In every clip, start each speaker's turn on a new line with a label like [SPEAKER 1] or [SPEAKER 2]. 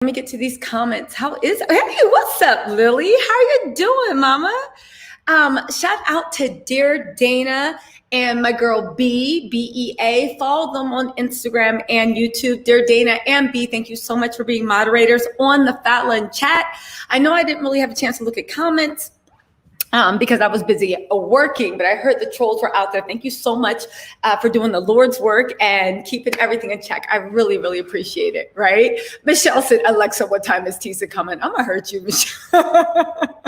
[SPEAKER 1] Let me get to these comments. Hey, what's up, Lily? How you doing, mama? Shout out to Dear Dana and my girl B-E-A. Follow them on Instagram and YouTube. Dear Dana and B, thank you so much for being moderators on the FALYNN chat. I know I didn't really have a chance to look at comments because I was busy working, but I heard the trolls were out there. Thank you so much for doing the Lord's work and keeping everything in check. I really, really appreciate it, right? Michelle said, Alexa, what time is Tisa coming? I'm gonna hurt you, Michelle.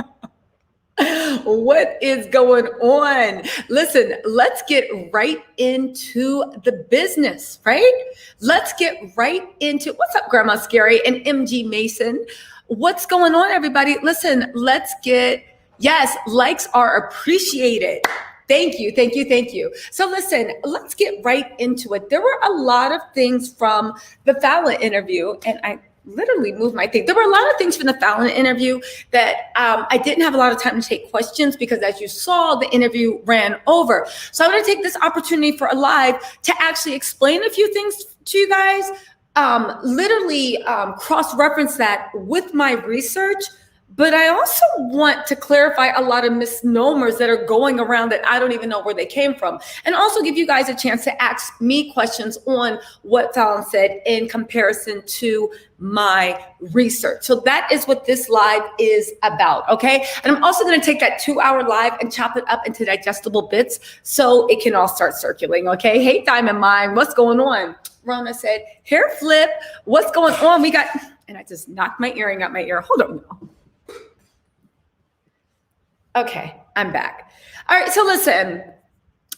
[SPEAKER 1] What is going on? Listen, let's get right into the business, right? Let's get right into, what's up, Grandma Scary and MG Mason? What's going on, everybody? Listen, yes, likes are appreciated. Thank you, thank you, thank you. So listen, let's get right into it. There were a lot of things from the Fallon interview, and I literally moved my thing. There were a lot of things from the Fallon interview that I didn't have a lot of time to take questions because, as you saw, the interview ran over. So I'm going to take this opportunity for a live to actually explain a few things to you guys, cross-reference that with my research. But I also want to clarify a lot of misnomers that are going around that I don't even know where they came from. And also give you guys a chance to ask me questions on what Fallon said in comparison to my research. So that is what this live is about, okay? And I'm also gonna take that 2-hour live and chop it up into digestible bits so it can all start circulating, okay? Hey, Diamond Mine, what's going on? Rona said, hair flip, what's going on? And I just knocked my earring out my ear. Hold on. Okay, I'm back. All right, so listen,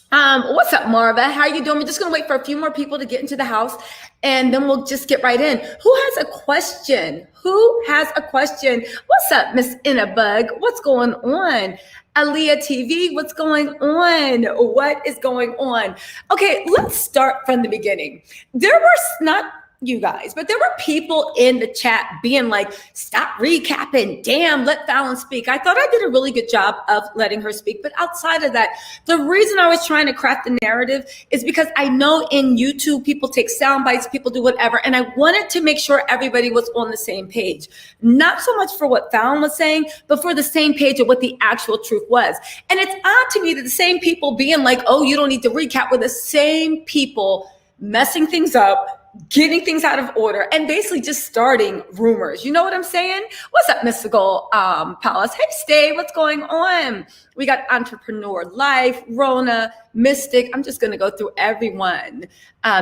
[SPEAKER 1] what's up, Marva? How you doing? We're just gonna wait for a few more people to get into the house and then we'll just get right in. Who has a question? What's up, Miss Innabug? What's going on? Aaliyah TV, what's going on? What is going on? Okay, let's start from the beginning. There were not you guys, but there were people in the chat being like, stop recapping, damn, let Fallon speak. I thought I did a really good job of letting her speak, but outside of that, the reason I was trying to craft the narrative is because I know in YouTube, people take sound bites, people do whatever, and I wanted to make sure everybody was on the same page. Not so much for what Fallon was saying, but for the same page of what the actual truth was. And it's odd to me that the same people being like, oh, you don't need to recap, were the same people messing things up, getting things out of order, and basically just starting rumors. You know what I'm saying? What's up, Mystical Palace? Hey, Stay, what's going on? We got Entrepreneur Life, Rona, Mystic. I'm just going to go through everyone.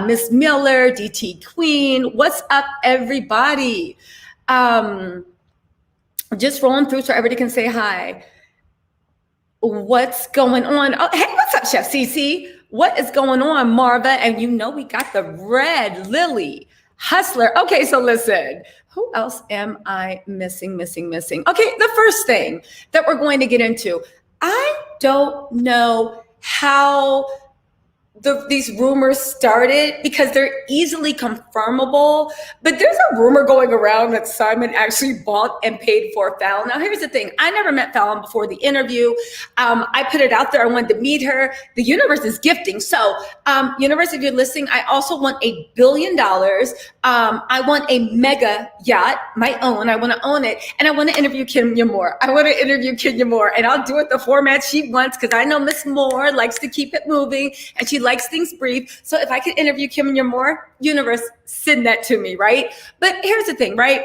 [SPEAKER 1] Miss Miller, DT Queen. What's up, everybody? Just rolling through so everybody can say hi. What's going on? Oh, hey, what's up, Chef CC? What is going on, Marva? And you know we got the red Lily Hustler. Okay, so listen, who else am I missing? Okay, the first thing that we're going to get into, I don't know how these rumors started because they're easily confirmable, but there's a rumor going around that Simon actually bought and paid for Fallon. Now, here's the thing. I never met Fallon before the interview. I put it out there. I wanted to meet her. The universe is gifting. So, universe, if you're listening, I also want $1 billion. I want a mega yacht, my own. I want to own it. And I want to interview Kenya Moore. And I'll do it the format she wants because I know Miss Moore likes to keep it moving and she likes things brief. So if I could interview Kenya Moore, universe, send that to me, right? But here's the thing, right?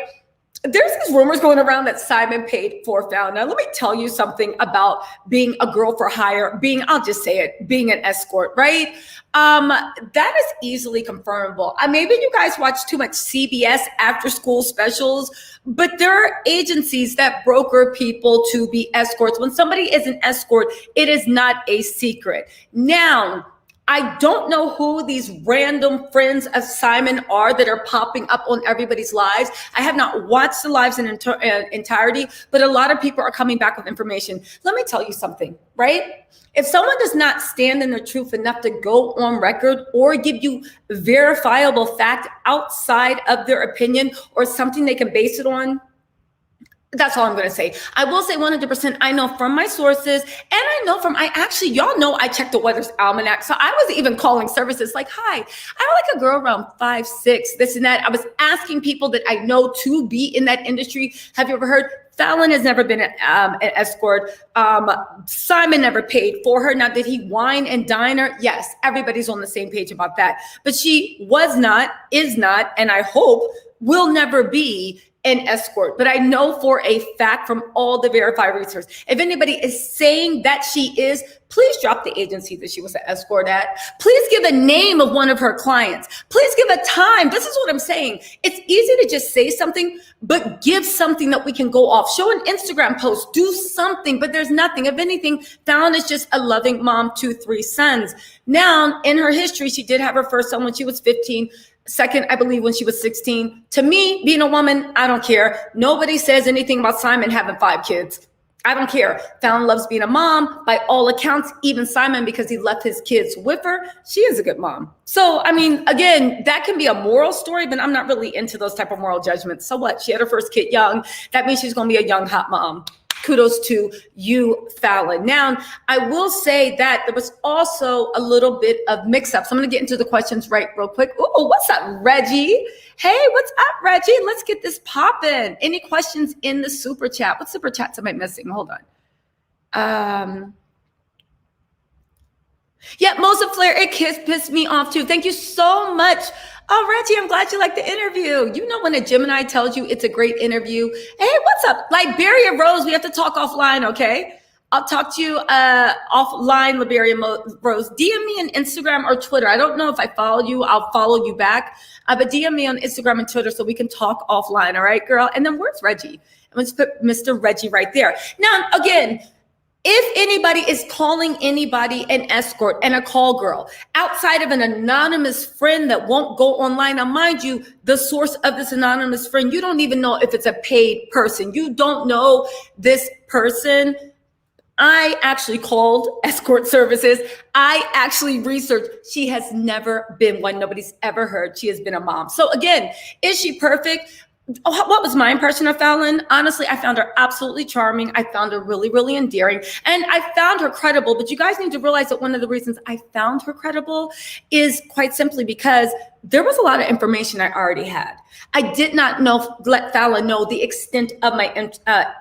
[SPEAKER 1] There's these rumors going around that Simon paid for Fallon. Now, let me tell you something about being a girl for hire, I'll just say it, being an escort, right? That is easily confirmable. Maybe you guys watch too much CBS after school specials, but there are agencies that broker people to be escorts. When somebody is an escort, it is not a secret. Now, I don't know who these random friends of Simon are that are popping up on everybody's lives. I have not watched the lives in entirety, but a lot of people are coming back with information. Let me tell you something, right? If someone does not stand in their truth enough to go on record or give you verifiable fact outside of their opinion or something they can base it on, That's all I'm going to say. I will say 100%. I know from my sources, and I know from, y'all know I checked the weather's almanac. So I was even calling services like, hi, I like a girl around 5'6", this and that. I was asking people that I know to be in that industry. Have you ever heard? Fallon has never been an escort. Simon never paid for her. Now, did he wine and dine her? Yes, everybody's on the same page about that. But she was not, is not, and I hope will never be an escort. But I know for a fact from all the verified research, if anybody is saying that she is, please drop the agency that she was an escort at. Please give a name of one of her clients. Please give a time. This is what I'm saying. It's easy to just say something, but give something that we can go off. Show an Instagram post, do something, but there's nothing. If anything, Fallon is just a loving mom to 3 sons. Now, in her history, she did have her first son when she was 15. Second, I believe when she was 16. To me, being a woman, I don't care. Nobody says anything about Simon having 5 kids. I don't care. Fallon loves being a mom. By all accounts, even Simon, because he left his kids with her, she is a good mom. So, I mean, again, that can be a moral story, but I'm not really into those type of moral judgments. So what? She had her first kid young. That means she's going to be a young, hot mom. Kudos to you, Fallon. Now, I will say that there was also a little bit of mix-up. So I'm going to get into the questions real quick. Oh, what's up, Reggie? Hey, what's up, Reggie? Let's get this popping. Any questions in the super chat? What super chats am I missing? Hold on. Yeah, Moses Flair, it pissed me off too. Thank you so much. Oh, Reggie, I'm glad you liked the interview. You know when a Gemini tells you it's a great interview. Hey, what's up? Liberia Rose, we have to talk offline, okay? I'll talk to you offline, Liberia Rose. DM me on Instagram or Twitter. I don't know if I follow you. I'll follow you back. But DM me on Instagram and Twitter so we can talk offline, all right, girl? And then where's Reggie? I'm going to put Mr. Reggie right there. Now, again, if anybody is calling anybody an escort and a call girl outside of an anonymous friend that won't go online, now mind you, the source of this anonymous friend, you don't even know if it's a paid person. You don't know this person. I actually called escort services. I actually researched. She has never been one. Nobody's ever heard she has been a mom. So again, is she perfect? What was my impression of Fallon? Honestly, I found her absolutely charming. I found her really, really endearing. And I found her credible. But you guys need to realize that one of the reasons I found her credible is quite simply because there was a lot of information I already had. I did not let Fallon know the extent of my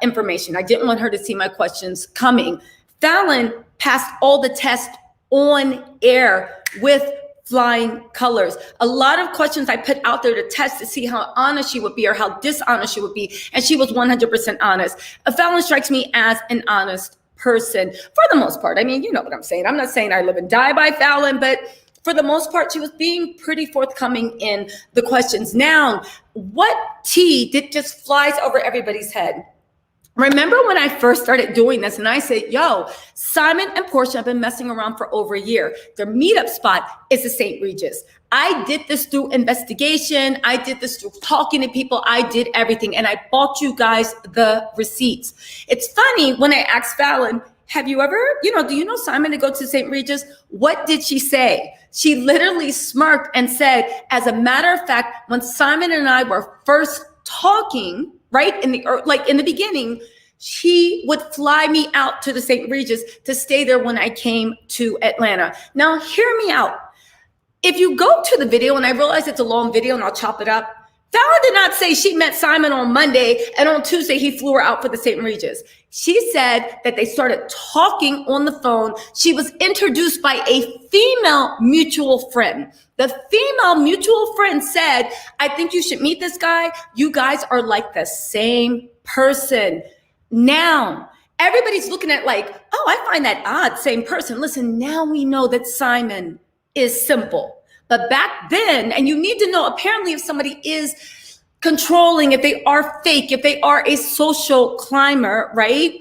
[SPEAKER 1] information. I didn't want her to see my questions coming. Fallon passed all the tests on air with flying colors. A lot of questions I put out there to test to see how honest she would be or how dishonest she would be. And she was 100% honest. Fallon strikes me as an honest person for the most part. I mean, you know what I'm saying. I'm not saying I live and die by Fallon, but for the most part, she was being pretty forthcoming in the questions. Now, what tea did just flies over everybody's head? Remember when I first started doing this and I said, yo, Simon and Porsha have been messing around for over a year. Their meetup spot is the St. Regis. I did this through investigation. I did this through talking to people. I did everything. And I bought you guys the receipts. It's funny when I asked Fallon, have you ever, do you know Simon to go to St. Regis? What did she say? She literally smirked and said, as a matter of fact, when Simon and I were first talking, right in the beginning, she would fly me out to the St. Regis to stay there when I came to Atlanta. Now, hear me out. If you go to the video, and I realize it's a long video and I'll chop it up, Fallon did not say she met Simon on Monday and on Tuesday he flew her out for the St. Regis. She said that they started talking on the phone. She was introduced by a female mutual friend. The female mutual friend said, I think you should meet this guy. You guys are like the same person. Now, everybody's looking at like, oh, I find that odd, same person. Listen, now we know that Simon is simple. But back then, and you need to know, apparently if somebody is controlling, if they are fake, if they are a social climber, right?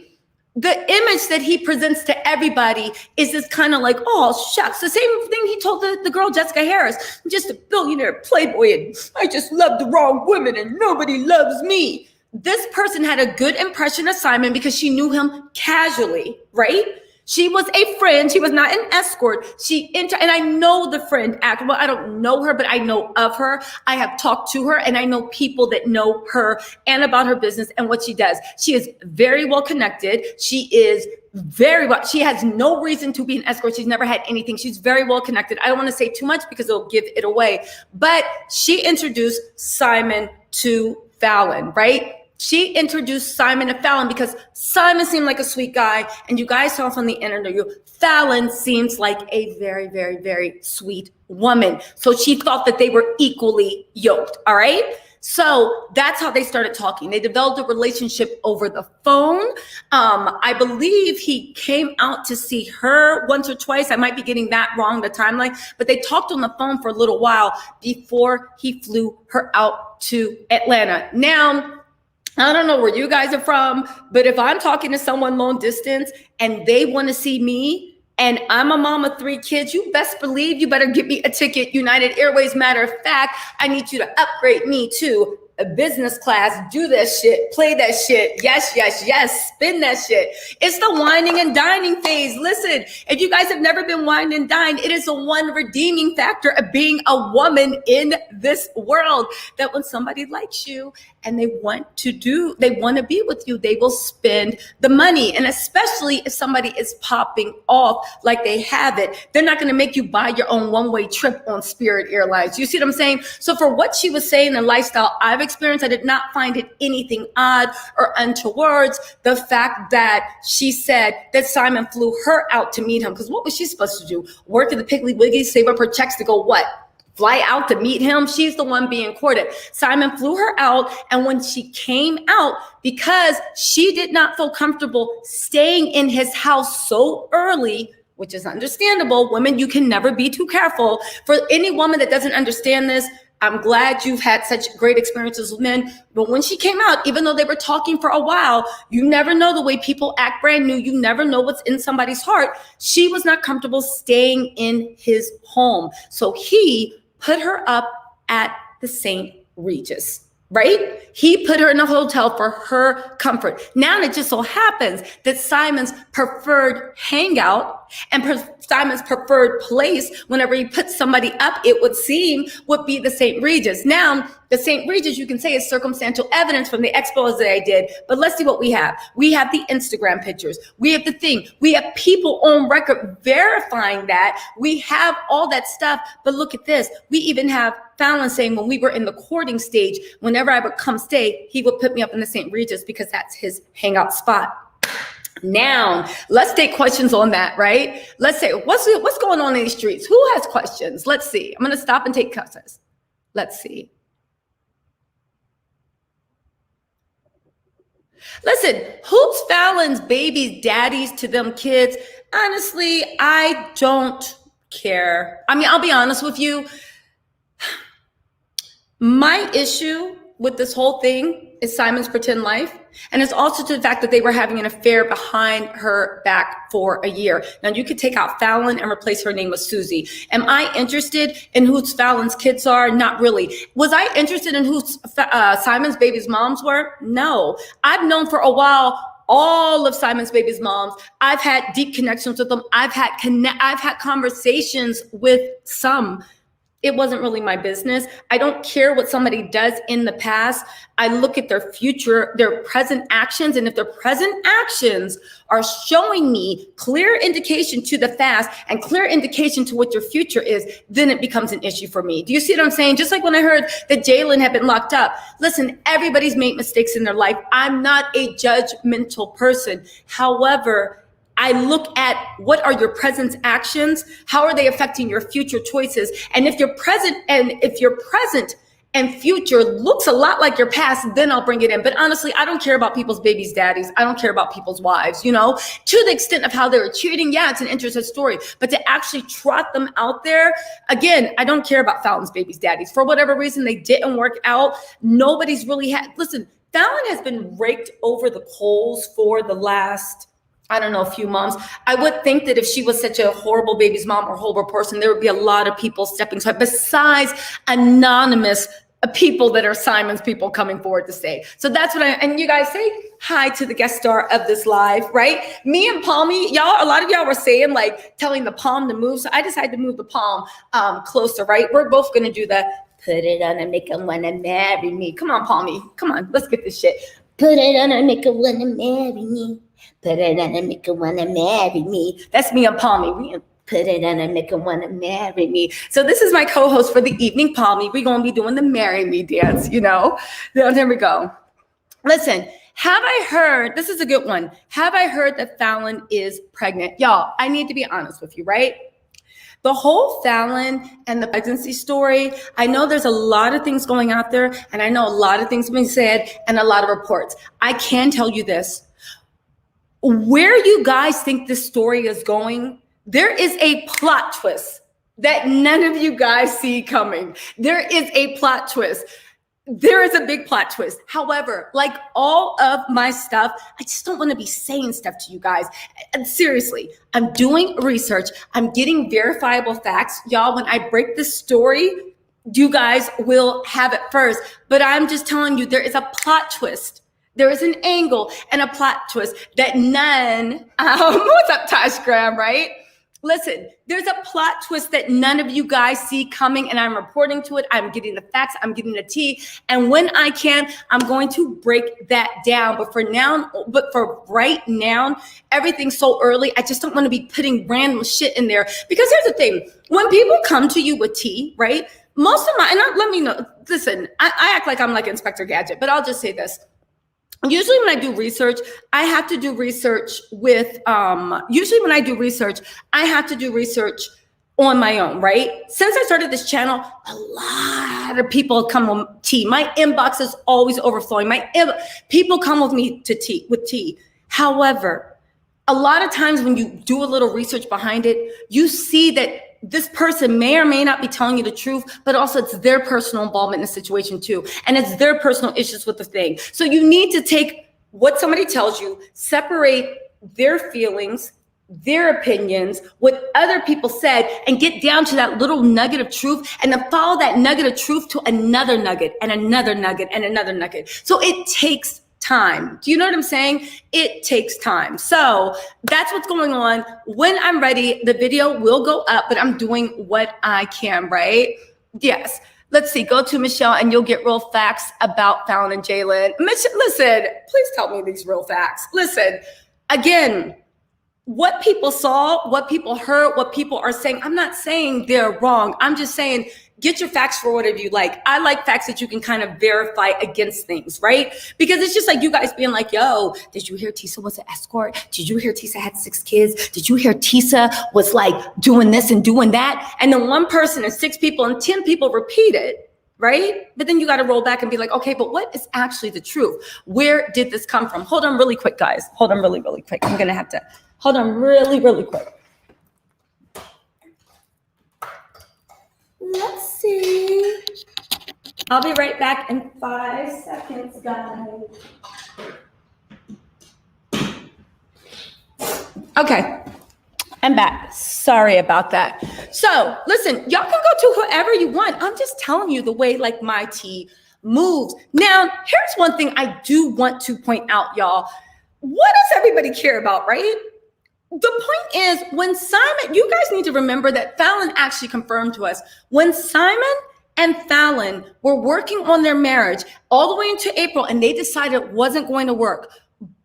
[SPEAKER 1] The image that he presents to everybody is this kind of like, oh, shucks. The same thing he told the girl, Jessica Harris, I'm just a billionaire playboy and I just love the wrong women and nobody loves me. This person had a good impression of Simon because she knew him casually, right? She was a friend. She was not an escort. And I know the friend well, I don't know her, but I know of her. I have talked to her, and I know people that know her and about her business and what she does. She is very well connected. She has no reason to be an escort. She's never had anything. She's very well connected. I don't want to say too much because it'll give it away, but she introduced Simon to Fallon, right? She introduced Simon to Fallon because Simon seemed like a sweet guy, and you guys saw from the interview, Fallon seems like a very, very, very sweet woman. So she thought that they were equally yoked, all right? So that's how they started talking. They developed a relationship over the phone. I believe he came out to see her once or twice. I might be getting that wrong, the timeline, but they talked on the phone for a little while before he flew her out to Atlanta. Now, I don't know where you guys are from, but if I'm talking to someone long distance and they want to see me and I'm a mom of 3 kids, you best believe you better get me a ticket, United Airways. Matter of fact, I need you to upgrade me to a business class. Do that shit, play that shit. Yes, yes, yes, spin that shit. It's the whining and dining phase. Listen, if you guys have never been wined and dined, it is the one redeeming factor of being a woman in this world, that when somebody likes you and they want to be with you, they will spend the money. And especially if somebody is popping off like they have it, they're not going to make you buy your own one-way trip on Spirit Airlines. You see what I'm saying? So for what she was saying, the lifestyle I've experienced, I did not find it anything odd or untowards. The fact that she said that Simon flew her out to meet him, because what was she supposed to do? Work at the Piggly Wiggly, save up her checks to go what? Fly out to meet him? She's the one being courted. Simon flew her out, and when she came out, because she did not feel comfortable staying in his house so early, which is understandable. Women, you can never be too careful. For any woman that doesn't understand this, I'm glad you've had such great experiences with men. But when she came out, even though they were talking for a while, you never know the way people act brand new. You never know what's in somebody's heart. She was not comfortable staying in his home. So he put her up at the St. Regis, right? He put her in a hotel for her comfort. Now it just so happens that Simon's preferred hangout and Simon's preferred place, whenever he puts somebody up, it would seem, would be the St. Regis. Now, the St. Regis, you can say, is circumstantial evidence from the expose that I did, but let's see what we have. We have the Instagram pictures. We have the thing. We have people on record verifying that. We have all that stuff, but look at this. We even have Fallon saying when we were in the courting stage, whenever I would come stay, he would put me up in the St. Regis because that's his hangout spot. Now, let's take questions on that, right? Let's say, what's going on in these streets? Who has questions? Let's see. I'm going to stop and take questions. Let's see. Listen, who's Fallon's baby's daddies to them kids? Honestly, I don't care. I mean, I'll be honest with you. My issue with this whole thing is Simon's pretend life. And it's also to the fact that they were having an affair behind her back for a year. Now, you could take out Fallon and replace her name with Susie. Am I interested in who Fallon's kids are? Not really. Was I interested in who Simon's baby's moms were? No. I've known for a while all of Simon's baby's moms. I've had deep connections with them. I've had conversations with some. It wasn't really my business. I don't care what somebody does in the past. I look at their future, their present actions. And if their present actions are showing me clear indication to the past and clear indication to what your future is, then it becomes an issue for me. Do you see what I'm saying? Just like when I heard that Jalen had been locked up. Listen, everybody's made mistakes in their life. I'm not a judgmental person. However, I look at what are your present actions? How are they affecting your future choices? And if your present and future looks a lot like your past, then I'll bring it in. But honestly, I don't care about people's babies' daddies. I don't care about people's wives, to the extent of how they were cheating. Yeah, it's an interesting story, but to actually trot them out there, again, I don't care about Fallon's babies' daddies. For whatever reason, they didn't work out. Nobody's really listen, Fallon has been raked over the coals for the last, a few months. I would think that if she was such a horrible baby's mom or horrible person, there would be a lot of people stepping to her besides anonymous people that are Simon's people coming forward to say. So that's what and you guys say hi to the guest star of this live, right? Me and Palmy, y'all, a lot of y'all were saying like telling the palm to move. So I decided to move the palm closer, right? We're both going to do the put it on and make him want to marry me. Come on, Palmy. Come on, let's get this shit. Put it on and make him want to marry me. Put it on and make him want to marry me. That's me and Palmy. We put it on and make him want to marry me. So this is my co-host for the evening, Palmy. We're going to be doing the marry me dance, you know. There we go. Listen, have I heard, this is a good one. Have I heard that Fallon is pregnant? Y'all, I need to be honest with you, right? The whole Fallon and the pregnancy story, I know there's a lot of things going out there, and I know a lot of things being said and a lot of reports. I can tell you this. Where you guys think this story is going, there is a plot twist that none of you guys see coming. There is a plot twist. There is a big plot twist. However, like all of my stuff, I just don't want to be saying stuff to you guys. And seriously, I'm doing research. I'm getting verifiable facts. Y'all, when I break this story, you guys will have it first. But I'm just telling you, there is a plot twist. There is an angle and a plot twist that none, what's up, Tosh Graham, right? Listen, there's a plot twist that none of you guys see coming, and I'm reporting to it. I'm getting the facts. I'm getting the tea. And when I can, I'm going to break that down. But for right now, everything's so early. I just don't want to be putting random shit in there. Because here's the thing. When people come to you with tea, right? Most of let me know. Listen, I act like I'm like Inspector Gadget, but I'll just say this. Usually when I do research, I have to do research with, usually when I do research, I have to do research on my own, right? Since I started this channel, a lot of people come with tea. My inbox is always overflowing. People come with me to tea. However, a lot of times when you do a little research behind it, you see that this person may or may not be telling you the truth, but also it's their personal involvement in the situation too. And it's their personal issues with the thing. So you need to take what somebody tells you, separate their feelings, their opinions, what other people said, and get down to that little nugget of truth, and then follow that nugget of truth to another nugget and another nugget and another nugget. So it takes time. Do you know what I'm saying? It takes time. So that's what's going on. When I'm ready, the video will go up, but I'm doing what I can, right? Yes. Let's see. Go to Michelle and you'll get real facts about Fallon and Jalen. Listen, please tell me these real facts. Listen, again, what people saw, what people heard, what people are saying, I'm not saying they're wrong. I'm just saying, get your facts for whatever you like. I like facts that you can kind of verify against things, right? Because it's just like you guys being like, yo, did you hear Tisa was an escort? Did you hear Tisa had 6 kids? Did you hear Tisa was like doing this and doing that? And then one person and 6 people and 10 people repeat it, right? But then you got to roll back and be like, okay, but what is actually the truth? Where did this come from? Hold on really quick, guys. Hold on really, really quick. I'm going to have to hold on really, really quick. Let's see. I'll be right back in 5 seconds, guys. Okay, I'm back. Sorry about that. So listen, y'all can go to whoever you want. I'm just telling you the way like my tea moves. Now, here's one thing I do want to point out, y'all. What does everybody care about, right? The point is, when Simon, you guys need to remember that Fallon actually confirmed to us, when Simon and Fallon were working on their marriage all the way into April and they decided it wasn't going to work,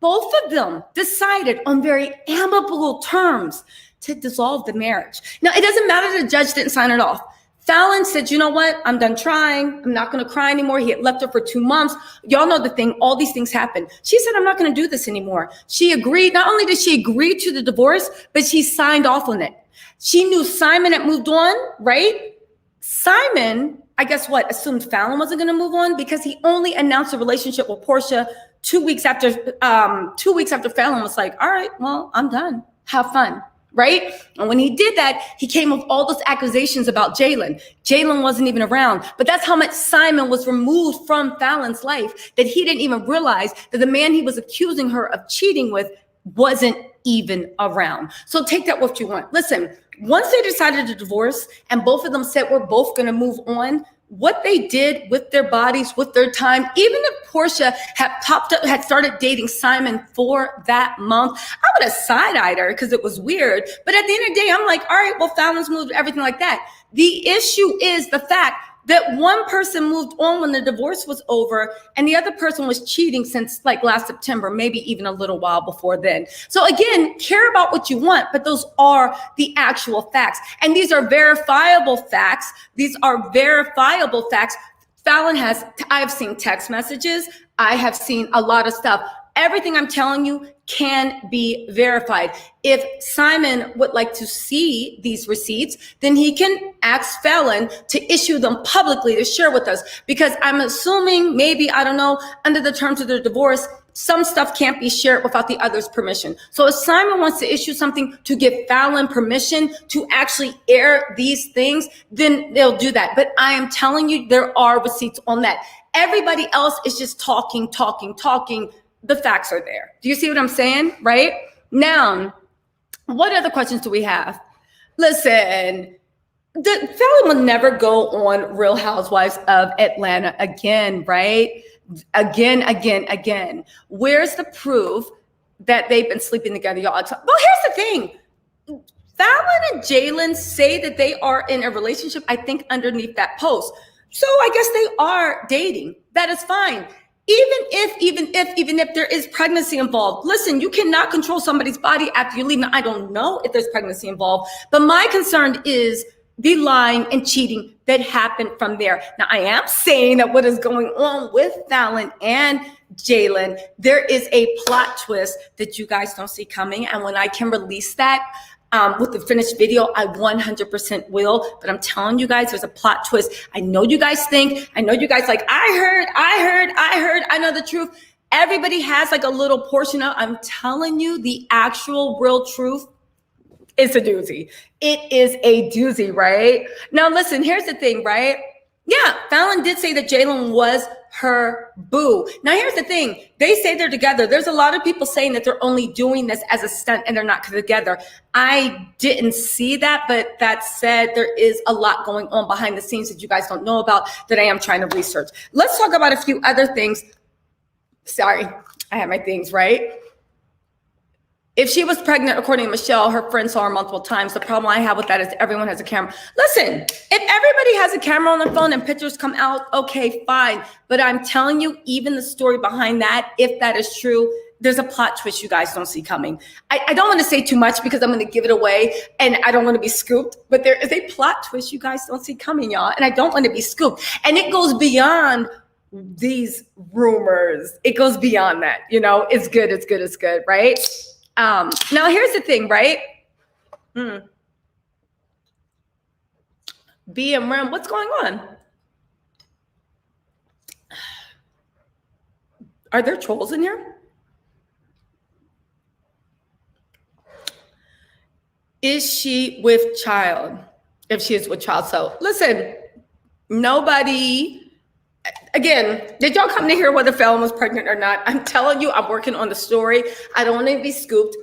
[SPEAKER 1] both of them decided on very amicable terms to dissolve the marriage. Now, it doesn't matter the judge didn't sign it off. Fallon said, you know what? I'm done trying. I'm not going to cry anymore. He had left her for 2 months. Y'all know the thing. All these things happen. She said, I'm not going to do this anymore. She agreed. Not only did she agree to the divorce, but she signed off on it. She knew Simon had moved on, right? Simon, I guess what, assumed Fallon wasn't going to move on because he only announced a relationship with Porsha 2 weeks after Fallon was like, all right, well, I'm done. Have fun. Right? And when he did that, he came with all those accusations about Jalen. Jalen wasn't even around. But that's how much Simon was removed from Fallon's life that he didn't even realize that the man he was accusing her of cheating with wasn't even around. So take that what you want. Listen, once they decided to divorce and both of them said we're both going to move on, what they did with their bodies, with their time, even if Porsha had started dating Simon for that month, I would have side-eyed her because it was weird. But at the end of the day, I'm like, all right, well, Fallon's moved, everything like that. The issue is the fact that one person moved on when the divorce was over and the other person was cheating since like last September, maybe even a little while before then. So again, care about what you want, but those are the actual facts. And these are verifiable facts. These are verifiable facts. Fallon I have seen text messages. I have seen a lot of stuff. Everything I'm telling you can be verified. If Simon would like to see these receipts, then he can ask Fallon to issue them publicly to share with us. Because I'm assuming maybe, I don't know, under the terms of the divorce, some stuff can't be shared without the other's permission. So if Simon wants to issue something to give Fallon permission to actually air these things, then they'll do that. But I am telling you, there are receipts on that. Everybody else is just talking. The facts are there. Do you see what I'm saying? Right? Now, what other questions do we have? Listen, Fallon will never go on Real Housewives of Atlanta again, right? Again. Where's the proof that they've been sleeping together, y'all? Well, here's the thing. Fallon and Jalen say that they are in a relationship, I think, underneath that post. So I guess they are dating. That is fine. Even if there is pregnancy involved, listen, you cannot control somebody's body after you leave. Now, I don't know if there's pregnancy involved, but my concern is the lying and cheating that happened from there. Now, I am saying that what is going on with Fallon and Jalen, there is a plot twist that you guys don't see coming. And when I can release that, with the finished video, I 100% will. But I'm telling you guys, there's a plot twist. I know you guys like, I know the truth. Everybody has like a little portion of, I'm telling you, the actual real truth is a doozy. It is a doozy, right? Now, listen, here's the thing, right? Yeah, Fallon did say that Jalen was her boo. Now, here's the thing. They say they're together. There's a lot of people saying that they're only doing this as a stunt and they're not together. I didn't see that, but that said, there is a lot going on behind the scenes that you guys don't know about that I am trying to research. Let's talk about a few other things. Sorry, I have my things right. If she was pregnant, according to Michelle, her friend saw her multiple times. The problem I have with that is everyone has a camera. Listen, if everybody has a camera on their phone and pictures come out, okay, fine. But I'm telling you, even the story behind that, if that is true, there's a plot twist you guys don't see coming. I don't want to say too much because I'm going to give it away and I don't want to be scooped. But there is a plot twist you guys don't see coming, y'all. And I don't want to be scooped. And it goes beyond these rumors. It goes beyond that. You know, it's good, right? Now here's the thing, right? BM what's going on? Are there trolls in here? Is she with child? If she is with child. So listen, nobody, again, did y'all come to hear whether Fallon was pregnant or not? I'm telling you, I'm working on the story. I don't want to be scooped.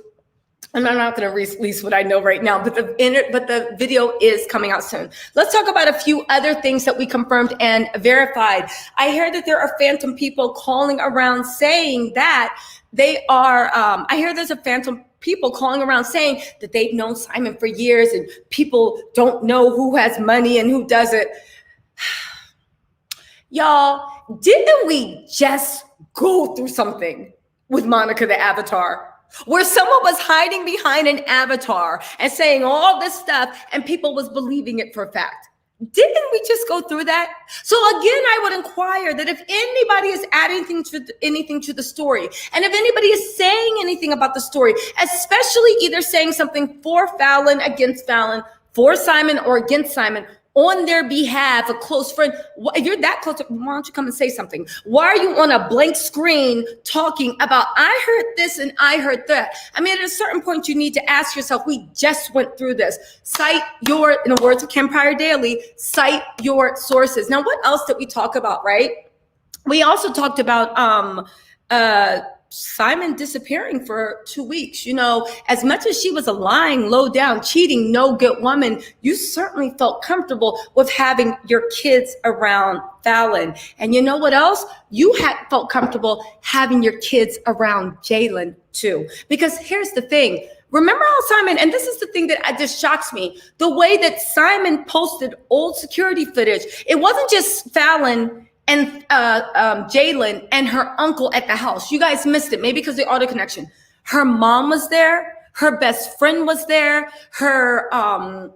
[SPEAKER 1] And I'm not going to release what I know right now, but the video is coming out soon. Let's talk about a few other things that we confirmed and verified. I hear that there are phantom people calling around saying that they are, I hear there's a phantom people calling around saying that they've known Simon for years and people don't know who has money and who doesn't. Y'all, didn't we just go through something with Monica the Avatar? Where someone was hiding behind an avatar and saying all this stuff and people was believing it for a fact. Didn't we just go through that? So again, I would inquire that if anybody is adding anything to the story, and if anybody is saying anything about the story, especially either saying something for Fallon, against Fallon, for Simon or against Simon, on their behalf, a close friend. If you're that close, why don't you come and say something? Why are you on a blank screen talking about, I heard this and I heard that? I mean, at a certain point, you need to ask yourself, we just went through this. Cite your, in the words of Kim Pryor Daily, cite your sources. Now, what else did we talk about, right? We also talked about Simon disappearing for 2 weeks. You know, as much as she was a lying, low down, cheating, no good woman, you certainly felt comfortable with having your kids around Fallon. And you know what else? You had felt comfortable having your kids around Jalen too. Because here's the thing. Remember how Simon, and this is the thing that just shocks me, the way that Simon posted old security footage. It wasn't just Fallon and Jalen and her uncle at the house. You guys missed it, maybe because the auto connection. Her mom was there. Her best friend was there. Her other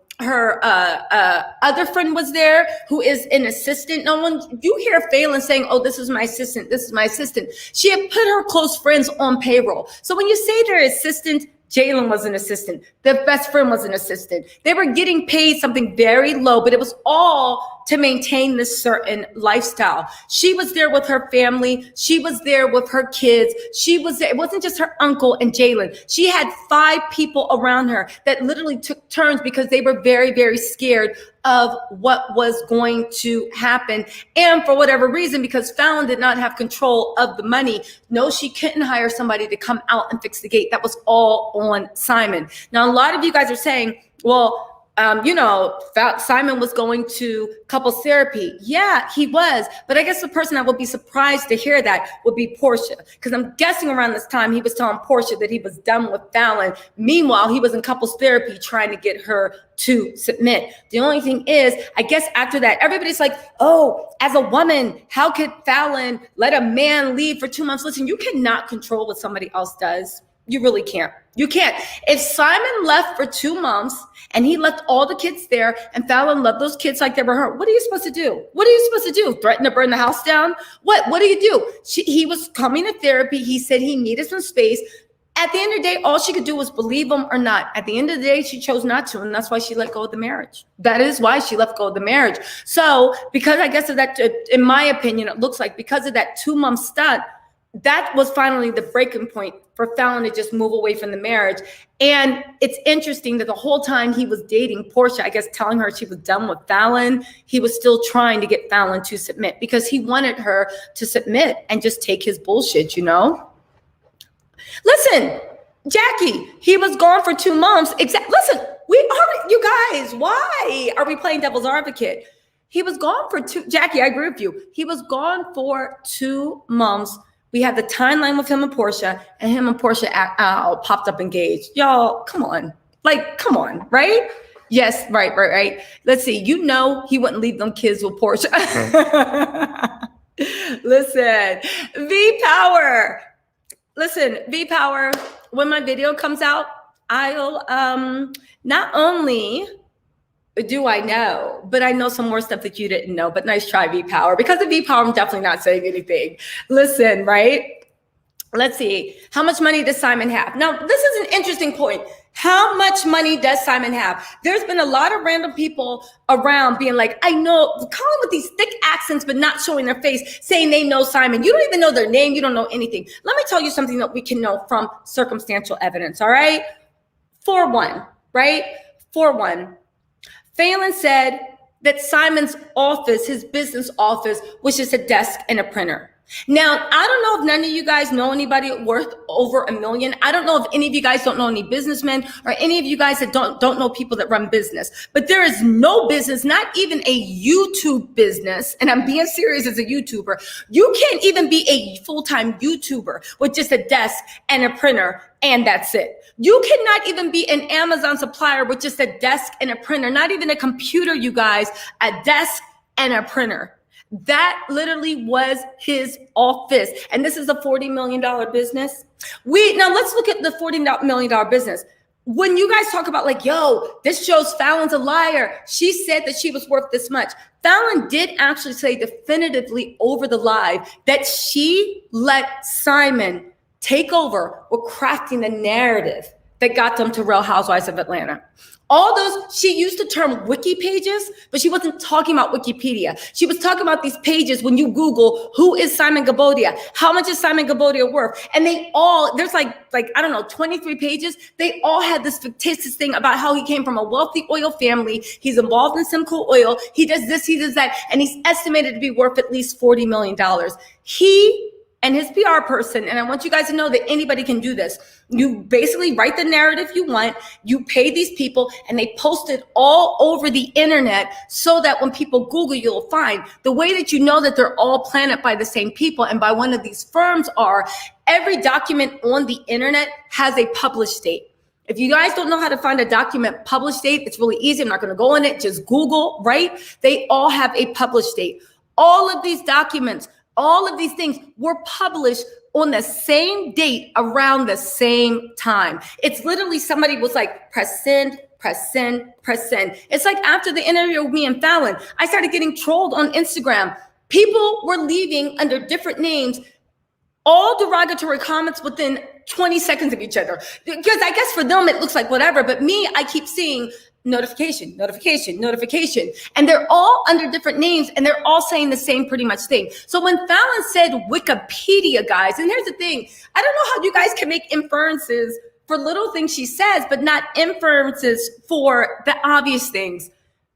[SPEAKER 1] friend was there, who is an assistant. No one, you hear Falynn saying, oh, this is my assistant. This is my assistant. She had put her close friends on payroll. So when you say their assistant, Jalen was an assistant. Their best friend was an assistant. They were getting paid something very low, but it was all to maintain this certain lifestyle. She was there with her family. She was there with her kids. She was there. It wasn't just her uncle and Jalen. She had 5 people around her that literally took turns because they were very, very scared of what was going to happen. And for whatever reason, because Fallon did not have control of the money, no, she couldn't hire somebody to come out and fix the gate. That was all on Simon. Now, a lot of you guys are saying, well, Simon was going to couples therapy. Yeah, he was. But I guess the person that would be surprised to hear that would be Porsha. Because I'm guessing around this time, he was telling Porsha that he was done with Fallon. Meanwhile, he was in couples therapy trying to get her to submit. The only thing is, I guess after that, everybody's like, oh, as a woman, how could Fallon let a man leave for 2 months? Listen, you cannot control what somebody else does. You really can't. You can't. If Simon left for 2 months and he left all the kids there and Fallon loved those kids like they were her, what are you supposed to do? What are you supposed to do? Threaten to burn the house down? What do you do? He was coming to therapy. He said he needed some space. At the end of the day, all she could do was believe him or not. At the end of the day, she chose not to, and that's why she let go of the marriage. That is why she let go of the marriage. So because I guess of that, in my opinion, it looks like because of that 2-month stunt, that was finally the breaking point for Fallon to just move away from the marriage. And it's interesting that the whole time he was dating Porsha, I guess telling her she was done with Fallon, he was still trying to get Fallon to submit because he wanted her to submit and just take his bullshit, you know? Listen, Jackie, he was gone for 2 months. Listen, you guys, why are we playing devil's advocate? He was gone for Jackie, I agree with you. He was gone for 2 months. We had the timeline with him and Porsha, and him and Porsha popped up engaged. Y'all, come on. Like, come on, right? Yes, right. Let's see. You know he wouldn't leave them kids with Porsha. Listen, V-Power. Listen, V-Power, when my video comes out, I'll not only do I know, but I know some more stuff that you didn't know, but nice try, V-Power. Because of V-Power, I'm definitely not saying anything. Listen, right? Let's see. How much money does Simon have? Now, this is an interesting point. How much money does Simon have? There's been a lot of random people around being like, I know, calling with these thick accents, but not showing their face, saying they know Simon. You don't even know their name. You don't know anything. Let me tell you something that we can know from circumstantial evidence, all right? 4-1, right? 4-1. Falynn said that Simon's office, his business office, was just a desk and a printer. Now, I don't know if none of you guys know anybody worth over $1 million. I don't know if any of you guys don't know any businessmen or any of you guys that don't know people that run business. But there is no business, not even a YouTube business, and I'm being serious as a YouTuber. You can't even be a full-time YouTuber with just a desk and a printer, and that's it. You cannot even be an Amazon supplier with just a desk and a printer, not even a computer, you guys, a desk and a printer. That literally was his office. And this is a $40 million business. Now let's look at the $40 million business. When you guys talk about like, yo, this shows Fallon's a liar. She said that she was worth this much. Fallon did actually say definitively over the live that she let Simon take over with crafting the narrative that got them to Real Housewives of Atlanta. All those, she used the term wiki pages, but she wasn't talking about Wikipedia. She was talking about these pages when you Google, who is Simon Gabodia? How much is Simon Gabodia worth? And they all, there's like I don't know, 23 pages. They all had this fictitious thing about how he came from a wealthy oil family. He's involved in Simcoe Oil. He does this, he does that. And he's estimated to be worth at least $40 million. He and his PR person, and I want you guys to know that anybody can do this. You basically write the narrative you want, you pay these people, and they post it all over the internet so that when people Google, you'll find. The way that you know that they're all planted by the same people and by one of these firms are, every document on the internet has a published date. If you guys don't know how to find a document published date, it's really easy. I'm not going to go on it. Just Google, right? They all have a published date. All of these documents, all of these things were published on the same date around the same time. It's literally somebody was like, press send, press send, press send. It's like after the interview with me and Fallon, I started getting trolled on Instagram. People were leaving under different names, all derogatory comments within 20 seconds of each other. Because I guess for them, it looks like whatever. But me, I keep seeing notification, notification, notification. And they're all under different names and they're all saying the same pretty much thing. So when Fallon said Wikipedia, guys, and here's the thing, I don't know how you guys can make inferences for little things she says, but not inferences for the obvious things.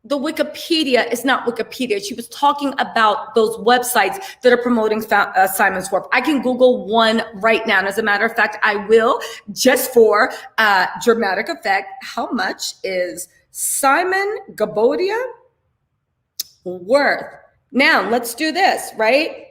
[SPEAKER 1] The Wikipedia is not Wikipedia. She was talking about those websites that are promoting Simon's work. I can Google one right now. And as a matter of fact, I will, just for dramatic effect. How much is Simon Gabodia worth? Now, let's do this, right?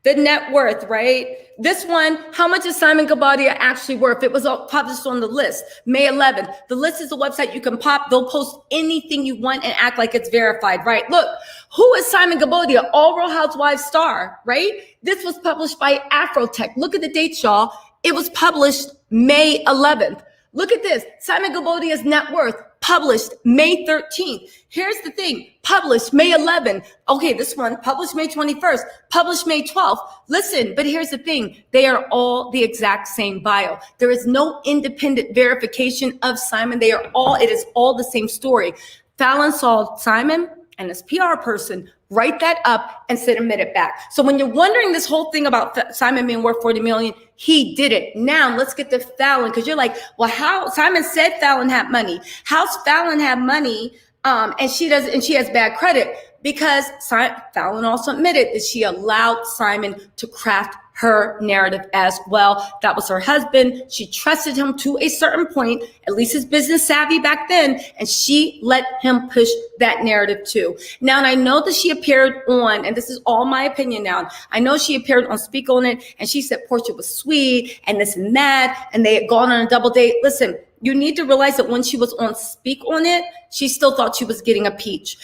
[SPEAKER 1] The net worth, right? This one, how much is Simon Gabodia actually worth? It was published on the list, May 11th. The list is a website you can pop. They'll post anything you want and act like it's verified, right? Look, who is Simon Gabodia? All Real Housewives star, right? This was published by Afrotech. Look at the dates, y'all. It was published May 11th. Look at this. Simon Gabodia's net worth, published May 13th. Here's the thing, published May 11th. Okay, this one, published May 21st, published May 12th. Listen, but here's the thing, they are all the exact same bio. There is no independent verification of Simon. It is all the same story. Fallon saw Simon and his PR person write that up and submit it back. So when you're wondering this whole thing about Simon being worth 40 million, he did it. Now let's get to Fallon, because you're like, well, how Simon said Fallon had money. How's Fallon have money and she has bad credit? Because Fallon also admitted that she allowed Simon to craft her narrative as well. That was her husband. She trusted him to a certain point, at least his business savvy back then, and she let him push that narrative too. Now, and I know that she appeared on, and this is all my opinion now, I know she appeared on Speak On It, and she said Porsha was sweet and this and that, and they had gone on a double date. Listen, you need to realize that when she was on Speak On It, she still thought she was getting a peach.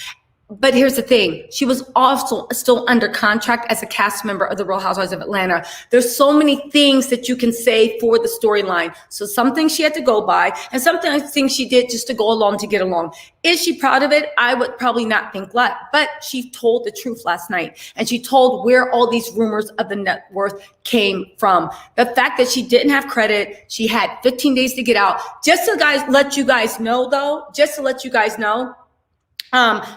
[SPEAKER 1] But here's the thing. She was also still under contract as a cast member of The Real Housewives of Atlanta. There's so many things that you can say for the storyline. So some things she had to go by and some things she did just to go along to get along. Is she proud of it? I would probably not think that. But she told the truth last night. And she told where all these rumors of the net worth came from. The fact that she didn't have credit, she had 15 days to get out. Just to let you guys know,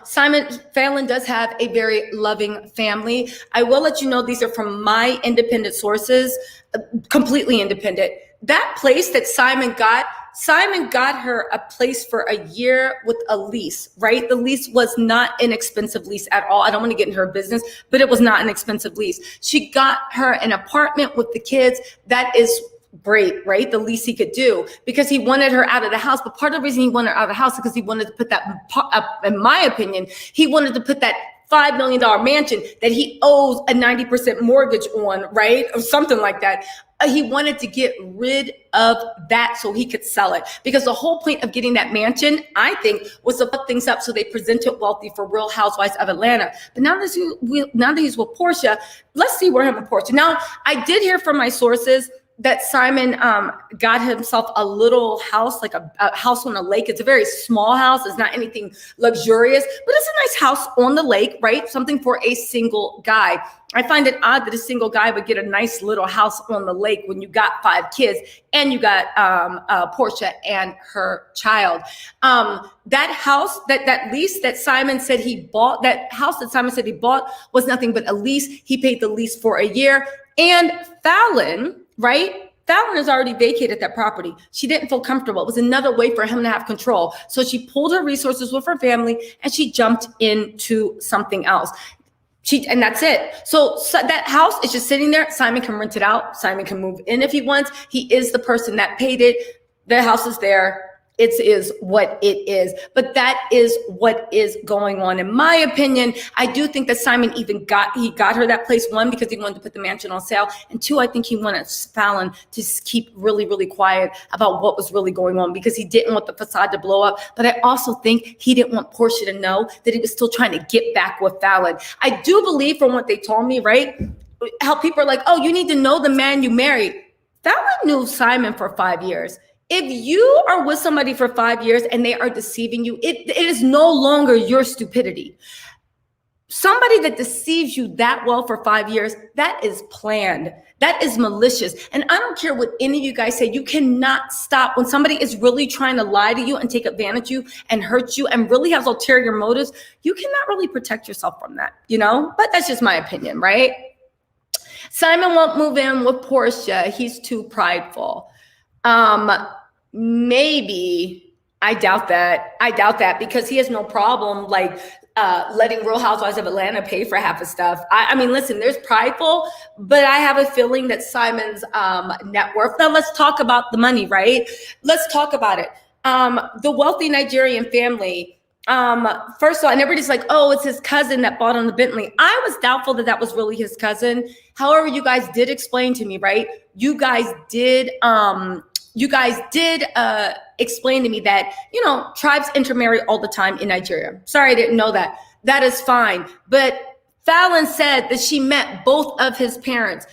[SPEAKER 1] Simon Fallon does have a very loving family. I will let you know these are from my independent sources, completely independent. That place that Simon got her a place for a year with a lease, right? The lease was not an expensive lease at all. I don't want to get in her business, but it was not an expensive lease. She got her an apartment with the kids. That is great, right? The least he could do, because he wanted her out of the house. But part of the reason he wanted her out of the house is because he wanted to put that, in my opinion, he wanted to put that $5 million mansion that he owes a 90% mortgage on, right? Or something like that. He wanted to get rid of that so he could sell it, because the whole point of getting that mansion, I think, was to put things up so they presented wealthy for Real Housewives of Atlanta. But now that he's with Porsha, let's see where him and Porsha. Now, I did hear from my sources that Simon got himself a little house, like a house on a lake. It's a very small house. It's not anything luxurious, but it's a nice house on the lake, right? Something for a single guy. I find it odd that a single guy would get a nice little house on the lake when you got 5 kids and you got Porsha and her child. That house, that lease that Simon said he bought, was nothing but a lease. He paid the lease for a year. And Fallon, right? Fallon has already vacated that property. She didn't feel comfortable. It was another way for him to have control. So she pulled her resources with her family and she jumped into something else. And that's it. So that house is just sitting there. Simon can rent it out. Simon can move in if he wants. He is the person that paid it. The house is there. It is what it is. But that is what is going on. In my opinion, I do think that Simon got her that place, one, because he wanted to put the mansion on sale. And two, I think he wanted Fallon to just keep really, really quiet about what was really going on, because he didn't want the facade to blow up. But I also think he didn't want Porsha to know that he was still trying to get back with Fallon. I do believe, from what they told me, right, how people are like, oh, you need to know the man you married. Fallon knew Simon for 5 years. If you are with somebody for 5 years and they are deceiving you, it is no longer your stupidity. Somebody that deceives you that well for 5 years, that is planned. That is malicious. And I don't care what any of you guys say. You cannot stop when somebody is really trying to lie to you and take advantage of you and hurt you and really has ulterior motives. You cannot really protect yourself from that, But that's just my opinion, right? Simon won't move in with Porsha. He's too prideful. Maybe. I doubt that because he has no problem letting Real Housewives of Atlanta pay for half of stuff. I mean, listen, there's prideful, but I have a feeling that Simon's net worth. Now let's talk about the money, right? Let's talk about it. The wealthy Nigerian family. First of all, and everybody's like, oh, it's his cousin that bought on the Bentley. I was doubtful that was really his cousin. However, you guys did explain to me, right? You guys did explain to me that, tribes intermarry all the time in Nigeria. Sorry, I didn't know that. That is fine. But Fallon said that she met both of his parents.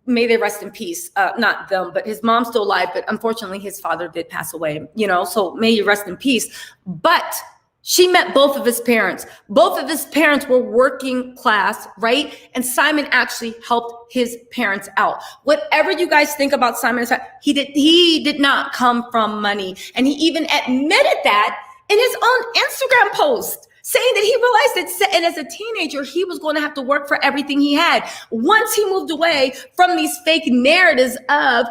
[SPEAKER 1] May they rest in peace. Not them, but his mom's still alive. But unfortunately, his father did pass away, so may you rest in peace. But she met both of his parents. Both of his parents were working class, right? And Simon actually helped his parents out. Whatever you guys think about Simon, he did not come from money. And he even admitted that in his own Instagram post, saying that he realized that, and as a teenager, he was going to have to work for everything he had. Once he moved away from these fake narratives of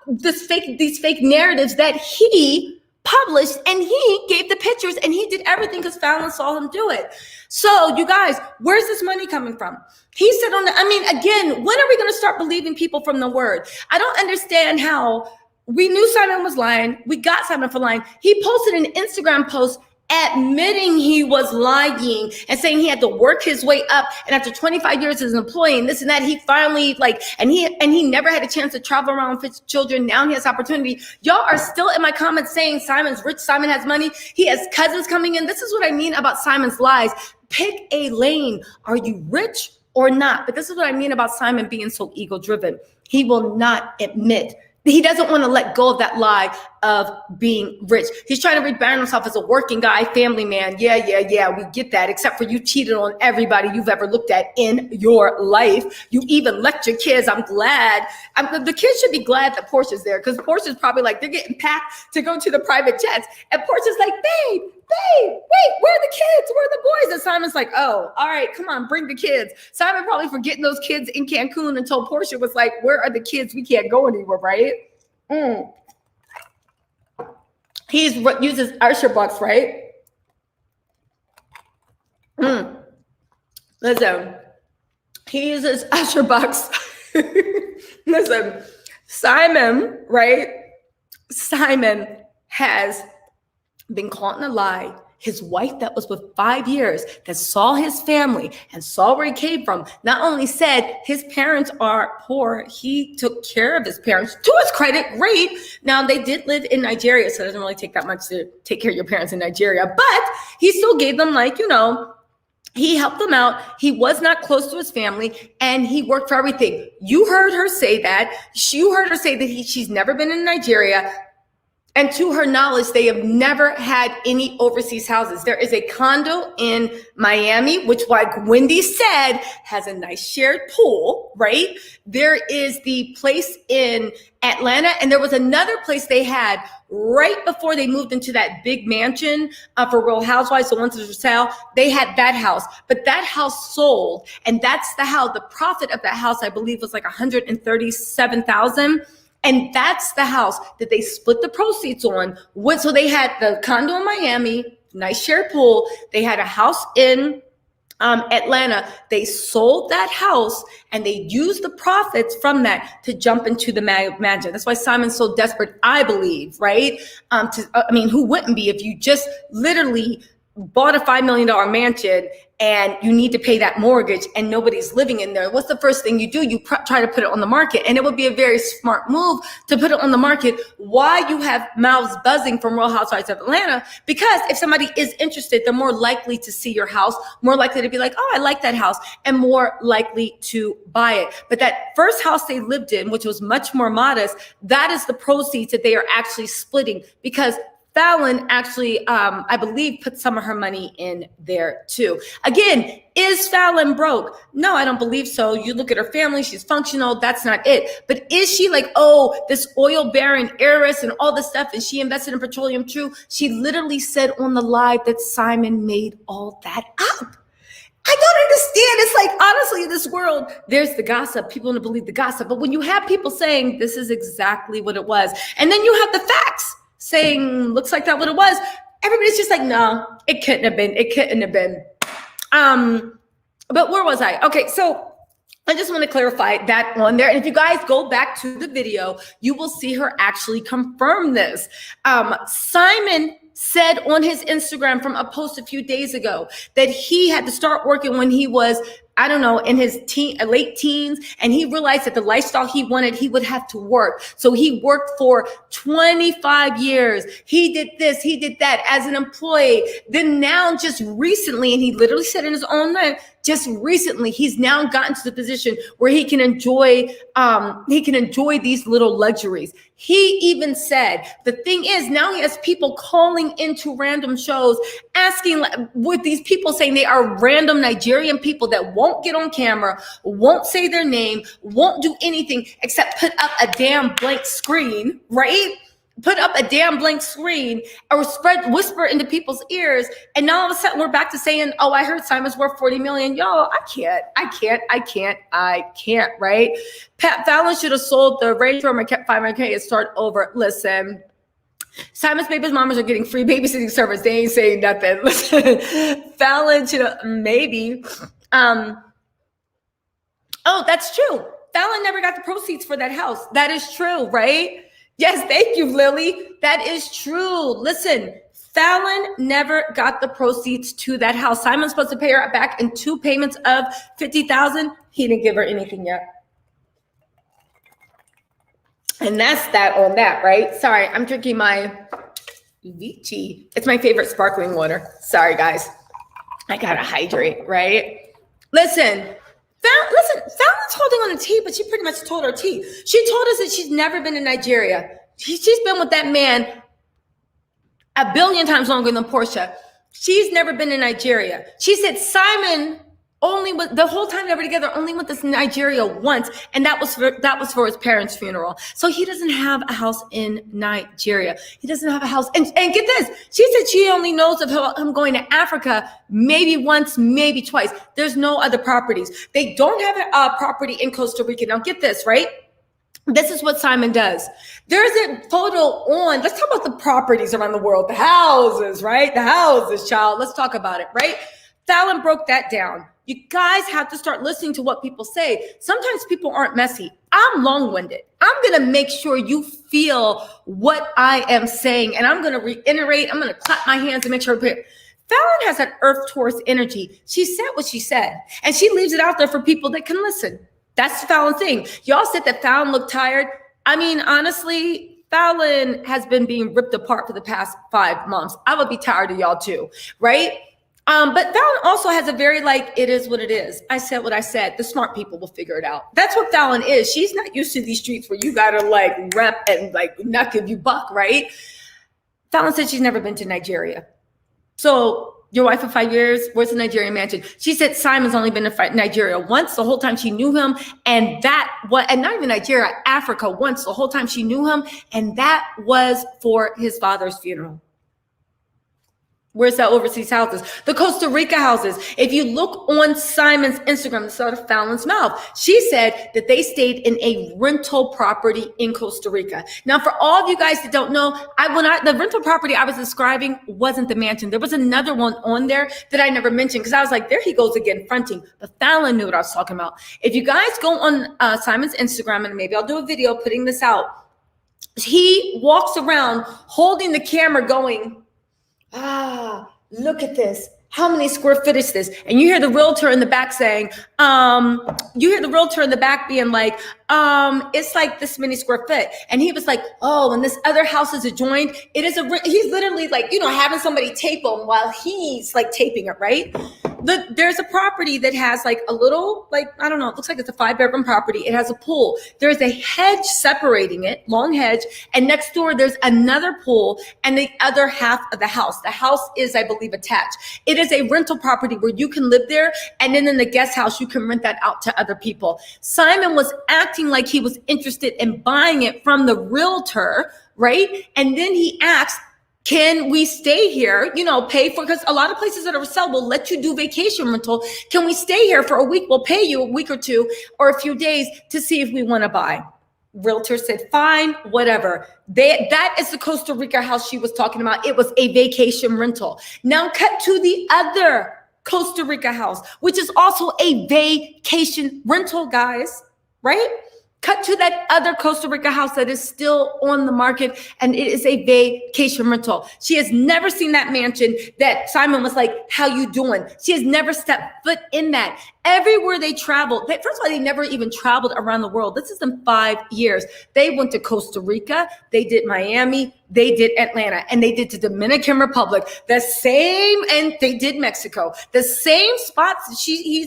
[SPEAKER 1] these fake narratives that he published, and he gave the pictures and he did everything because Fallon saw him do it. So you guys, where's this money coming from? He said again, when are we going to start believing people from the word? I don't understand how we knew Simon was lying. We got Simon for lying. He posted an Instagram post admitting he was lying and saying he had to work his way up. And after 25 years as an employee and this and that, he finally and he never had a chance to travel around with his children. Now he has opportunity. Y'all are still in my comments saying Simon's rich. Simon has money. He has cousins coming in. This is what I mean about Simon's lies. Pick a lane. Are you rich or not? But this is what I mean about Simon being so ego driven. He will not admit. He doesn't want to let go of that lie of being rich. He's trying to rebrand himself as a working guy, family man. Yeah, we get that. Except for you cheated on everybody you've ever looked at in your life. You even left your kids. I'm glad. The kids should be glad that Porsha's there, because Porsha's probably like, they're getting packed to go to the private jets. And Porsha's like, babe, wait, where are the kids? Where are the boys? And Simon's like, oh, all right, come on, bring the kids. Simon probably forgetting those kids in Cancun until Porsha was like, where are the kids? We can't go anywhere, right? He uses Usher bucks, right? Listen, he uses Usher bucks. Listen, Simon, right? Simon has been caught in a lie. His wife that was with 5 years, that saw his family and saw where he came from, not only said his parents are poor, he took care of his parents. To his credit, great. Now, they did live in Nigeria, so it doesn't really take that much to take care of your parents in Nigeria. But he still gave them, he helped them out. He was not close to his family, and he worked for everything. You heard her say that. You heard her say that she's never been in Nigeria. And to her knowledge, they have never had any overseas houses. There is a condo in Miami, which, like Wendy said, has a nice shared pool, right? There is the place in Atlanta, and there was another place they had right before they moved into that big mansion for Real Housewives. So once it was for sale, they had that house, but that house sold, and that's the house. The profit of that house, I believe, was like $137,000. And that's the house that they split the proceeds on. So they had the condo in Miami, nice shared pool. They had a house in Atlanta, they sold that house and they used the profits from that to jump into the mansion. That's why Simon's so desperate, I believe, right? Who wouldn't be if you just literally bought a $5 million mansion and you need to pay that mortgage and nobody's living in there? What's the first thing you do? You try to put it on the market. And it would be a very smart move to put it on the market while you have mouths buzzing from Real Housewives of Atlanta. Because if somebody is interested, they're more likely to see your house, more likely to be like, oh, I like that house, and more likely to buy it. But that first house they lived in, which was much more modest, that is the proceeds that they are actually splitting, because Falynn actually, I believe, put some of her money in there too. Again, is Falynn broke? No, I don't believe so. You look at her family, she's functional. That's not it. But is she like, oh, this oil baron heiress and all this stuff, and she invested in petroleum? True. She literally said on the live that Simon made all that up. I don't understand. It's like, honestly, in this world, there's the gossip. People don't believe the gossip. But when you have people saying this is exactly what it was, and then you have the facts saying, looks like that what it was, everybody's just like, no, it couldn't have been. It couldn't have been. But where was I? Okay, so I just want to clarify that on there. And if you guys go back to the video, you will see her actually confirm this. Simon said on his Instagram from a post a few days ago that he had to start working when he was, I don't know, in his late teens, and he realized that the lifestyle he wanted, he would have to work. So he worked for 25 years. He did this, he did that as an employee. Then now just recently, and he literally said in his own life, just recently, he's now gotten to the position where he can enjoy these little luxuries. He even said, the thing is, now he has people calling into random shows, asking, with these people saying they are random Nigerian people that won't get on camera, won't say their name, won't do anything except put up a damn blank screen, right? Put up a damn blank screen or whisper into people's ears. And now all of a sudden we're back to saying, oh, I heard Simon's worth 40 million. Y'all, I can't, right? Falynn should have sold the Range Rover and kept 500K and start over. Listen, Simon's baby's mamas are getting free babysitting service. They ain't saying nothing. Listen, Falynn should have maybe, oh, that's true. Falynn never got the proceeds for that house. That is true, right? Yes, thank you, Lily. That is true. Listen, Falynn never got the proceeds to that house. Simon's supposed to pay her back in 2 payments of $50,000. He didn't give her anything yet. And that's that on that, right? Sorry, I'm drinking my Vici. It's my favorite sparkling water. Sorry, guys. I gotta hydrate, right? Listen, Falyn's holding on to tea, but she pretty much told her tea. She told us that she's never been in Nigeria. She's been with that man a billion times longer than Porsha. She's never been in Nigeria. She said Simon only went the whole time they were together, only went to Nigeria once, and that was for his parents' funeral. So he doesn't have a house in Nigeria. He doesn't have a house. And get this, she said she only knows of him going to Africa maybe once, maybe twice. There's no other properties. They don't have a property in Costa Rica. Now get this, right? This is what Simon does. There's a photo on, let's talk about the properties around the world, the houses, right? The houses, child. Let's talk about it, right? Falynn broke that down. You guys have to start listening to what people say. Sometimes people aren't messy. I'm long-winded. I'm going to make sure you feel what I am saying, and I'm going to reiterate. I'm going to clap my hands and make sure. Falynn has that Earth Taurus energy. She said what she said, and she leaves it out there for people that can listen. That's the Falynn thing. Y'all said that Falynn looked tired. I mean, honestly, Falynn has been being ripped apart for the past 5 months. I would be tired of y'all too, right? But Falynn also has a very it is what it is. I said what I said. The smart people will figure it out. That's what Falynn is. She's not used to these streets where you gotta rep and not give you buck, right? Falynn said she's never been to Nigeria. So your wife of 5 years, where's the Nigerian mansion? She said Simon's only been to Nigeria once the whole time she knew him. And not even Nigeria, Africa once the whole time she knew him. And that was for his father's funeral. Where's that overseas houses? The Costa Rica houses. If you look on Simon's Instagram, the start of Falyn's mouth, she said that they stayed in a rental property in Costa Rica. Now, for all of you guys that don't know, the rental property I was describing wasn't the mansion. There was another one on there that I never mentioned because I was like, there he goes again, fronting. But Falynn knew what I was talking about. If you guys go on Simon's Instagram, and maybe I'll do a video putting this out, he walks around holding the camera going, look at this. How many square foot is this? And you hear the realtor in the back saying, being like, it's like this many square foot. And he was like, oh, and this other house is adjoined. He's literally like, having somebody tape him while he's like taping it, right? There's a property that has like a little, like, I don't know, it looks like it's a 5-bedroom property. It has a pool. There's a hedge separating it, long hedge. And next door, there's another pool and the other half of the house. The house is, I believe, attached. It is a rental property where you can live there. And then in the guest house, you can rent that out to other people. Simon was acting like he was interested in buying it from the realtor, right? And then he asked, can we stay here, pay for, because a lot of places that are sell will let you do vacation rental. Can we stay here for a week? We'll pay you a week or two or a few days to see if we want to buy. Realtor said, fine, whatever. That is the Costa Rica house she was talking about. It was a vacation rental. Now cut to the other Costa Rica house, which is also a vacation rental, guys, right? Cut to that other Costa Rica house that is still on the market, and it is a vacation rental. She has never seen that mansion that Simon was like, how you doing? She has never stepped foot in that. Everywhere they traveled, first of all, they never even traveled around the world. This is in 5 years. They went to Costa Rica, they did Miami, they did Atlanta, and they did the Dominican Republic. And they did Mexico. The same spots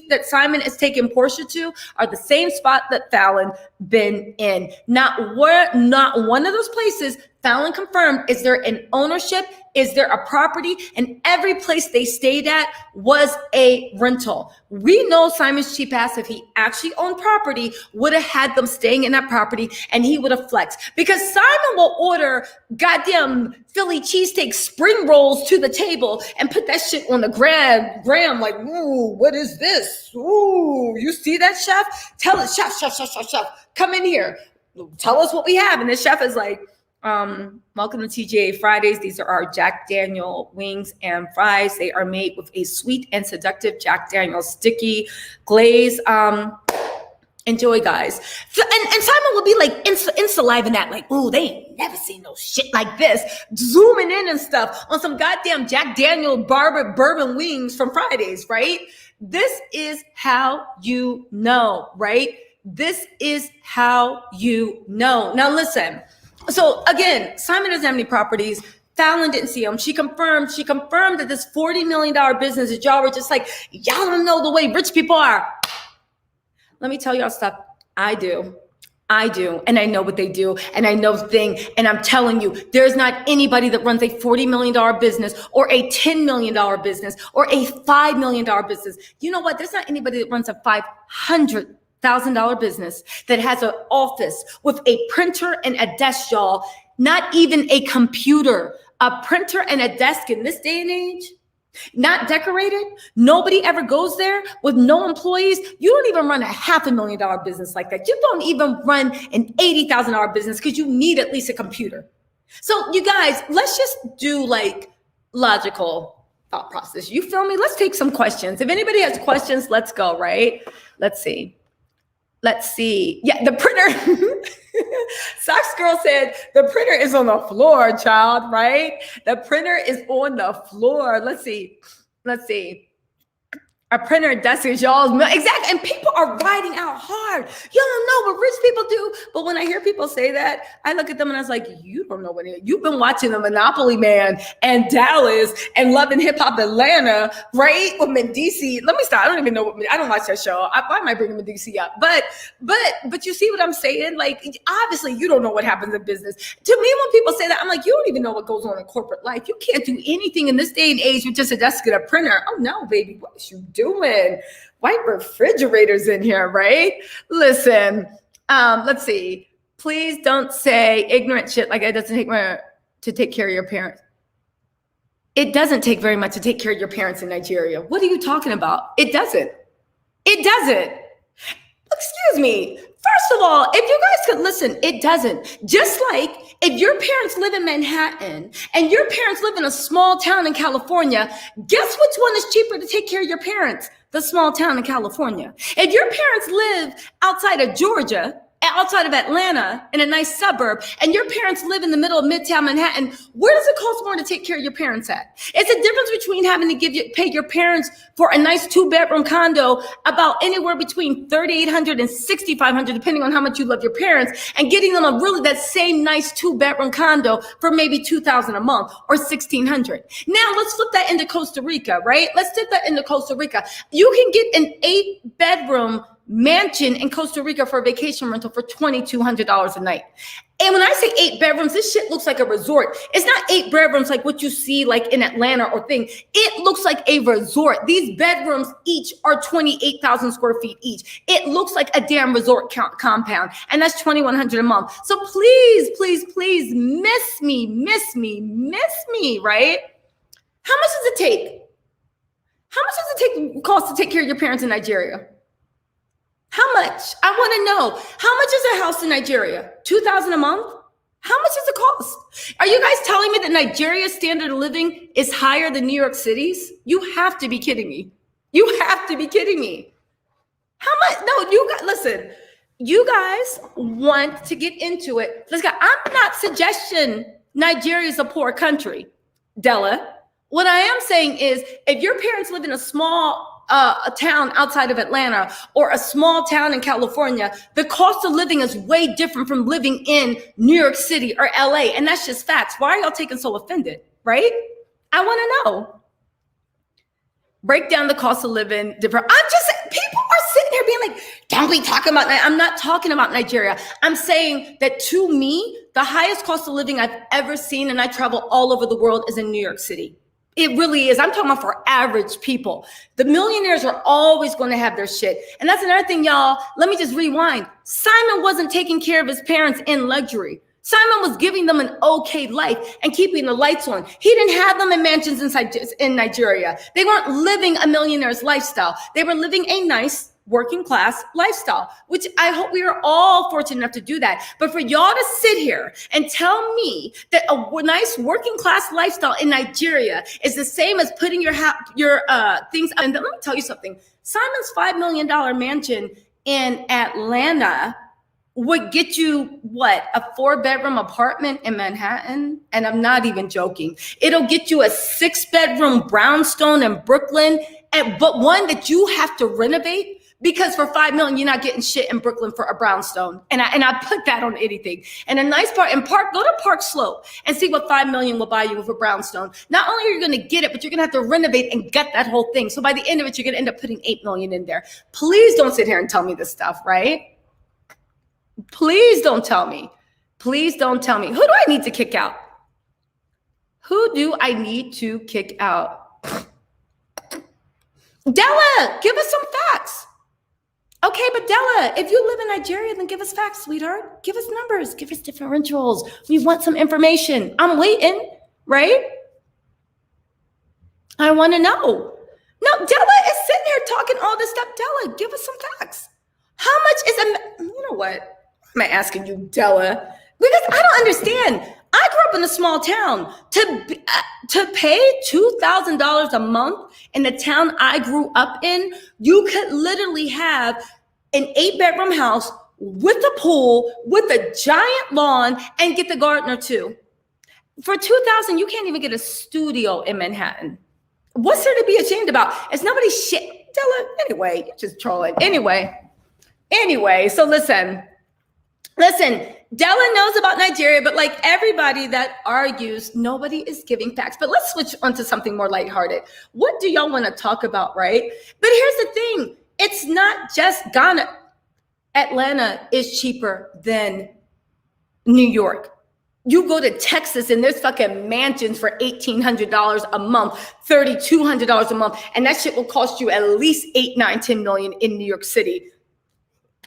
[SPEAKER 1] that Simon is taking Porsha to are the same spot that Falynn been in. Not one of those places Falynn confirmed is there an ownership, is there a property, and every place they stayed at was a rental. We know Simon's cheap ass, if he actually owned property, would have had them staying in that property and he would have flexed. Because Simon will order goddamn Philly cheesesteak spring rolls to the table and put that shit on the gram like, ooh, what is this? Ooh, you see that, chef? Tell us, chef, come in here. Tell us what we have. And the chef is like, welcome to TGA Fridays. These are our Jack Daniel wings and fries. They are made with a sweet and seductive Jack Daniel sticky glaze. Enjoy, guys. And Simon will be like insaliving that, like, ooh, they ain't never seen no shit like this. Zooming in and stuff on some goddamn Jack Daniel bourbon wings from Fridays, right? This is how you know, right? This is how you know. Now listen. So again, Simon doesn't have any properties. Falynn didn't see them. She confirmed that this $40 million business that y'all were just like, y'all don't know the way rich people are. Let me tell y'all stuff. I do. And I know what they do. And I know the thing. And I'm telling you, there's not anybody that runs a $40 million business or a $10 million business or a $5 million business. You know what? There's not anybody that runs a $500,000 business that has an office with a printer and a desk, y'all. Not even a computer, a printer and a desk in this day and age. Not decorated. Nobody ever goes there with no employees. You don't even run a $500,000 business like that. You don't even run an $80,000 business because you need at least a computer. So you guys, let's just do like logical thought process. You feel me? Let's take some questions. If anybody has questions, let's go, right? Let's see. Yeah, the printer. Socks Girl said, the printer is on the floor, child, right? The printer is on the floor. Let's see. A printer desk is y'all's. Exactly. And people are riding out hard. You don't know what rich people do. But when I hear people say that, I look at them and I was like, you don't know what it is. You've been watching The Monopoly Man and Dallas and Love and Hip Hop Atlanta, right? With Mendici. Let me stop. I don't even know I don't watch that show. I might bring Mendici up. But you see what I'm saying? Like, obviously you don't know what happens in business. To me, when people say that, I'm like, you don't even know what goes on in corporate life. You can't do anything in this day and age with just a desk and a printer. Oh no, baby. What is you doing? White refrigerators in here, right? Listen, let's see. Please don't say ignorant shit like it doesn't take to take care of your parents. It doesn't take very much to take care of your parents in Nigeria. What are you talking about? It doesn't. It doesn't. Excuse me. First of all, if you guys could listen, it doesn't. Just like if your parents live in Manhattan and your parents live in a small town in California, guess which one is cheaper to take care of your parents? The small town in California. If your parents live outside of Georgia, outside of Atlanta, in a nice suburb, and your parents live in the middle of Midtown Manhattan, where does it cost more to take care of your parents at? It's a difference between having to pay your parents for a nice 2-bedroom condo about anywhere between $3,800 and $6,500, depending on how much you love your parents, and getting them that same nice 2-bedroom condo for maybe $2,000 a month or $1,600. Now let's flip that into Costa Rica, right? Let's flip that into Costa Rica. You can get an 8-bedroom mansion in Costa Rica for a vacation rental for $2,200 a night. And when I say 8 bedrooms, this shit looks like a resort. It's not 8 bedrooms like what you see like in Atlanta or thing. It looks like a resort. These bedrooms each are 28,000 square feet each. It looks like a damn resort compound. And that's $2,100 a month. So please, please, please miss me, right? How much does it take? How much does it cost to take care of your parents in Nigeria? How much? I want to know. How much is a house in Nigeria? $2,000 a month? How much does it cost? Are you guys telling me that Nigeria's standard of living is higher than New York City's? You have to be kidding me. You have to be kidding me. How much? No, listen, you guys want to get into it. I'm not suggesting Nigeria is a poor country, Della. What I am saying is if your parents live in a small a town outside of Atlanta or a small town in California, the cost of living is way different from living in New York City or LA. And that's just facts. Why are y'all taking so offended, right? I want to know. Break down the cost of living different. People are sitting here being like, don't be talking about, I'm not talking about Nigeria. I'm saying that to me, the highest cost of living I've ever seen, and I travel all over the world, is in New York City. It really is. I'm talking about for average people. The millionaires are always going to have their shit. And that's another thing, y'all. Let me just rewind. Simon wasn't taking care of his parents in luxury. Simon was giving them an okay life and keeping the lights on. He didn't have them in mansions in Nigeria. They weren't living a millionaire's lifestyle. They were living a nice working class lifestyle, which I hope we are all fortunate enough to do that. But for y'all to sit here and tell me that a nice working class lifestyle in Nigeria is the same as putting your things. And let me tell you something. Simon's $5 million mansion in Atlanta would get you what? A 4-bedroom apartment in Manhattan? And I'm not even joking. It'll get you a 6-bedroom brownstone in Brooklyn, but one that you have to renovate. Because for $5 million, you're not getting shit in Brooklyn for a brownstone. And I put that on anything. And a nice part in Park, go to Park Slope and see what $5 million will buy you with a brownstone. Not only are you going to get it, but you're going to have to renovate and gut that whole thing. So by the end of it, you're going to end up putting $8 million in there. Please don't sit here and tell me this stuff, right? Please don't tell me. Please don't tell me. Who do I need to kick out? Who do I need to kick out? Della, give us some facts. Okay, but Della, if you live in Nigeria, then give us facts, sweetheart. Give us numbers. Give us differentials. We want some information. I'm waiting, right? I want to know. No, Della is sitting here talking all this stuff. Della, give us some facts. How much is you know what? I'm asking you, Della, because I don't understand. I grew up in a small town. To pay $2,000 a month in the town I grew up in, you could literally have an 8-bedroom house with a pool, with a giant lawn, and get the gardener too. For $2,000, you can't even get a studio in Manhattan. What's there to be ashamed about? It's nobody's shit. Della, anyway, you're just trolling. Anyway, so listen, Della knows about Nigeria, but like everybody that argues, nobody is giving facts. But let's switch onto something more lighthearted. What do y'all want to talk about, right? But here's the thing. It's not just Ghana. Atlanta is cheaper than New York. You go to Texas and there's fucking mansions for $1,800 a month, $3,200 a month. And that shit will cost you at least $8, $9, $10 million in New York City.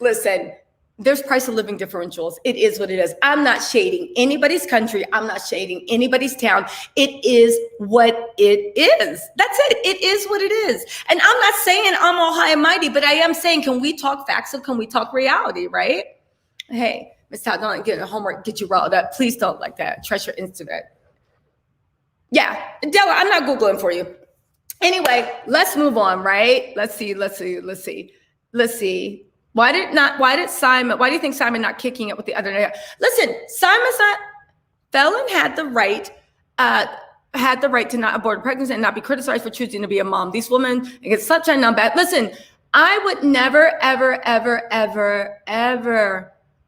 [SPEAKER 1] Listen, There's price of living differentials. It is what it is. I'm not shading anybody's country. I'm not shading anybody's town. It is what it is. That's it. It is what it is. And I'm not saying I'm all high and mighty, but I am saying, can we talk facts or can we talk reality, right? Hey, Miss Todd, don't get homework, get you riled up. Please don't like that. Trust your instinct. Yeah, Della, I'm not Googling for you. Anyway, let's move on, right? Let's see. Why do you think Simon not kicking it with the other day? Listen, Fallon had the right to not abort a pregnancy and not be criticized for choosing to be a mom. These women get such a number. Listen, I would never, ever.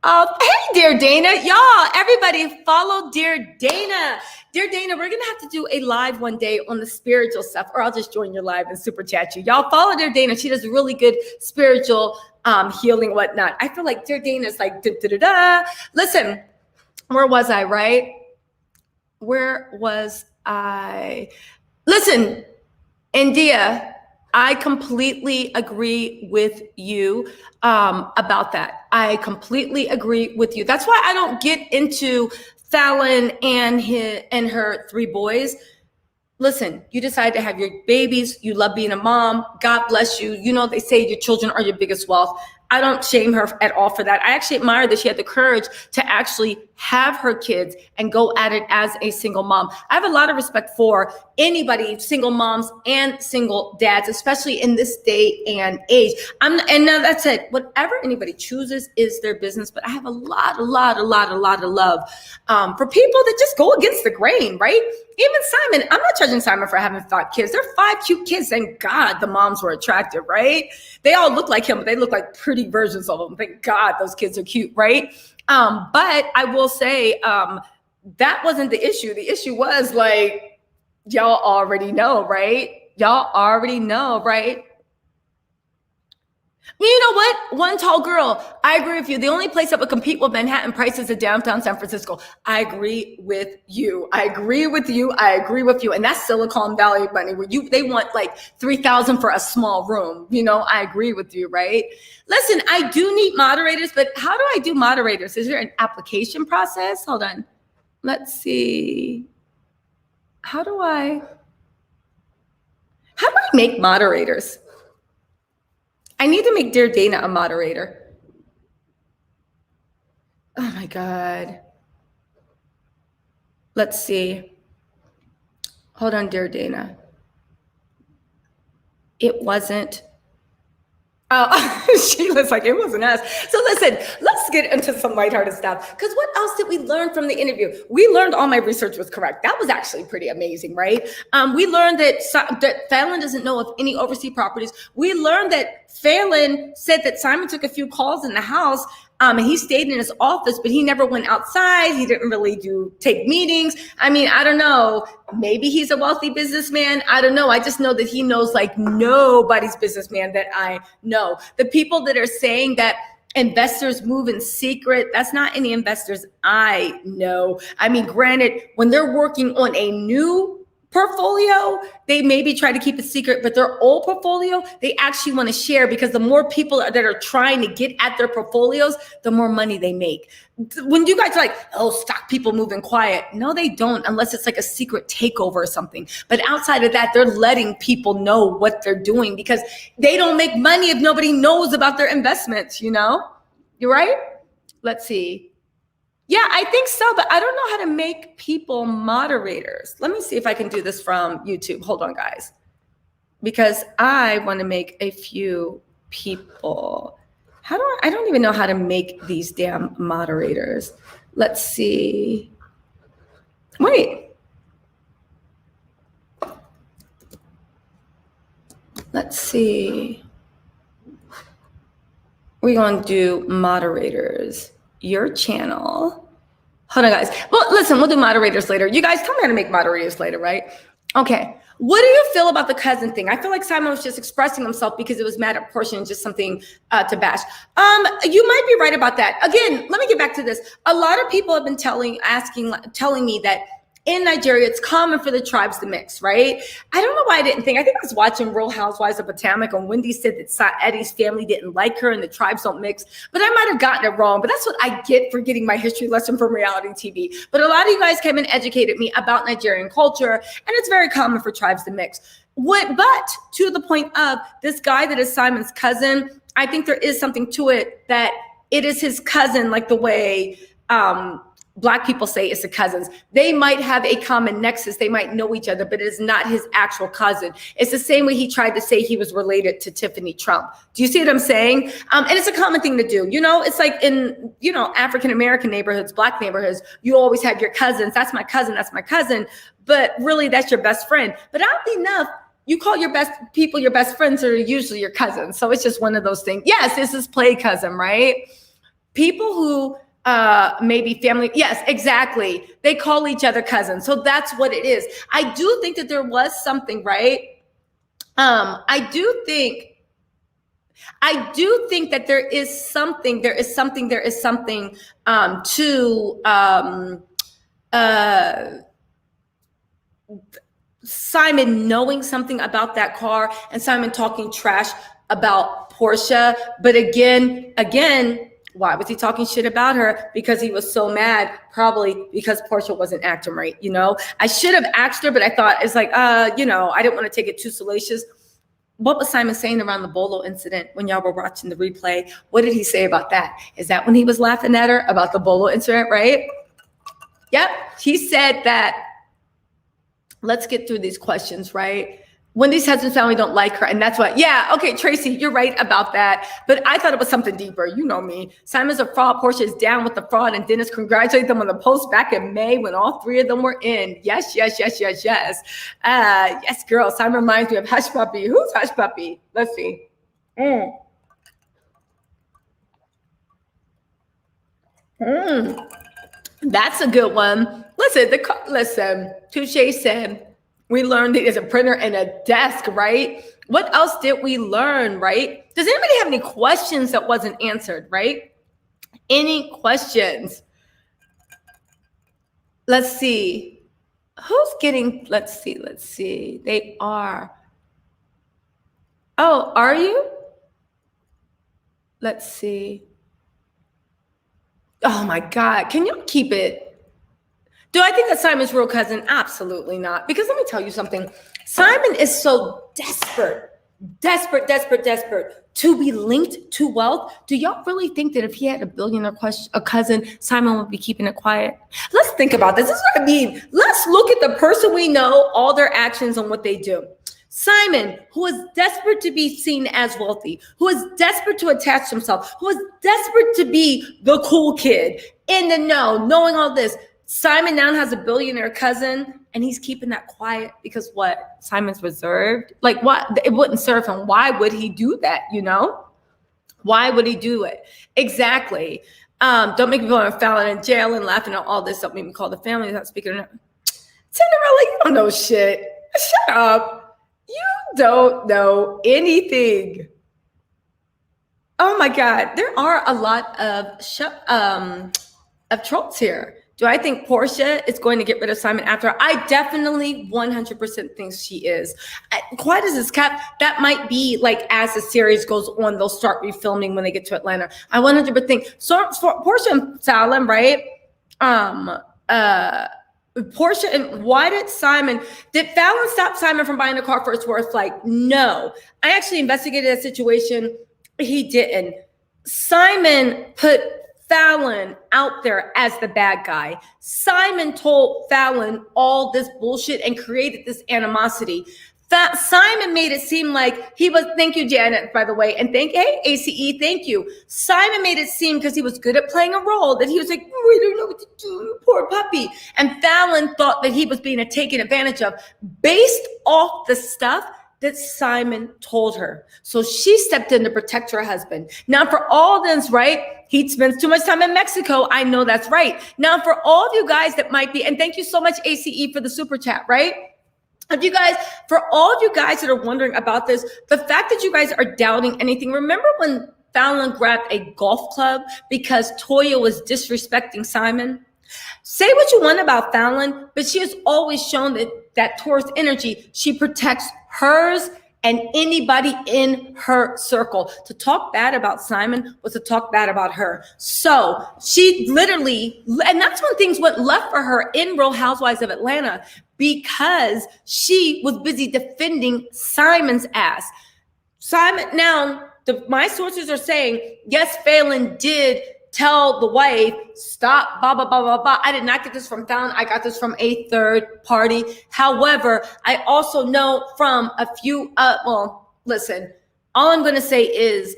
[SPEAKER 1] Oh, hey, dear Dana, y'all, everybody follow dear Dana. Dear Dana, we're going to have to do a live one day on the spiritual stuff, or I'll just join your live and super chat you. Y'all follow dear Dana. She does really good spiritual healing, whatnot. I feel like dear Dana's like, da-da-da-da. Listen, where was I, right? Where was I? Listen, India, I completely agree with you about that. I completely agree with you. That's why I don't get into Fallon and her 3 boys. Listen, you decide to have your babies. You love being a mom. God bless you. You know, they say your children are your biggest wealth. I don't shame her at all for that. I actually admire that she had the courage to actually have her kids and go at it as a single mom. I have a lot of respect for anybody, single moms and single dads, especially in this day and age. And now that's it. Whatever anybody chooses is their business. But I have a lot of love for people that just go against the grain, right? Even Simon, I'm not judging Simon for having 5 kids. They're 5 cute kids. Thank God the moms were attractive, right? They all look like him, but they look like pretty versions of him. Thank God those kids are cute, right? But I will say that wasn't the issue. The issue was like, y'all already know, right? Y'all already know, right? You know what? One tall girl. I agree with you. The only place that would compete with Manhattan prices is downtown San Francisco. I agree with you. And that's Silicon Valley money where they want like $3,000 for a small room. You know, I agree with you, right? Listen, I do need moderators, but how do I do moderators? Is there an application process? Hold on. Let's see. How do I make moderators? I need to make dear Dana a moderator. Oh my God. Let's see. Hold on, dear Dana. It wasn't. Sheila's like, it wasn't us. So listen, let's get into some lighthearted stuff. Because what else did we learn from the interview? We learned all my research was correct. That was actually pretty amazing, right? We learned that Fallon doesn't know of any overseas properties. We learned that Fallon said that Simon took a few calls in the house and he stayed in his office, but he never went outside. He didn't really take meetings. I mean, I don't know. Maybe he's a wealthy businessman. I don't know. I just know that he knows like nobody's businessman that I know. The people that are saying that investors move in secret, that's not any investors I know. I mean, granted, when they're working on a new portfolio, they maybe try to keep it secret, but their old portfolio, they actually want to share because the more people that are trying to get at their portfolios, the more money they make. When you guys are like, oh, stock people moving quiet. No, they don't, unless it's like a secret takeover or something. But outside of that, they're letting people know what they're doing because they don't make money if nobody knows about their investments, you know? You're right? Let's see. Yeah, I think so, but I don't know how to make people moderators. Let me see if I can do this from YouTube. Hold on, guys. Because I want to make a few people. I don't even know how to make these damn moderators. Let's see. Wait. Let's see. We're going to do moderators. Your channel. Hold on, guys. Well, listen, we'll do moderators later. You guys tell me how to make moderators later, right? Okay. What do you feel about the cousin thing? I feel like Simon was just expressing himself because it was mad at Porsha and just something to bash. You might be right about that. Again, let me get back to this. A lot of people have been telling me that in Nigeria, it's common for the tribes to mix, right? I don't know why I didn't think. I think I was watching Real Housewives of Potomac, and Wendy said that Eddie's family didn't like her and the tribes don't mix. But I might have gotten it wrong. But that's what I get for getting my history lesson from reality TV. But a lot of you guys came and educated me about Nigerian culture, and it's very common for tribes to mix. But to the point of this guy that is Simon's cousin, I think there is something to it that it is his cousin, like the way Black people say it's the cousins. They might have a common nexus. They might know each other, but it is not his actual cousin. It's the same way he tried to say he was related to Tiffany Trump. Do you see what I'm saying? And it's a common thing to do. You know, it's like in, African-American neighborhoods, Black neighborhoods, you always have your cousins. That's my cousin. That's my cousin. But really, that's your best friend. But oddly enough, you call your best people your best friends are usually your cousins. So it's just one of those things. Yes, this is play cousin, right? People who maybe family. Yes, exactly. They call each other cousins. So that's what it is. I do think that there was something, right? I do think that there is something to Simon knowing something about that car and Simon talking trash about Porsha. But again, why was he talking shit about her? Because he was so mad, probably because Porsha wasn't acting right. I should have asked her, but I thought it's like, I didn't want to take it too salacious. What was Simon saying around the Bolo incident when y'all were watching the replay? What did he say about that? Is that when he was laughing at her about the Bolo incident, right? Yep. He said that, let's get through these questions, right? Wendy's husband's family don't like her, and that's what, yeah, okay, Tracy, you're right about that, but I thought it was something deeper. You know me. Simon's a fraud, Porsha is down with the fraud, and Dennis congratulated them on the post back in May when all three of them were in. Yes. Yes, girl, Simon reminds me of Hush Puppy. Who's Hush Puppy? Let's see. That's a good one. Listen, Touche said, we learned it as a printer and a desk, right? What else did we learn, right? Does anybody have any questions that wasn't answered, right? Any questions? Let's see. Who's getting, let's see. They are. Oh, are you? Let's see. Oh my God, can you keep it? Do I think that Simon's real cousin? Absolutely not. Because let me tell you something. Simon is so desperate to be linked to wealth. Do y'all really think that if he had a billionaire cousin, Simon would be keeping it quiet? Let's think about this. This is what I mean. Let's look at the person we know, all their actions and what they do. Simon, who is desperate to be seen as wealthy, who is desperate to attach himself, who is desperate to be the cool kid, in the know, knowing all this. Simon now has a billionaire cousin and he's keeping that quiet because what? Simon's reserved? Like what? It wouldn't serve him. Why would he do that? Why would he do it? Exactly. Don't make me go on Fallon in jail and laughing at all this. Don't make me call the family without speaking. Cinderella, you don't know shit. Shut up. You don't know anything. Oh my God. There are a lot of trolls here. Do I think Porsha is going to get rid of Simon after? I definitely 100% think she is. Quiet as this cat, that might be like as the series goes on, they'll start refilming when they get to Atlanta. I 100% think. So for Porsha and Fallon, right? Porsha and why did Fallon stop Simon from buying a car for its worth? Like, no. I actually investigated that situation. He didn't. Simon put Fallon out there as the bad guy. Simon told Fallon all this bullshit and created this animosity. Simon made it seem like he was, thank you, Janet, by the way, and hey, ACE, thank you. Simon made it seem because he was good at playing a role that he was like, oh, I don't know what to do, poor puppy. And Fallon thought that he was being taken advantage of based off the stuff that Simon told her. So she stepped in to protect her husband. Now for all this, right? He spends too much time in Mexico. I know that's right. Now for all of you guys that might be, and thank you so much, ACE, for the super chat, right? For all of you guys that are wondering about this, the fact that you guys are doubting anything, remember when Fallon grabbed a golf club because Toya was disrespecting Simon? Say what you want about Falynn, but she has always shown that Taurus energy, she protects hers and anybody in her circle. To talk bad about Simon was to talk bad about her. So she literally, and that's when things went left for her in Real Housewives of Atlanta, because she was busy defending Simon's ass. Simon, now, my sources are saying, yes, Falynn did tell the wife, stop, blah, blah, blah, blah, blah. I did not get this from Falynn. I got this from a third party. However, I also know from a few, listen, all I'm going to say is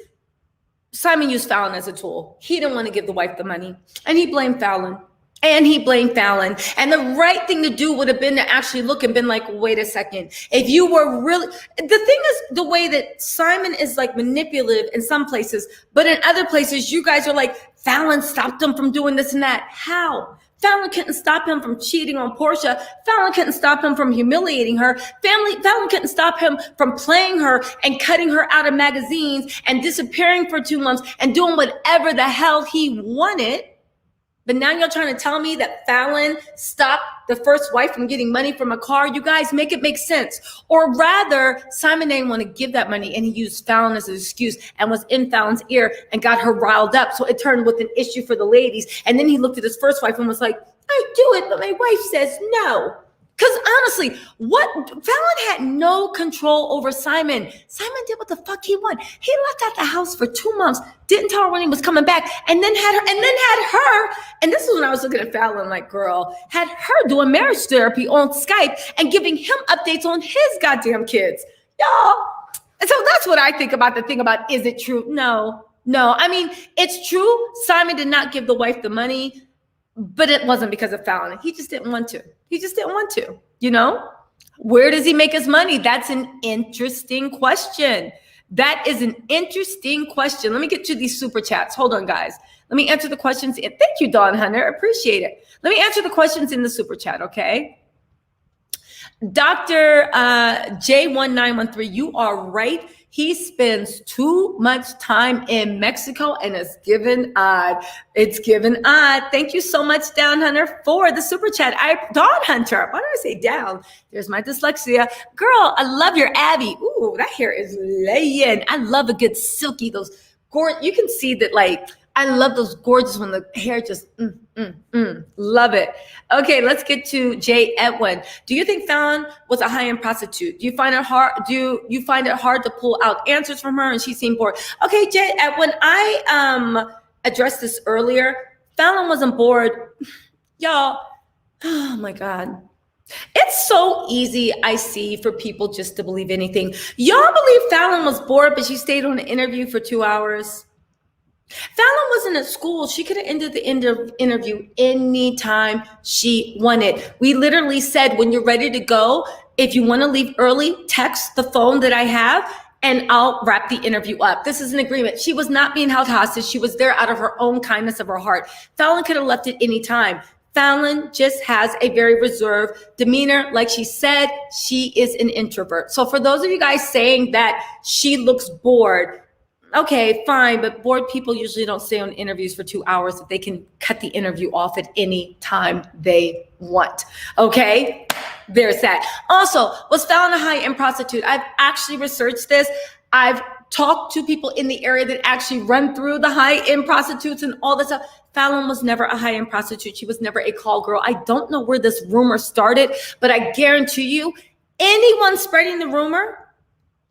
[SPEAKER 1] Simon used Falynn as a tool. He didn't want to give the wife the money, and he blamed Falynn. And the right thing to do would have been to actually look and been like, wait a second. If you were really, the thing is the way that Simon is like manipulative in some places, but in other places, you guys are like, Falynn stopped him from doing this and that. How? Falynn couldn't stop him from cheating on Porsha. Falynn couldn't stop him from humiliating her. Falynn couldn't stop him from playing her and cutting her out of magazines and disappearing for 2 months and doing whatever the hell he wanted. But now you're trying to tell me that Falynn stopped the first wife from getting money from a car? You guys make it make sense. Or rather, Simon didn't want to give that money, and he used Falynn as an excuse and was in Falyn's ear and got her riled up. So it turned with an issue for the ladies. And then he looked at his first wife and was like, I do it, but my wife says no. Because honestly, Falynn had no control over Simon. Simon did what the fuck he wanted. He left out the house for 2 months, didn't tell her when he was coming back, and then had her, and this is when I was looking at Falynn like, girl, had her doing marriage therapy on Skype and giving him updates on his goddamn kids. Y'all. And so that's what I think about the thing about, is it true? No. I mean, it's true. Simon did not give the wife the money, but it wasn't because of Falynn. He just didn't want to. You know? Where does he make his money? That's an interesting question. That is an interesting question. Let me get to these super chats. Hold on, guys. Let me answer the questions. Thank you, Dawn Hunter. Appreciate it. Let me answer the questions in the super chat, okay? Dr. J1913, you are right. He spends too much time in Mexico, and it's given odd. Thank you so much, Down Hunter, for the super chat. Dawn Hunter. Why did I say down? There's my dyslexia. Girl, I love your Abby. Ooh, that hair is laying. I love a good silky, those gorgeous. You can see that, like, I love those gorgeous when the hair just, love it. Okay, let's get to Jay Edwin. Do you think Falynn was a high-end prostitute? Do you find it hard to pull out answers from her and she seemed bored? Okay, Jay Edwin, I addressed this earlier. Falynn wasn't bored. Y'all, oh my God. It's so easy, I see, for people just to believe anything. Y'all believe Falynn was bored, but she stayed on an interview for 2 hours? Falynn wasn't at school. She could have ended the interview anytime she wanted. We literally said, when you're ready to go, if you want to leave early, text the phone that I have and I'll wrap the interview up. This is an agreement. She was not being held hostage. She was there out of her own kindness of her heart. Falynn could have left at any time. Falynn just has a very reserved demeanor. Like she said, she is an introvert. So for those of you guys saying that she looks bored, okay, fine, but bored people usually don't stay on interviews for 2 hours if they can cut the interview off at any time they want. Okay, there's that. Also, was Falynn a high-end prostitute? I've actually researched this. I've talked to people in the area that actually run through the high-end prostitutes and all this stuff. Falynn was never a high-end prostitute. She was never a call girl. I don't know where this rumor started, but I guarantee you, anyone spreading the rumor,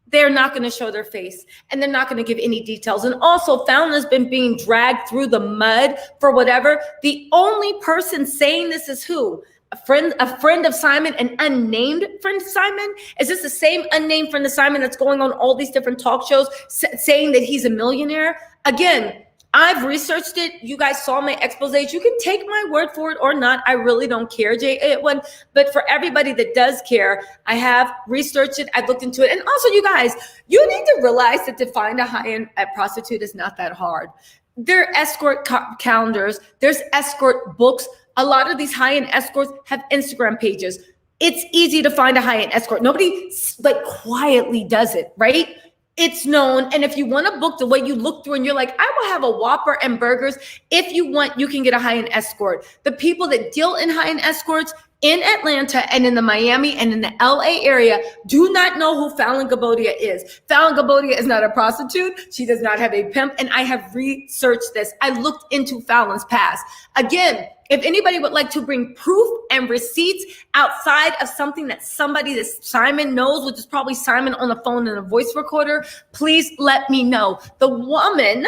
[SPEAKER 1] they're not going to show their face and they're not going to give any details. And also, Falynn has been being dragged through the mud for whatever. The only person saying this is who? A friend of Simon, an unnamed friend of Simon? Is this the same unnamed friend of Simon that's going on all these different talk shows saying that he's a millionaire? Again, I've researched it. You guys saw my exposés. You can take my word for it or not. I really don't care, Jay Edwin. But for everybody that does care, I have researched it. I've looked into it. And also, you guys, you need to realize that to find a high-end prostitute is not that hard. There are escort calendars. There's escort books. A lot of these high-end escorts have Instagram pages. It's easy to find a high-end escort. Nobody like quietly does it, right? It's known. And if you want to book the way you look through and you're like, I will have a Whopper and burgers. If you want, you can get a high-end escort. The people that deal in high-end escorts in Atlanta and in the Miami and in the LA area do not know who FALYNN Gabodia is. FALYNN Gabodia is not a prostitute. She does not have a pimp. And I have researched this. I looked into FALYNN's past. Again, if anybody would like to bring proof and receipts outside of something that somebody that Simon knows, which is probably Simon on the phone and a voice recorder, please let me know. The woman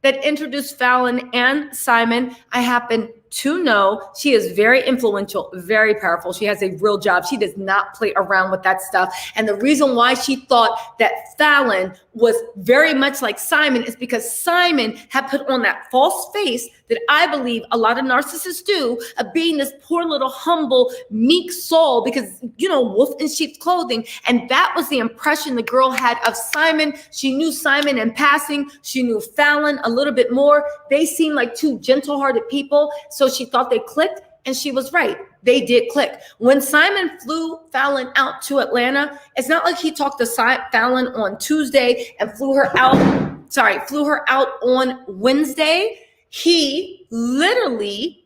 [SPEAKER 1] that introduced FALYNN and Simon, I happen to know. She is very influential, very powerful. She has a real job. She does not play around with that stuff. And the reason why she thought that FALYNN was very much like Simon is because Simon had put on that false face that I believe a lot of narcissists do, of being this poor little humble, meek soul, because, you know, wolf in sheep's clothing. And that was the impression the girl had of Simon. She knew Simon in passing. She knew FALYNN a little bit more. They seemed like two gentle-hearted people. So she thought they clicked, and she was right. They did click. When Simon flew FALYNN out to Atlanta, it's not like he talked to FALYNN on Tuesday and flew her out on Wednesday. He literally,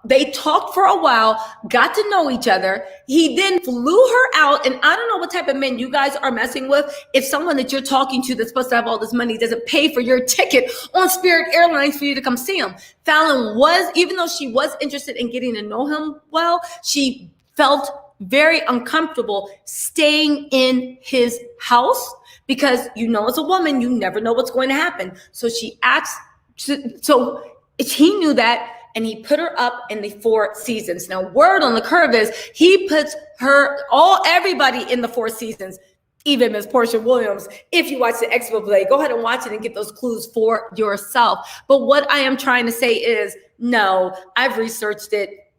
[SPEAKER 1] they talked for a while, got to know each other. He then flew her out. And I don't know what type of men you guys are messing with. If someone that you're talking to that's supposed to have all this money doesn't pay for your ticket on Spirit Airlines for you to come see him. FALYNN was, even though she was interested in getting to know him well, she felt very uncomfortable staying in his house because, you know, as a woman, you never know what's going to happen. So she asked, so he knew that, and he put her up in the Four Seasons. Now, word on the curve is he puts everybody in the Four Seasons, even Miss Porsha Williams. If you watch the Expo Play, go ahead and watch it and get those clues for yourself. But what I am trying to say is, no, I've researched it.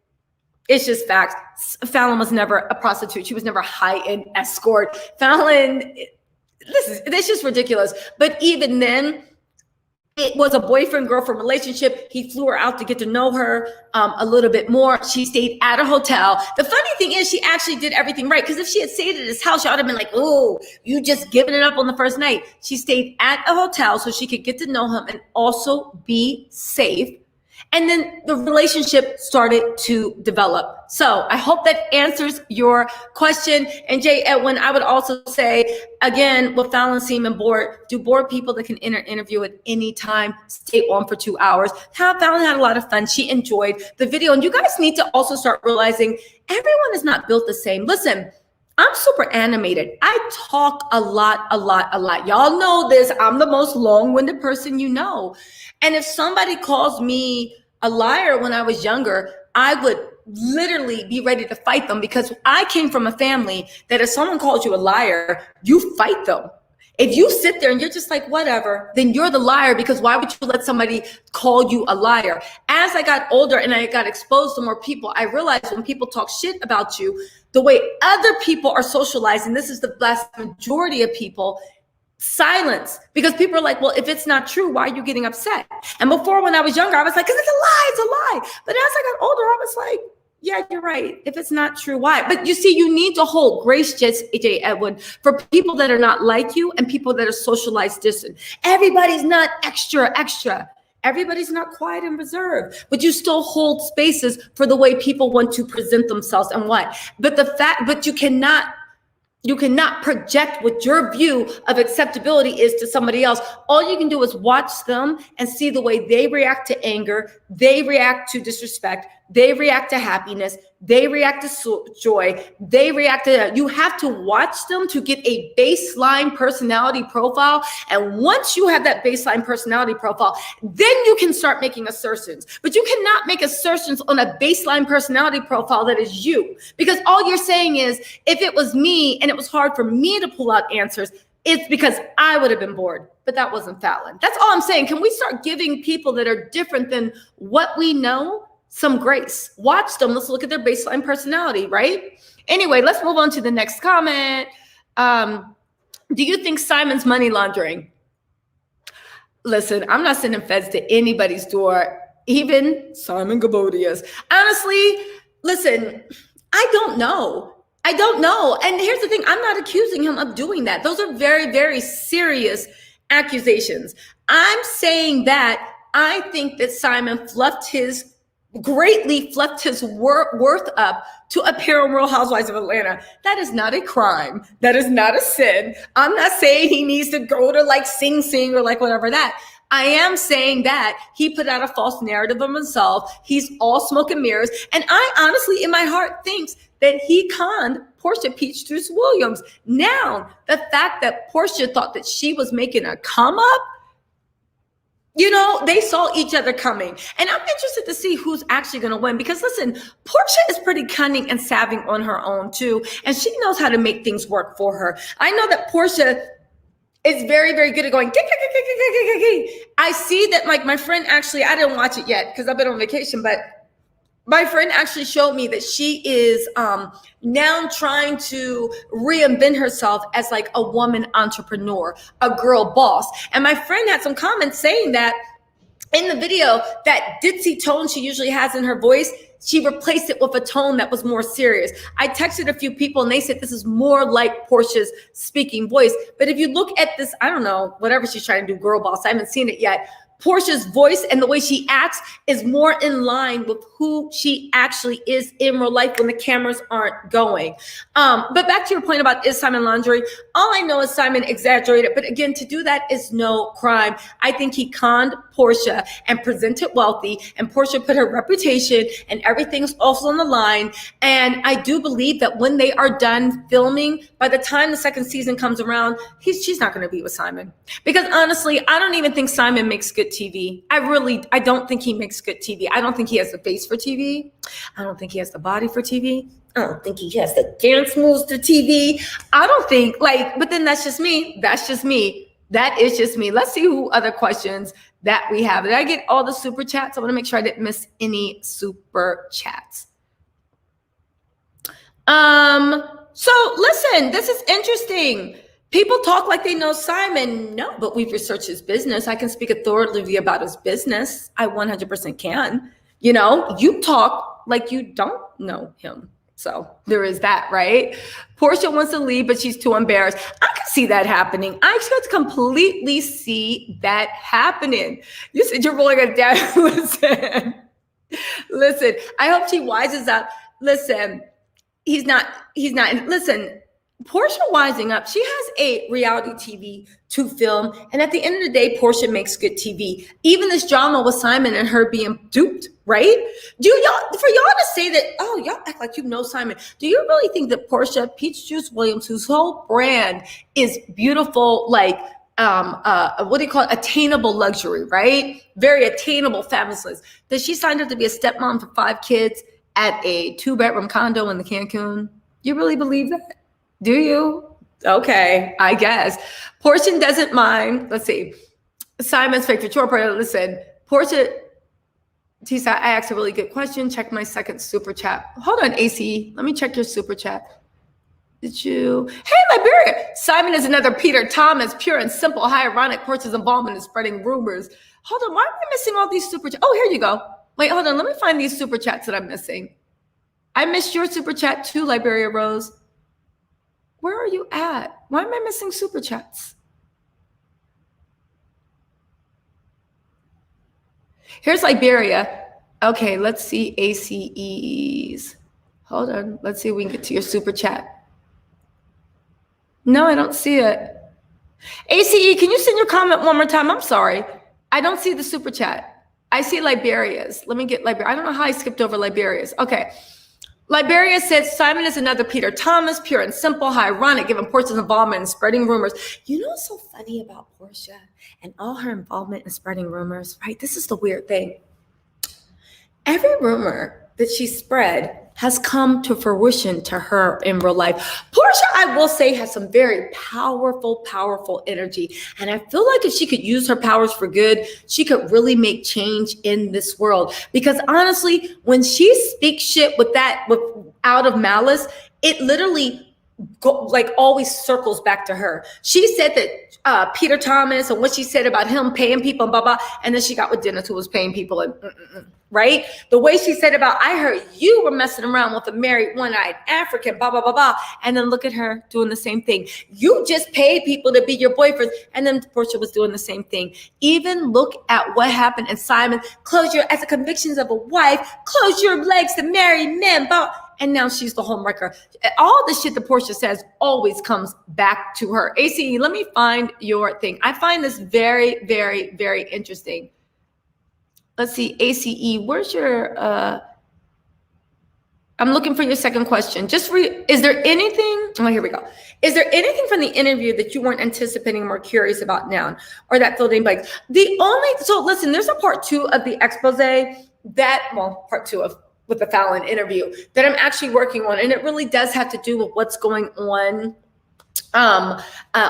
[SPEAKER 1] It's just facts. FALYNN was never a prostitute. She was never a high-end escort. FALYNN, this is ridiculous. But even then, it was a boyfriend-girlfriend relationship. He flew her out to get to know her a little bit more. She stayed at a hotel. The funny thing is she actually did everything right, because if she had stayed at his house, y'all would have been like, oh, you just giving it up on the first night. She stayed at a hotel so she could get to know him and also be safe. And then the relationship started to develop. So I hope that answers your question. And Jay Edwin, I would also say, again, with FALYNN seeming bored, do bored people that can interview at any time, stay on for 2 hours. FALYNN had a lot of fun. She enjoyed the video. And you guys need to also start realizing everyone is not built the same. Listen, I'm super animated. I talk a lot. Y'all know this. I'm the most long-winded person you know. And if somebody calls me a liar when I was younger, I would literally be ready to fight them, because I came from a family that if someone calls you a liar, you fight them. If you sit there and you're just like, whatever, then you're the liar, because why would you let somebody call you a liar? As I got older and I got exposed to more people, I realized when people talk shit about you, the way other people are socialized, and this is the vast majority of people, silence. Because people are like, well, if it's not true, why are you getting upset? And before, when I was younger, I was like, because it's a lie. But as I got older, I was like, yeah, you're right. If it's not true, why? But you see, you need to hold grace, J. Edwin, for people that are not like you and people that are socialized distant. Everybody's not extra. Everybody's not quiet and reserved, but you still hold spaces for the way people want to present themselves and what. But you cannot project what your view of acceptability is to somebody else. All you can do is watch them and see the way they react to anger, they react to disrespect, they react to happiness, they react to joy, they react to, you have to watch them to get a baseline personality profile. And once you have that baseline personality profile, then you can start making assertions. But you cannot make assertions on a baseline personality profile that is you. Because all you're saying is, if it was me and it was hard for me to pull out answers, it's because I would have been bored. But that wasn't FALYNN. That's all I'm saying. Can we start giving people that are different than what we know some grace? Watch them. Let's look at their baseline personality, right? Anyway, let's move on to the next comment. Do you think Simon's money laundering? Listen, I'm not sending feds to anybody's door, even Simon Gabodia's. Honestly, listen, I don't know. I don't know. And here's the thing. I'm not accusing him of doing that. Those are very, very serious accusations. I'm saying that I think that Simon greatly fluffed his worth up to appear on Real Housewives of Atlanta. That is not a crime. That is not a sin. I'm not saying he needs to go to like Sing Sing or like whatever that. I am saying that he put out a false narrative of himself. He's all smoke and mirrors. And I honestly, in my heart, thinks that he conned Porsha Peach Juice Williams. Now, the fact that Porsha thought that she was making a come up, you know, they saw each other coming. And I'm interested to see who's actually going to win. Because listen, Porsha is pretty cunning and savvy on her own too. And she knows how to make things work for her. I know that Porsha is very, very good at going. I see that, like, my friend actually, I didn't watch it yet because I've been on vacation, but my friend actually showed me that she is now trying to reinvent herself as like a woman entrepreneur, a girl boss. And my friend had some comments saying that in the video, that ditzy tone she usually has in her voice, she replaced it with a tone that was more serious. I texted a few people and they said this is more like Porsha's speaking voice. But if you look at this, I don't know, whatever she's trying to do, girl boss, I haven't seen it yet. Porsha's voice and the way she acts is more in line with who she actually is in real life when the cameras aren't going. But back to your point about, is Simon laundry? All I know is Simon exaggerated. But again, to do that is no crime. I think he conned Porsha and presented wealthy, and Porsha put her reputation and everything's also on the line. And I do believe that when they are done filming, by the time the second season comes around, she's not going to be with Simon. Because honestly, I don't even think Simon makes good TV. I don't think he makes good TV. I don't think he has the face for TV. I don't think he has the body for TV. I don't think he has the dance moves to TV. I don't think, but then that's just me. That's just me. That is just me. Let's see who other questions that we have. Did I get all the super chats? I want to make sure I didn't miss any super chats. So listen, this is interesting. People talk like they know Simon. No, but we've researched his business. I can speak authoritatively about his business. I 100% can. You know, you talk like you don't know him. So there is that, right? Porsha wants to leave, but she's too embarrassed. I can see that happening. I could completely see that happening. You said you're rolling it down. Listen, I hope she wises up. Listen, he's not, listen, Porsha wising up. She has a reality TV to film. And at the end of the day, Porsha makes good TV. Even this drama with Simon and her being duped, right? For y'all to say that, oh, y'all act like you know Simon. Do you really think that Porsha Peach Juice Williams, whose whole brand is beautiful, what do you call it? Attainable luxury, right? Very attainable, fabulous. That she signed up to be a stepmom for 5 kids at a 2-bedroom condo in the Cancun? You really believe that? Do you? Okay, I guess. Porsha doesn't mind. Let's see. Simon's fake for chore. Listen, Porsha, Tisa, I asked a really good question. Check my second super chat. Hold on, AC. Let me check your super chat. Did you? Hey, Liberia. Simon is another Peter Thomas, pure and simple, high ironic. Porsha's involvement in spreading rumors. Hold on, why am I missing all these super chats? Oh, here you go. Wait, hold on. Let me find these super chats that I'm missing. I missed your super chat too, Liberia Rose. Where are you at? Why am I missing super chats? Here's Liberia. Okay, let's see ACEs. Hold on. Let's see if we can get to your super chat. No, I don't see it. ACE, can you send your comment one more time? I'm sorry. I don't see the super chat. I see Liberia's. Let me get Liberia. I don't know how I skipped over Liberia's. Okay. Liberia says Simon is another Peter Thomas, pure and simple, high ironic, given Porsha's involvement in spreading rumors. You know what's so funny about Porsha and all her involvement in spreading rumors, right? This is the weird thing. Every rumor that she spread has come to fruition to her in real life. Porsha, I will say, has some very powerful, powerful energy. And I feel like if she could use her powers for good, she could really make change in this world. Because honestly, when she speaks shit out of malice, it literally always circles back to her. She said that Peter Thomas and what she said about him paying people and blah, blah. And then she got with Dennis, who was paying people. And right? The way she said about, I heard you were messing around with a married one-eyed African, blah, blah, blah, blah. And then look at her doing the same thing. You just paid people to be your boyfriends. And then Porsha was doing the same thing. Even look at what happened in Simon. As the convictions of a wife, close your legs to married men. And now she's the homewrecker. All the shit that Porsha says always comes back to her. ACE, let me find your thing. I find this very, very, very interesting. Let's see, ACE, where's your, I'm looking for your second question. Is there anything, oh, here we go. Is there anything from the interview that you weren't anticipating or curious about now, or that filled in blanks? So listen, there's a part 2 of the expose part 2 with the Fallon interview that I'm actually working on. And it really does have to do with what's going on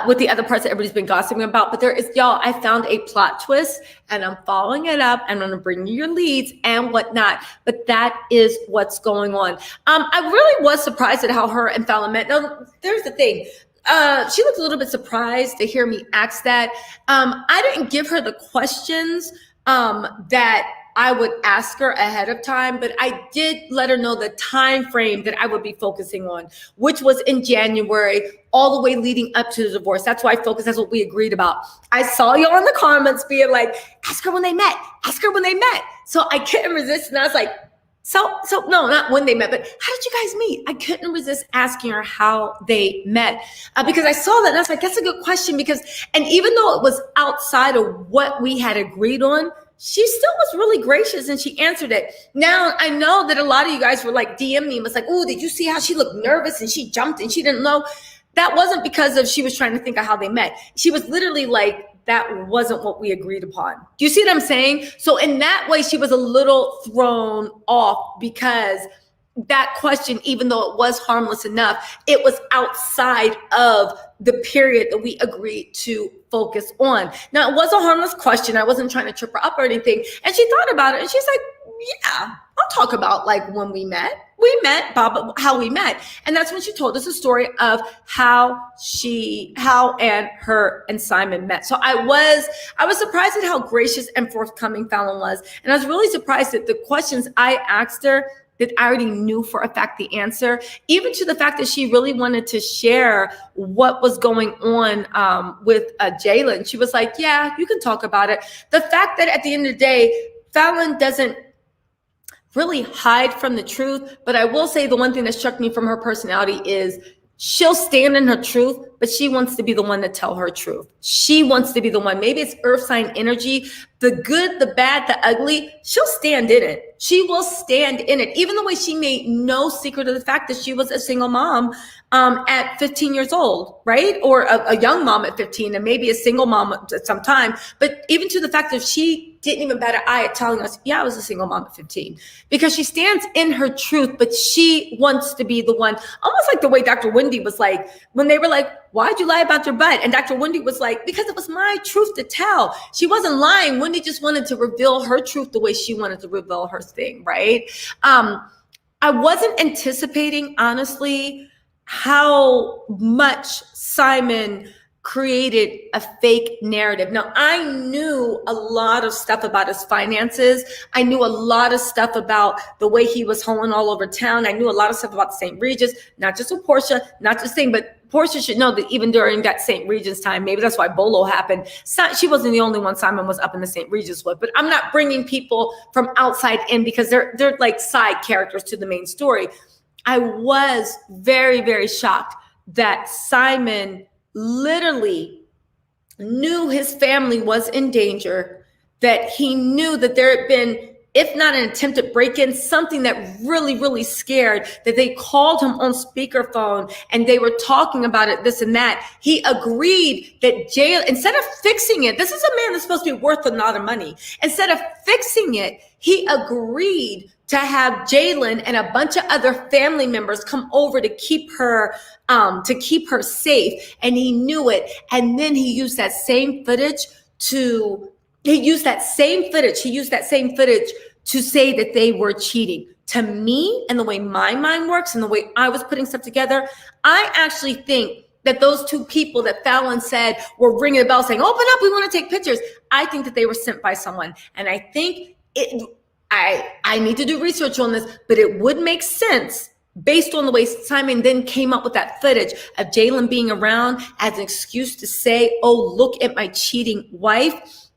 [SPEAKER 1] with the other parts that everybody's been gossiping about. But there is, y'all, I found a plot twist and I'm following it up. I'm going to bring you your leads and whatnot. But that is what's going on. I really was surprised at how her and Fallon met. Now, there's the thing. She looked a little bit surprised to hear me ask that. I didn't give her the questions that I would ask her ahead of time, but I did let her know the time frame that I would be focusing on, which was in January, all the way leading up to the divorce. That's why I focused. That's what we agreed about. I saw you on the comments being like, ask her when they met. Ask her when they met. So I couldn't resist. And I was like, so no, not when they met, but how did you guys meet? I couldn't resist asking her how they met because I saw that and I was like, that's a good question and even though it was outside of what we had agreed on, she still was really gracious and she answered it. Now, I know that a lot of you guys were like DM me and was like, oh, did you see how she looked nervous and she jumped and she didn't know? That wasn't because she was trying to think of how they met. She was literally like, that wasn't what we agreed upon. Do you see what I'm saying? So in that way, she was a little thrown off because that question, even though it was harmless enough, it was outside of the period that we agreed to focus on. Now, it was a harmless question. I wasn't trying to trip her up or anything. And she thought about it and she's like, yeah, I'll talk about like when we met. We met, Bob, how we met. And that's when she told us a story of how her and Simon met. So I was surprised at how gracious and forthcoming Fallon was. And I was really surprised at the questions I asked her that I already knew for a fact the answer, even to the fact that she really wanted to share what was going on with Jalen. She was like, yeah, you can talk about it. The fact that at the end of the day, Fallon doesn't really hide from the truth. But I will say the one thing that struck me from her personality is she'll stand in her truth, but she wants to be the one to tell her truth. She wants to be the one. Maybe it's earth sign energy, the good, the bad, the ugly. She'll stand in it. She will stand in it. Even the way she made no secret of the fact that she was a single mom at 15 years old, right? Or a young mom at 15 and maybe a single mom at some time. But even to the fact that she didn't even bat an eye at telling us, yeah, I was a single mom at 15. Because she stands in her truth, but she wants to be the one, almost like the way Dr. Wendy was like, when they were like, why'd you lie about your butt? And Dr. Wendy was like, because it was my truth to tell. She wasn't lying. Wendy just wanted to reveal her truth the way she wanted to reveal her thing, right? I wasn't anticipating, honestly, how much Simon created a fake narrative. Now, I knew a lot of stuff about his finances. I knew a lot of stuff about the way he was hoeing all over town. I knew a lot of stuff about the St. Regis, not just with Porsha, not just saying, but Porsha should know that even during that St. Regis time, maybe that's why Bolo happened. She wasn't the only one Simon was up in the St. Regis with, but I'm not bringing people from outside in because they're like side characters to the main story. I was very, very shocked that Simon literally knew his family was in danger, that he knew that there had been, if not an attempted break-in, something that really, really scared, that they called him on speakerphone and they were talking about it, this and that. He agreed that Jalen, instead of fixing it, this is a man that's supposed to be worth a lot of money. Instead of fixing it, he agreed to have Jalen and a bunch of other family members come over to keep her safe. And he knew it. And then he used that same footage to say that they were cheating. To me, and the way my mind works and the way I was putting stuff together, I actually think that those two people that Fallon said were ringing the bell saying, open up, we want to take pictures. I think that they were sent by someone. And I think I need to do research on this, but it would make sense based on the way Simon then came up with that footage of Jalen being around as an excuse to say, oh, look at my cheating wife.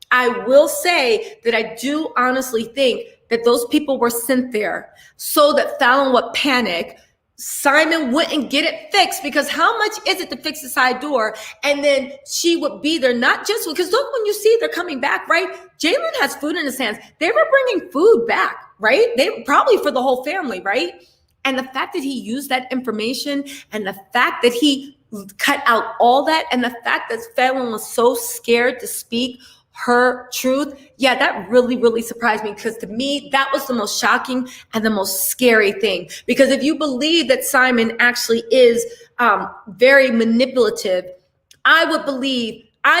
[SPEAKER 1] I will say that I do honestly think that those people were sent there so that Fallon would panic. Simon wouldn't get it fixed, because how much is it to fix the side door? And then she would be there, not just because look, when you see they're coming back, right? Jalen has food in his hands. They were bringing food back, right? They probably for the whole family, right? And the fact that he used that information, and the fact that he cut out all that, and the fact that Fallon was so scared to speak her truth, yeah, that really, really surprised me, because to me, that was the most shocking and the most scary thing. Because if you believe that Simon actually is very manipulative, I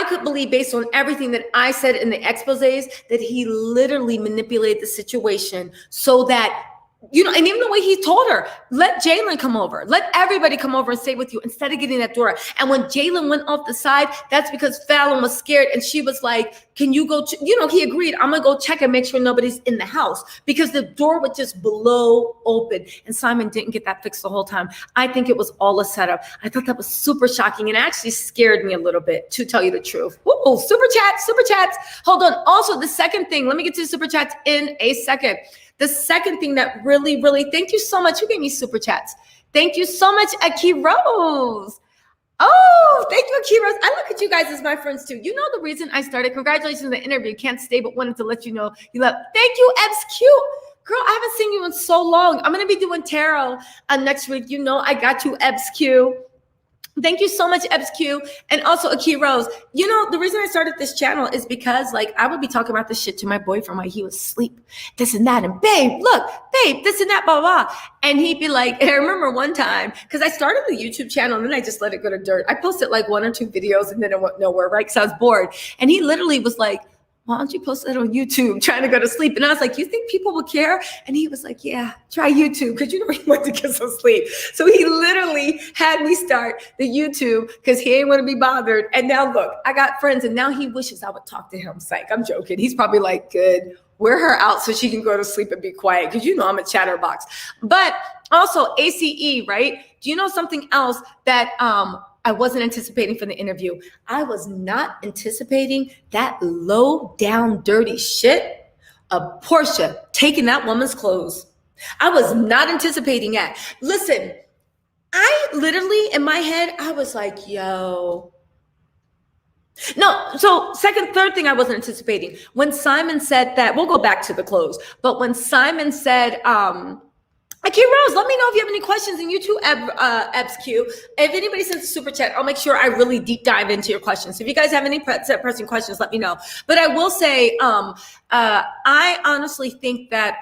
[SPEAKER 1] could believe based on everything that I said in the exposés that he literally manipulated the situation so that, you know, and even the way he told her, let Jalen come over, let everybody come over and stay with you instead of getting that door. And when Jalen went off the side, that's because Fallon was scared, and she was like, can you go, he agreed, I'm gonna go check and make sure nobody's in the house, because the door would just blow open. And Simon didn't get that fixed the whole time. I think it was all a setup. I thought that was super shocking, and it actually scared me a little bit, to tell you the truth. Ooh, super chats. Hold on. Also, the second thing, let me get to the super chats in a second. The second thing that really, really, thank you so much. Who gave me super chats? Thank you so much, Aki Rose. Oh, thank you, Aki Rose. I look at you guys as my friends too. You know the reason I started. Congratulations on the interview. Can't stay, but wanted to let you know you love. Thank you, Ebs. Girl, I haven't seen you in so long. I'm going to be doing tarot next week. You know I got you, Ebs. Thank you so much, EBSQ, and also Aki Rose. You know, the reason I started this channel is because, like, I would be talking about this shit to my boyfriend while he was asleep, this and that, and babe, look, babe, this and that, blah, blah. And he'd be like, and I remember one time, because I started the YouTube channel and then I just let it go to dirt. I posted like 1 or 2 videos and then it went nowhere, right? Because I was bored. And he literally was like, why don't you post that on YouTube, trying to go to sleep? And I was like, you think people will care? And he was like, yeah, try YouTube, because you know he went to get some sleep. So he literally had me start the YouTube because he ain't want to be bothered. And now look, I got friends, and now he wishes I would talk to him. Psych, I'm joking. He's probably like, good, wear her out so she can go to sleep and be quiet, because you know I'm a chatterbox. But also ACE, right? Do you know something else that I wasn't anticipating for the interview? I was not anticipating that low down dirty shit of Porsha taking that woman's clothes. I was not anticipating that. Listen, I literally in my head, I was like, yo. No, so third thing I wasn't anticipating. When Simon said that, we'll go back to the clothes, but when Simon said, Aki Rose, let me know if you have any questions, and you too, EBSQ. If anybody sends a super chat, I'll make sure I really deep dive into your questions. So if you guys have any pressing questions, let me know. But I will say, I honestly think that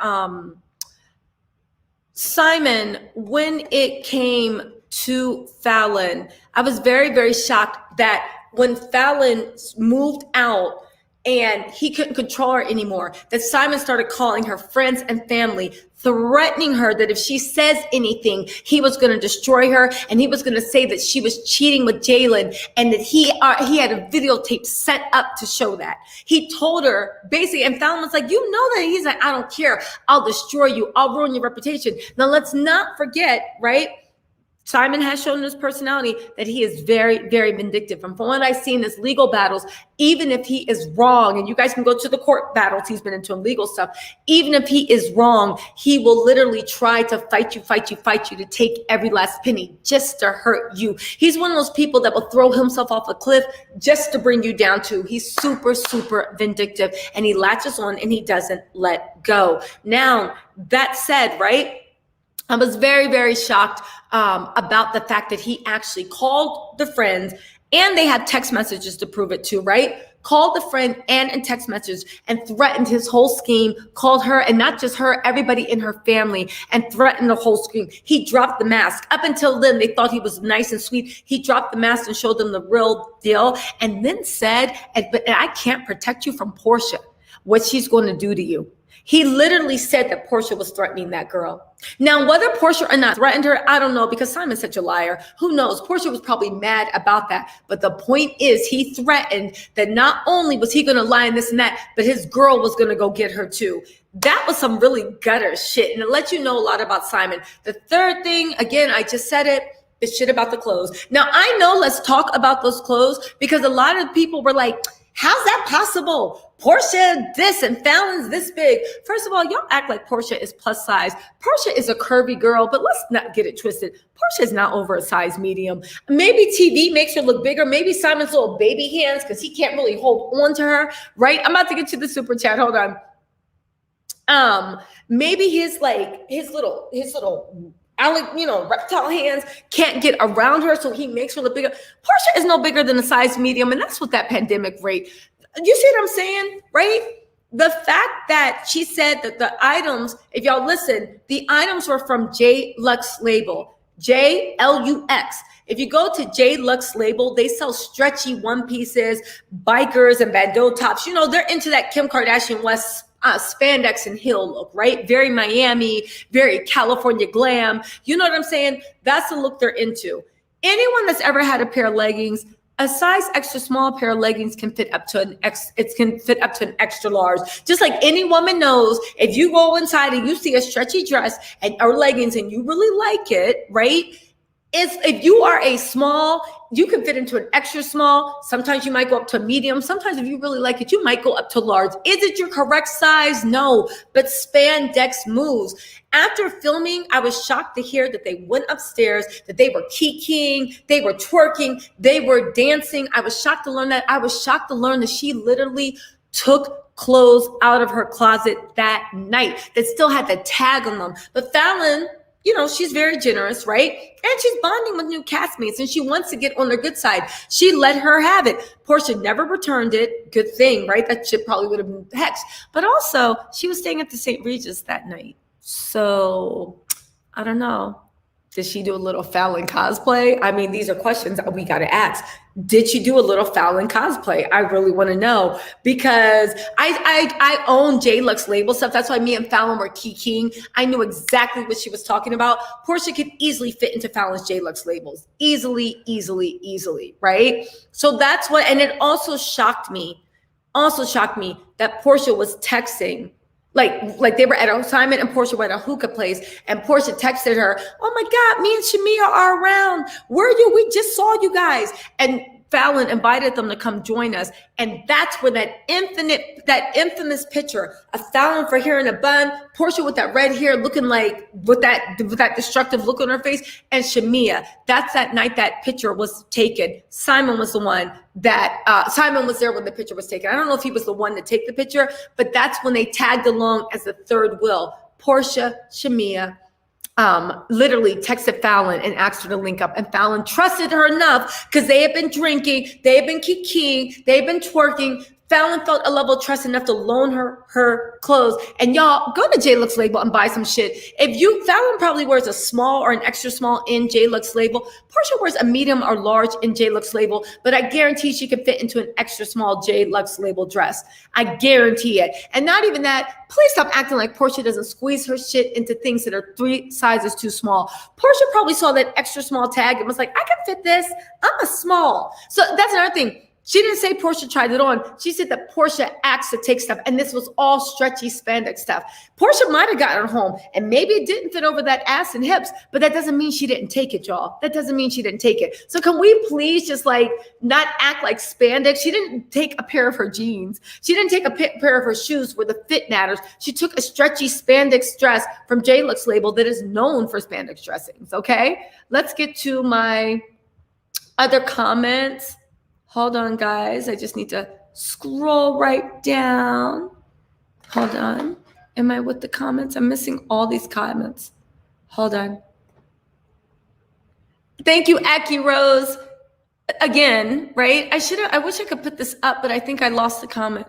[SPEAKER 1] Simon, when it came to Fallon, I was very, very shocked that when Fallon moved out and he couldn't control her anymore, that Simon started calling her friends and family, threatening her that if she says anything, he was going to destroy her, and he was going to say that she was cheating with Jalen, and that he had a videotape set up to show that. He told her basically, and Fallon was like, you know that? He's like, I don't care. I'll destroy you. I'll ruin your reputation. Now let's not forget, right? Simon has shown his personality that he is very, very vindictive. And from what I've seen in his legal battles, even if he is wrong, and you guys can go to the court battles he's been into and legal stuff, even if he is wrong, he will literally try to fight you to take every last penny just to hurt you. He's one of those people that will throw himself off a cliff just to bring you down too. He's super, super vindictive, and he latches on and he doesn't let go. Now, that said, right? I was very, very shocked about the fact that he actually called the friends, and they had text messages to prove it too, right? Called the friend and in text message and threatened his whole scheme, called her, and not just her, everybody in her family, and threatened the whole scheme. He dropped the mask. Up until then, they thought he was nice and sweet. He dropped the mask and showed them the real deal, and then said, but I can't protect you from Porsha, what she's going to do to you. He literally said that Porsha was threatening that girl. Now, whether Porsha or not threatened her, I don't know, because Simon's such a liar. Who knows? Porsha was probably mad about that. But the point is, he threatened that not only was he going to lie and this and that, but his girl was going to go get her too. That was some really gutter shit. And it lets you know a lot about Simon. The third thing, again, I just said it, is shit about the clothes. Now, I know, let's talk about those clothes, because a lot of people were like, how's that possible? Porsha this and Fallon's this big. First of all, y'all act like Porsha is plus size. Porsha is a curvy girl, but let's not get it twisted. Porsha is not over a size medium. Maybe TV makes her look bigger. Maybe Simon's little baby hands, because he can't really hold on to her, right? I'm about to get to the super chat. Hold on. Maybe his little reptile hands can't get around her, so he makes her look bigger. Porsha is no bigger than a size medium, and that's what that pandemic rate. You see what I'm saying, right? The fact that she said that the items, if y'all listen, the items were from J Lux label, JLUX. If you go to J Lux label, they sell stretchy one pieces, bikers and bandeau tops. You know, they're into that Kim Kardashian West spandex and heel look, right? Very Miami, very California glam. You know what I'm saying? That's the look they're into. Anyone that's ever had a pair of leggings, a size extra small pair of leggings can fit up to an extra large. Just like any woman knows, if you go inside and you see a stretchy dress or leggings and you really like it, right? If you are a small, you can fit into an extra small. Sometimes you might go up to a medium. Sometimes if you really like it, you might go up to large. Is it your correct size? No, but spandex moves. After filming, I was shocked to hear that they went upstairs, that they were kikiing, they were twerking, they were dancing. I was shocked to learn that. I was shocked to learn that she literally took clothes out of her closet that night that still had the tag on them. But Fallon, you know, she's very generous, right? And she's bonding with new castmates and she wants to get on their good side. She let her have it. Porsha never returned it. Good thing, right? That shit probably would have been hexed. But also, she was staying at the St. Regis that night. So, I don't know. Did she do a little Fallon cosplay? I mean, these are questions that we got to ask. Did she do a little Fallon cosplay? I really want to know, because I own J-Lux label stuff. That's why me and Fallon were kikiing. I knew exactly what she was talking about. Porsha could easily fit into Fallon's J-Lux labels. Easily, right? So that's what, and it also shocked me that Porsha was texting. Like they were at Simon and Porsha were at a hookah place, and Porsha texted her, "Oh my God, me and Shamia are around. Where are you? We just saw you guys." And Fallon invited them to come join us. And that's where that infamous picture of Fallon for hair in a bun, Porsha with that red hair looking like with that destructive look on her face, and Shamia. That's that night that picture was taken. Simon was the one that Simon was there when the picture was taken. I don't know if he was the one to take the picture, but that's when they tagged along as the third wheel. Porsha, Shamia, literally texted Fallon and asked her to link up, and Fallon trusted her enough because they had been drinking, they had been kikiing, they had been twerking. Fallon felt a level of trust enough to loan her clothes. And y'all, go to J-Lux label and buy some shit. Fallon probably wears a small or an extra small in J-Lux label. Porsha wears a medium or large in J-Lux label, but I guarantee she can fit into an extra small J-Lux label dress. I guarantee it. And not even that, please stop acting like Porsha doesn't squeeze her shit into things that are 3 sizes too small. Porsha probably saw that extra small tag and was like, I can fit this. I'm a small. So that's another thing. She didn't say Porsha tried it on. She said that Porsha asked to take stuff, and this was all stretchy spandex stuff. Porsha might have gotten it home, and maybe it didn't fit over that ass and hips, but that doesn't mean she didn't take it, y'all. That doesn't mean she didn't take it. So can we please just not act like spandex? She didn't take a pair of her jeans. She didn't take a pair of her shoes where the fit matters. She took a stretchy spandex dress from J-Lux label that is known for spandex dressings, okay? Let's get to my other comments. Hold on, guys. I just need to scroll right down. Hold on. Am I with the comments? I'm missing all these comments. Hold on. Thank you, Aki Rose. Again, right? I wish I could put this up, but I think I lost the comment.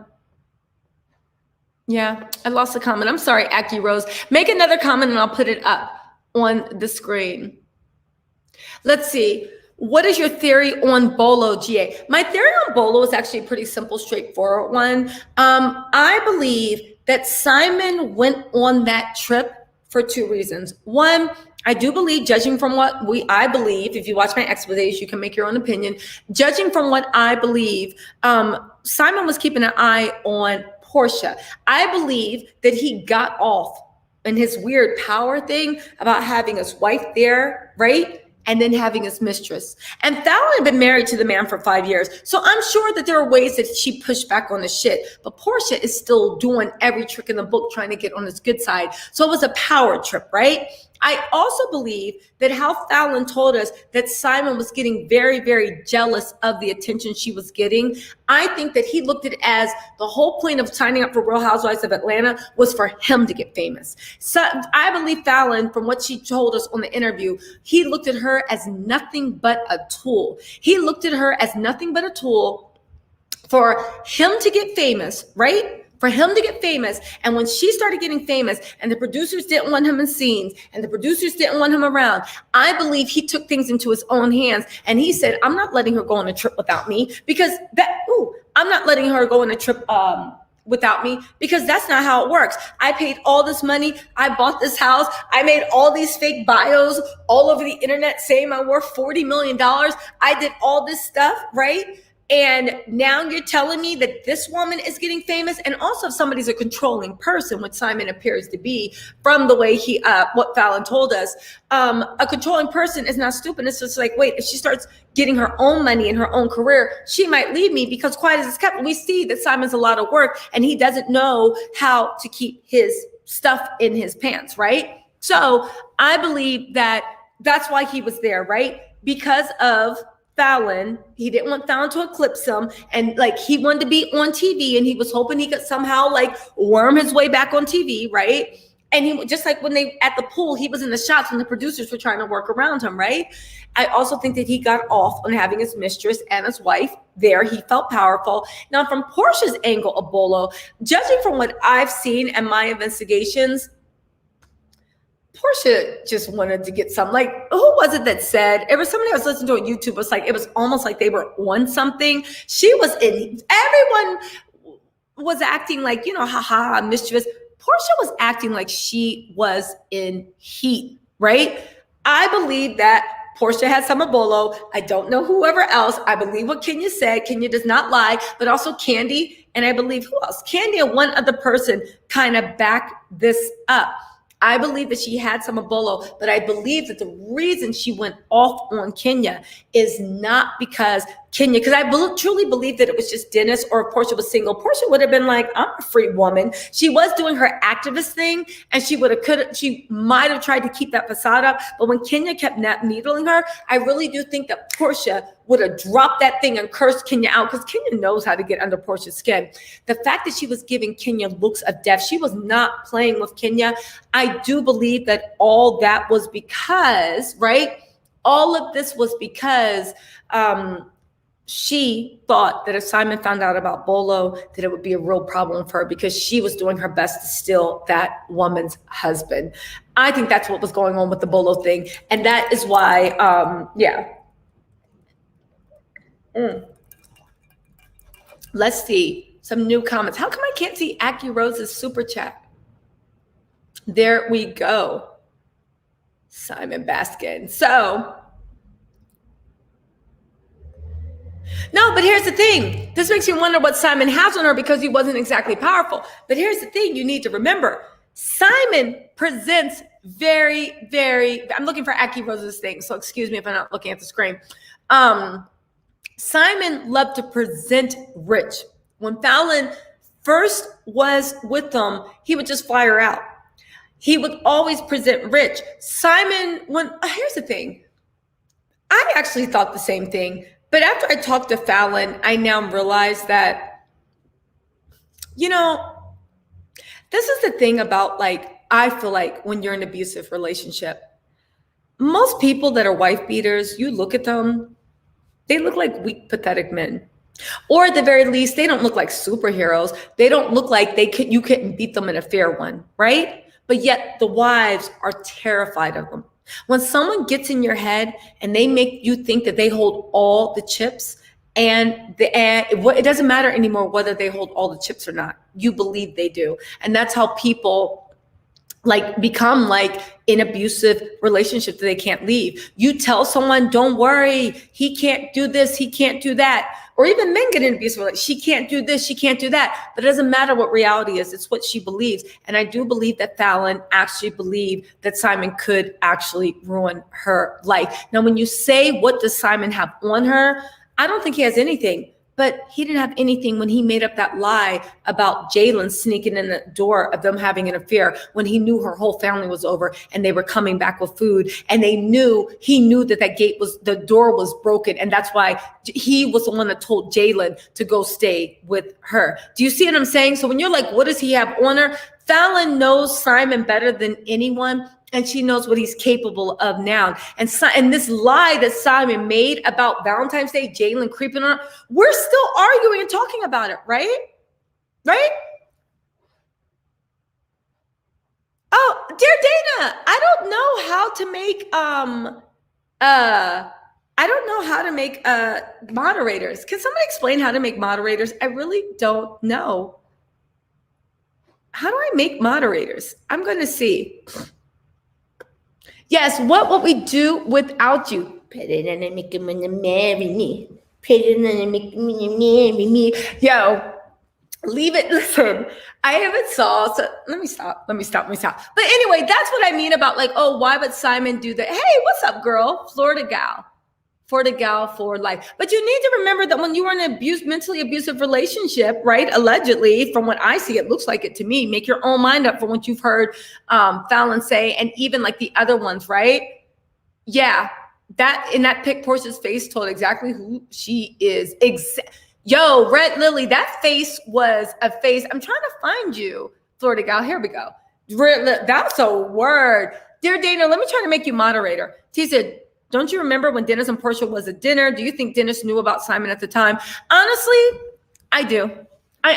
[SPEAKER 1] Yeah, I lost the comment. I'm sorry, Aki Rose. Make another comment and I'll put it up on the screen. Let's see. What is your theory on Bolo, GA? My theory on Bolo is actually a pretty simple, straightforward one. I believe that Simon went on that trip for two reasons. One, I do believe, judging from what I believe, if you watch my exposés, you can make your own opinion. Judging from what I believe, Simon was keeping an eye on Porsha. I believe that he got off in his weird power thing about having his wife there, right? And then having his mistress. And Fallon had been married to the man for 5 years. So I'm sure that there are ways that she pushed back on the shit. But Porsha is still doing every trick in the book trying to get on his good side. So it was a power trip, right? I also believe that how Fallon told us that Simon was getting very, very jealous of the attention she was getting. I think that he looked at it as the whole point of signing up for Real Housewives of Atlanta was for him to get famous. So I believe Fallon, from what she told us on the interview, he looked at her as nothing but a tool. He looked at her as nothing but a tool for him to get famous, right? For him to get famous. And when she started getting famous and the producers didn't want him in scenes and the producers didn't want him around, I believe he took things into his own hands. And he said, I'm not letting her go on a trip without me because I'm not letting her go on a trip without me because that's not how it works. I paid all this money. I bought this house. I made all these fake bios all over the internet saying I'm worth $40 million. I did all this stuff, right? And now you're telling me that this woman is getting famous. And also if somebody's a controlling person, which Simon appears to be from the way what Fallon told us, a controlling person is not stupid. It's just like, wait, if she starts getting her own money in her own career, she might leave me because quiet as it's kept. We see that Simon's a lot of work and he doesn't know how to keep his stuff in his pants, right? So I believe that that's why he was there, right? Because of Fallon. He didn't want Fallon to eclipse him, and like he wanted to be on TV, and he was hoping he could somehow like worm his way back on TV, right? And he just like when they at the pool, he was in the shots when the producers were trying to work around him, right? I also think that he got off on having his mistress and his wife there. He felt powerful. Now, from Porsha's angle of Bolo, judging from what I've seen and my investigations, Porsha just wanted to get some, like, who was it that said, it was somebody I was listening to on YouTube, it was almost like they were on something. Everyone was acting like, haha, mischievous. Porsha was acting like she was in heat, right? I believe that Porsha had some of Bolo. I don't know whoever else. I believe what Kenya said. Kenya does not lie, but also Candy. And I believe who else? Candy and one other person kind of back this up. I believe that she had some of Bolo, but I believe that the reason she went off on Kenya is not because Kenya, because I truly believe that it was just Dennis, or if Porsha was single, Porsha would have been like, I'm a free woman. She was doing her activist thing, and she might have tried to keep that facade up. But when Kenya kept needling her, I really do think that Porsha would have dropped that thing and cursed Kenya out, because Kenya knows how to get under Porsha's skin. The fact that she was giving Kenya looks of death, she was not playing with Kenya. I do believe that all that was because, right? All of this was because she thought that if Simon found out about Bolo, that it would be a real problem for her, because she was doing her best to steal that woman's husband. I think that's what was going on with the Bolo thing. And that is why, Let's see some new comments. How come I can't see Aki Rose's super chat? There we go. Simon Baskin. So, no, but here's the thing. This makes you wonder what Simon has on her, because he wasn't exactly powerful. But here's the thing you need to remember. Simon presents very, very, I'm looking for Aki Rose's thing, so excuse me if I'm not looking at the screen. Simon loved to present rich. When Fallon first was with them, he would just fly her out. He would always present rich. Simon, here's the thing. I actually thought the same thing. But after I talked to Fallon, I now realize that, this is the thing about, I feel like when you're in an abusive relationship, most people that are wife beaters, you look at them, they look like weak, pathetic men. Or at the very least, they don't look like superheroes. They don't look like you couldn't beat them in a fair one, right? But yet the wives are terrified of them. When someone gets in your head and they make you think that they hold all the chips, And it doesn't matter anymore whether they hold all the chips or not. You believe they do. And that's how people become in abusive relationships that they can't leave. You tell someone, don't worry, he can't do this, he can't do that. Or even men get in abusive relationships. She can't do this, she can't do that. But it doesn't matter what reality is. It's what she believes. And I do believe that Fallon actually believed that Simon could actually ruin her life. Now, when you say, what does Simon have on her? I don't think he has anything. But he didn't have anything when he made up that lie about Jalen sneaking in the door of them having an affair when he knew her whole family was over and they were coming back with food. And he knew that the door was broken. And that's why he was the one that told Jalen to go stay with her. Do you see what I'm saying? So when you're like, what does he have on her? Fallon knows Simon better than anyone. And she knows what he's capable of now. And this lie that Simon made about Valentine's Day, Jalen creeping on her, we're still arguing and talking about it, right? Right? Oh, dear Dana, I don't know how to make moderators. Can somebody explain how to make moderators? I really don't know. How do I make moderators? I'm going to see. Yes, what would we do without you? Put it in and make him marry me. Put it in and make him marry me. Yo, leave it. Listen, I haven't saw. So let me stop. But anyway, that's what I mean about why would Simon do that? Hey, what's up, girl? Florida gal for life. But you need to remember that when you were in an mentally abusive relationship, right? Allegedly, from what I see, it looks like it to me. Make your own mind up from what you've heard Fallon say, and even the other ones, right? Yeah, that pic, Porsha's face told exactly who she is. Yo, Red Lily, that face was a face. I'm trying to find you, Florida gal. Here we go. That's a word. Dear Dana, let me try to make you moderator. T said, don't you remember when Dennis and Porsha was at dinner? Do you think Dennis knew about Simon at the time? Honestly, I do. I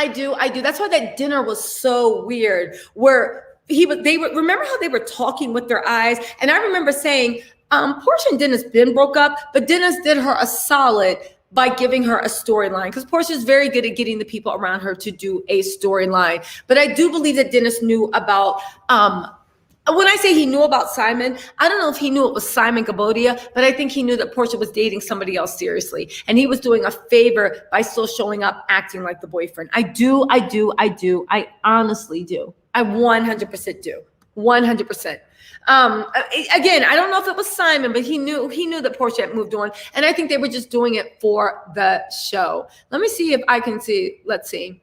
[SPEAKER 1] do. That's why that dinner was so weird. Where remember how they were talking with their eyes? And I remember saying, Porsha and Dennis been broke up, but Dennis did her a solid by giving her a storyline, because Porsha is very good at getting the people around her to do a storyline. But I do believe that Dennis knew about when I say he knew about Simon, I don't know if he knew it was Simon Gabodia, but I think he knew that Porsha was dating somebody else seriously. And he was doing a favor by still showing up, acting like the boyfriend. I do. I honestly do. I 100% do. 100%. Again, I don't know if it was Simon, but he knew that Porsha had moved on. And I think they were just doing it for the show. Let me see if I can see. Let's see.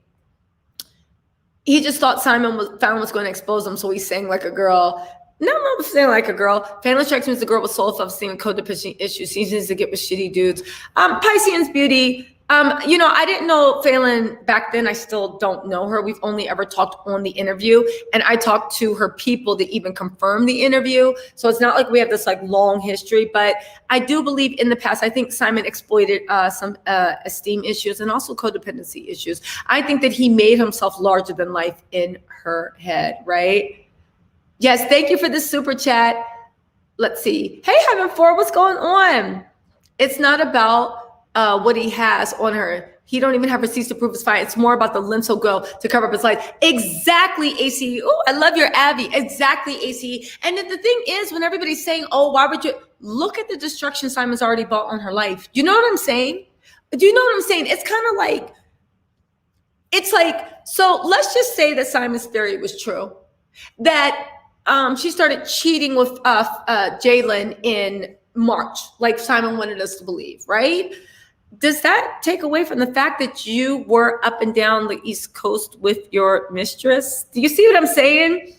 [SPEAKER 1] He just thought Fallon was going to expose him, so he sang like a girl. No, I'm not saying like a girl. Fallon strikes me as a girl with soul self-esteem and codependent issues. She needs to get with shitty dudes. Piscean's beauty. I didn't know Fallon back then. I still don't know her. We've only ever talked on the interview, and I talked to her people to even confirm the interview. So it's not like we have this long history, but I do believe in the past, I think Simon exploited some esteem issues and also codependency issues. I think that he made himself larger than life in her head, right? Yes, thank you for the super chat. Let's see. Hey, Heaven 4, what's going on? It's not about what he has on her. He don't even have receipts to prove his fine. It's more about the lintel girl to cover up his life. Exactly, ACE. Oh, I love your Abby. Exactly, ACE. And then the thing is, when everybody's saying, oh, why would you look at the destruction Simon's already bought on her life? You know what I'm saying? Do you know what I'm saying? It's kind of so let's just say that Simon's theory was true. That she started cheating with Jalen in March, like Simon wanted us to believe, right? Does that take away from the fact that you were up and down the East Coast with your mistress? Do you see what I'm saying?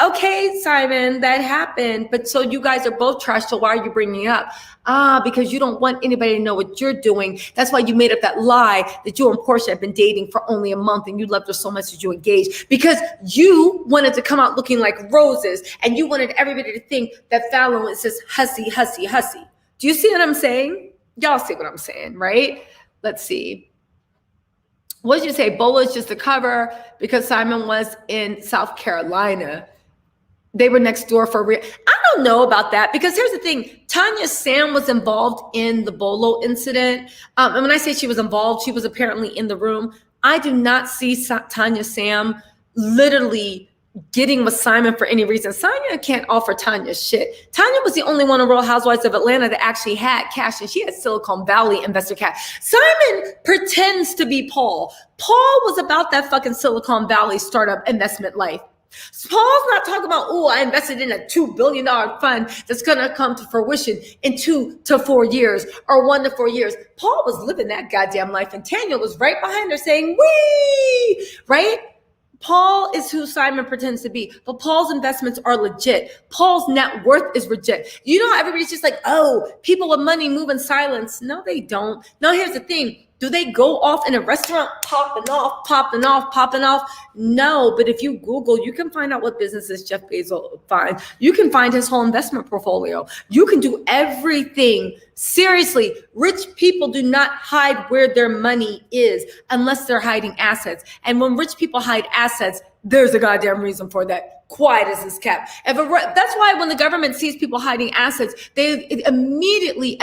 [SPEAKER 1] Okay, Simon, that happened. But so you guys are both trash. So why are you bringing it up? Because you don't want anybody to know what you're doing. That's why you made up that lie that you and Porsha have been dating for only a month and you loved her so much that you engaged, because you wanted to come out looking like roses and you wanted everybody to think that Fallon was just hussy. Do you see what I'm saying? Y'all see what I'm saying, right? Let's see. What did you say? Bolo is just a cover because Simon was in South Carolina. They were next door for real. I don't don't know about that, because here's the thing. Tanya Sam was involved in the Bolo incident. And when I say she was involved, she was apparently in the room. I do not see Tanya Sam literally getting with Simon for any reason. Simon can't offer Tanya shit. Tanya was the only one on Real Housewives of Atlanta that actually had cash, and she had Silicon Valley investor cash. Simon pretends to be Paul. Paul was about that fucking Silicon Valley startup investment life. Paul's not talking about, oh, I invested in a $2 billion fund that's going to come to fruition in 2 to 4 years or 1 to 4 years. Paul was living that goddamn life, and Tanya was right behind her saying, wee, right? Paul is who Simon pretends to be, but Paul's investments are legit. Paul's net worth is legit. You know, everybody's just like, oh, people with money move in silence. No, they don't. No, here's the thing. Do they go off in a restaurant popping off? No, but if you Google, you can find out what businesses Jeff Bezos finds. You can find his whole investment portfolio. You can do everything. Seriously, rich people do not hide where their money is unless they're hiding assets. And when rich people hide assets, there's a goddamn reason for that. Quiet as this cat. That's why when the government sees people hiding assets, they immediately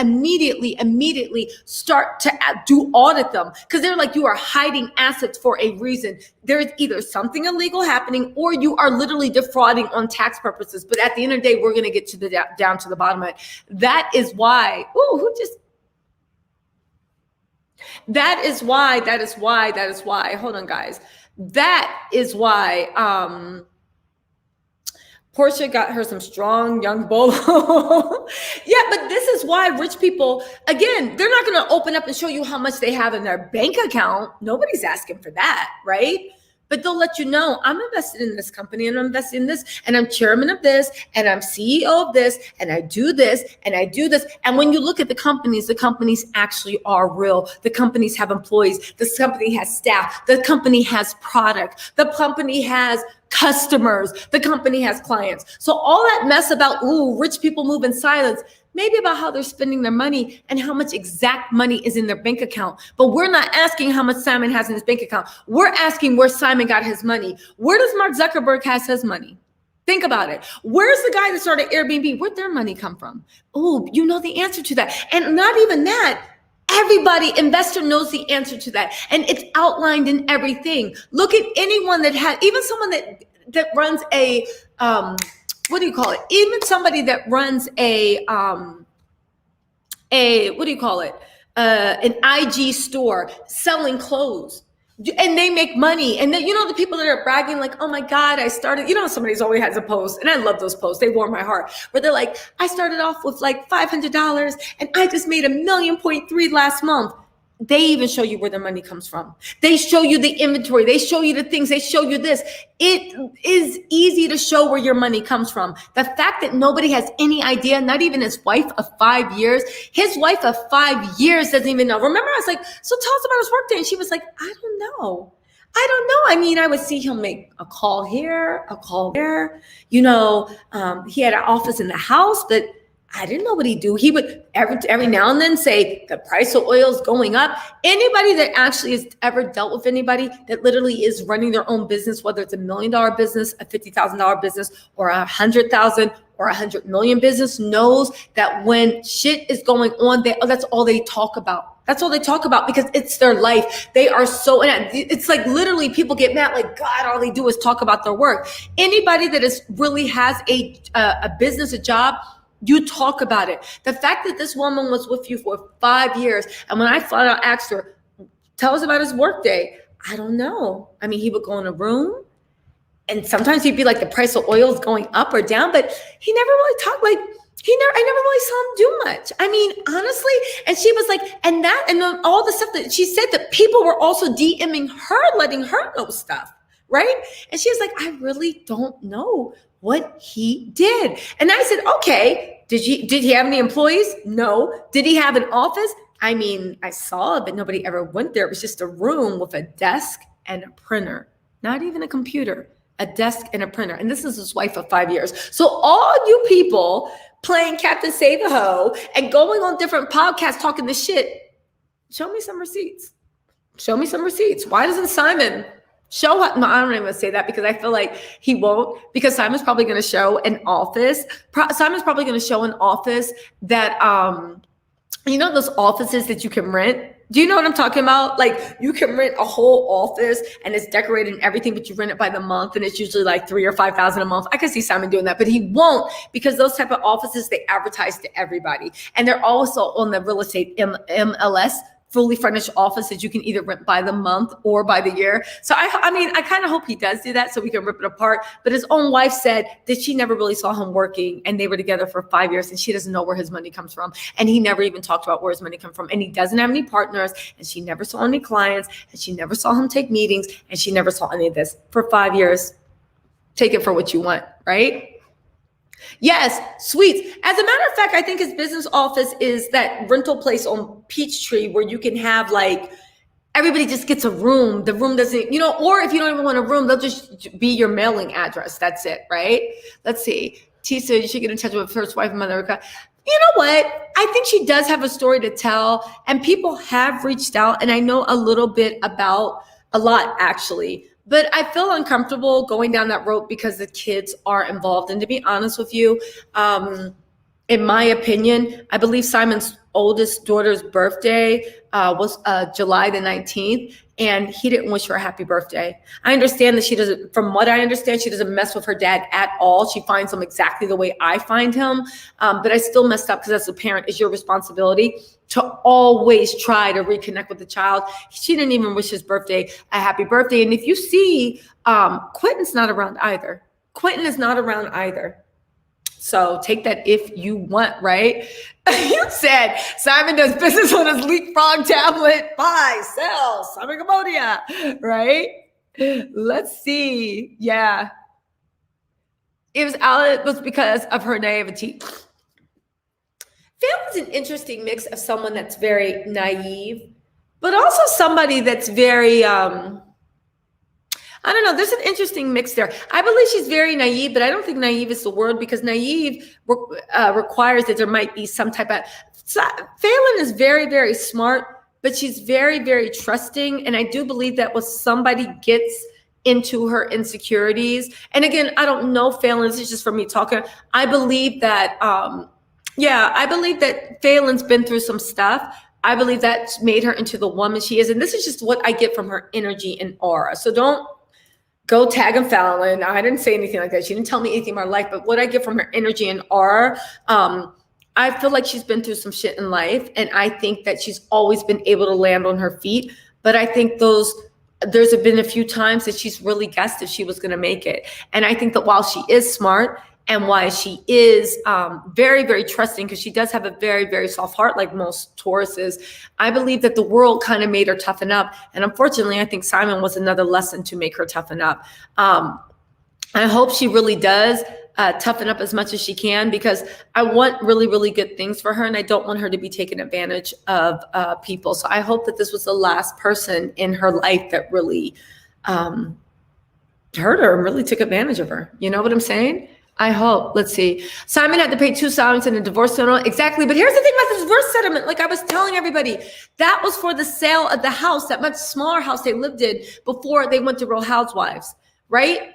[SPEAKER 1] start to do audit them, because they're like, you are hiding assets for a reason. There is either something illegal happening, or you are literally defrauding on tax purposes. But at the end of the day, we're going to get to the down to the bottom of it. That is why. That is why. Hold on, guys. That is why. Porsha got her some strong young Bolo. Yeah, but this is why rich people, again, they're not going to open up and show you how much they have in their bank account. Nobody's asking for that, right? But they'll let you know, I'm invested in this company, and I'm invested in this, and I'm chairman of this, and I'm CEO of this, and I do this, and I do this. And when you look at the companies actually are real. The companies have employees. This company has staff. The company has product. The company has customers. The company has clients. So all that mess about, ooh, rich people move in silence, maybe about how they're spending their money and how much exact money is in their bank account. But we're not asking how much Simon has in his bank account. We're asking where Simon got his money. Where does Mark Zuckerberg has his money? Think about it. Where's the guy that started Airbnb? Where'd their money come from? Oh, you know the answer to that. And not even that. Everybody, investor, knows the answer to that. And it's outlined in everything. Look at anyone that has, even someone that runs a, what do you call it? Even somebody that runs an IG store selling clothes, and they make money. And then, you know, the people that are bragging like, oh my God, I started, you know, somebody's always has a post, and I love those posts. They warm my heart, where they're like, I started off with like $500 and I just made $1.3 million last month. They even show you where their money comes from. They show you the inventory. They show you the things. They show you this. It is easy to show where your money comes from. The fact that nobody has any idea, not even his wife of 5 years, his wife of 5 years doesn't even know. Remember, I was like, so tell us about his workday. And she was like, I don't know. I mean, I would see him make a call here, a call there. You know, he had an office in the house, but I didn't know what he'd do. He would every now and then say the price of oil is going up. Anybody that actually has ever dealt with anybody that literally is running their own business, whether it's $1 million business, a $50,000 business, or 100,000 or 100 million business, knows that when shit is going on, that's all they talk about. That's all they talk about, because it's their life. They are so, and it's like literally people get mad, like, God, all they do is talk about their work. Anybody that really has a business, a job, you talk about it. The fact that this woman was with you for 5 years, and when I flat out asked her, tell us about his workday, I don't know. I mean, he would go in a room, and sometimes he'd be like, the price of oil is going up or down, but he never really talked like, I never really saw him do much. I mean, honestly, and she was like, and then all the stuff that she said, that people were also DMing her, letting her know stuff, right? And she was like, I really don't know what he did. And I said, okay, did he have any employees? No. Did he have an office? I mean, I saw it, but nobody ever went there. It was just a room with a desk and a printer, not even a computer, a desk and a printer. And this is his wife of 5 years. So all you people playing Captain Save-A-Ho and going on different podcasts talking this shit, show me some receipts. Show me some receipts. Why doesn't Simon Show up. No, I don't even say that because I feel like he won't, because Simon's probably going to show an office. Simon's probably going to show an office that, you know, those offices that you can rent. Do you know what I'm talking about? Like, you can rent a whole office and it's decorated and everything, but you rent it by the month and it's usually like $3,000 or $5,000 a month. I could see Simon doing that, but he won't, because those type of offices, they advertise to everybody. And they're also on the real estate MLS, fully furnished office, that you can either rent by the month or by the year. So I mean, I kind of hope he does do that so we can rip it apart. But his own wife said that she never really saw him working, and they were together for 5 years, and she doesn't know where his money comes from. And he never even talked about where his money comes from. And he doesn't have any partners, and she never saw any clients, and she never saw him take meetings, and she never saw any of this for 5 years. Take it for what you want, right? Yes, sweets. As a matter of fact, I think his business office is that rental place on Peachtree where you can have, like, everybody just gets a room. The room doesn't, you know, or if you don't even want a room, they'll just be your mailing address. That's it, right? Let's see. T said you should get in touch with first wife, Mother. You know what? I think she does have a story to tell, and people have reached out, and I know a little bit about a lot, actually. But I feel uncomfortable going down that road because the kids are involved. And to be honest with you, in my opinion, I believe Simon's oldest daughter's birthday was July the 19th, and he didn't wish her a happy birthday. I understand that she doesn't, from what I understand, she doesn't mess with her dad at all. She finds him exactly the way I find him. But I still messed up, because as a parent, it's your responsibility to always try to reconnect with the child. She didn't even wish his birthday a happy birthday. And if you see, Quentin's not around either. Quentin is not around either. So take that if you want, right? You said Simon does business on his leapfrog tablet. Buy, sell, Simon Cambodia, right? Let's see. Yeah. It was because of her naivety. Fallyn's an interesting mix of someone that's very naive, but also somebody that's very, I don't know. There's an interesting mix there. I believe she's very naive, but I don't think naive is the word, because naive requires that there might be some type of. Falynn is very, very smart, but she's very, very trusting. And I do believe that when somebody gets into her insecurities, and again, I don't know Falynn, this is just from me talking. I believe that, I believe that Falynn's been through some stuff. I believe that's made her into the woman she is. And this is just what I get from her energy and aura. So don't go tag and Falynn. I didn't say anything like that. She didn't tell me anything about her life, but what I get from her energy and aura, I feel like she's been through some shit in life. And I think that she's always been able to land on her feet. But I think there's been a few times that she's really guessed if she was going to make it. And I think that while she is smart, and why she is very, very trusting, because she does have a very, very soft heart, like most Tauruses, I believe that the world kind of made her toughen up. And unfortunately, I think Simon was another lesson to make her toughen up. I hope she really does toughen up as much as she can, because I want really, really good things for her, and I don't want her to be taken advantage of people. So I hope that this was the last person in her life that really hurt her and really took advantage of her. You know what I'm saying? I hope. Let's see. Simon had to pay $2,000 in a divorce settlement. Exactly. But here's the thing about the divorce settlement. Like I was telling everybody, that was for the sale of the house, that much smaller house they lived in before they went to Real Housewives, right?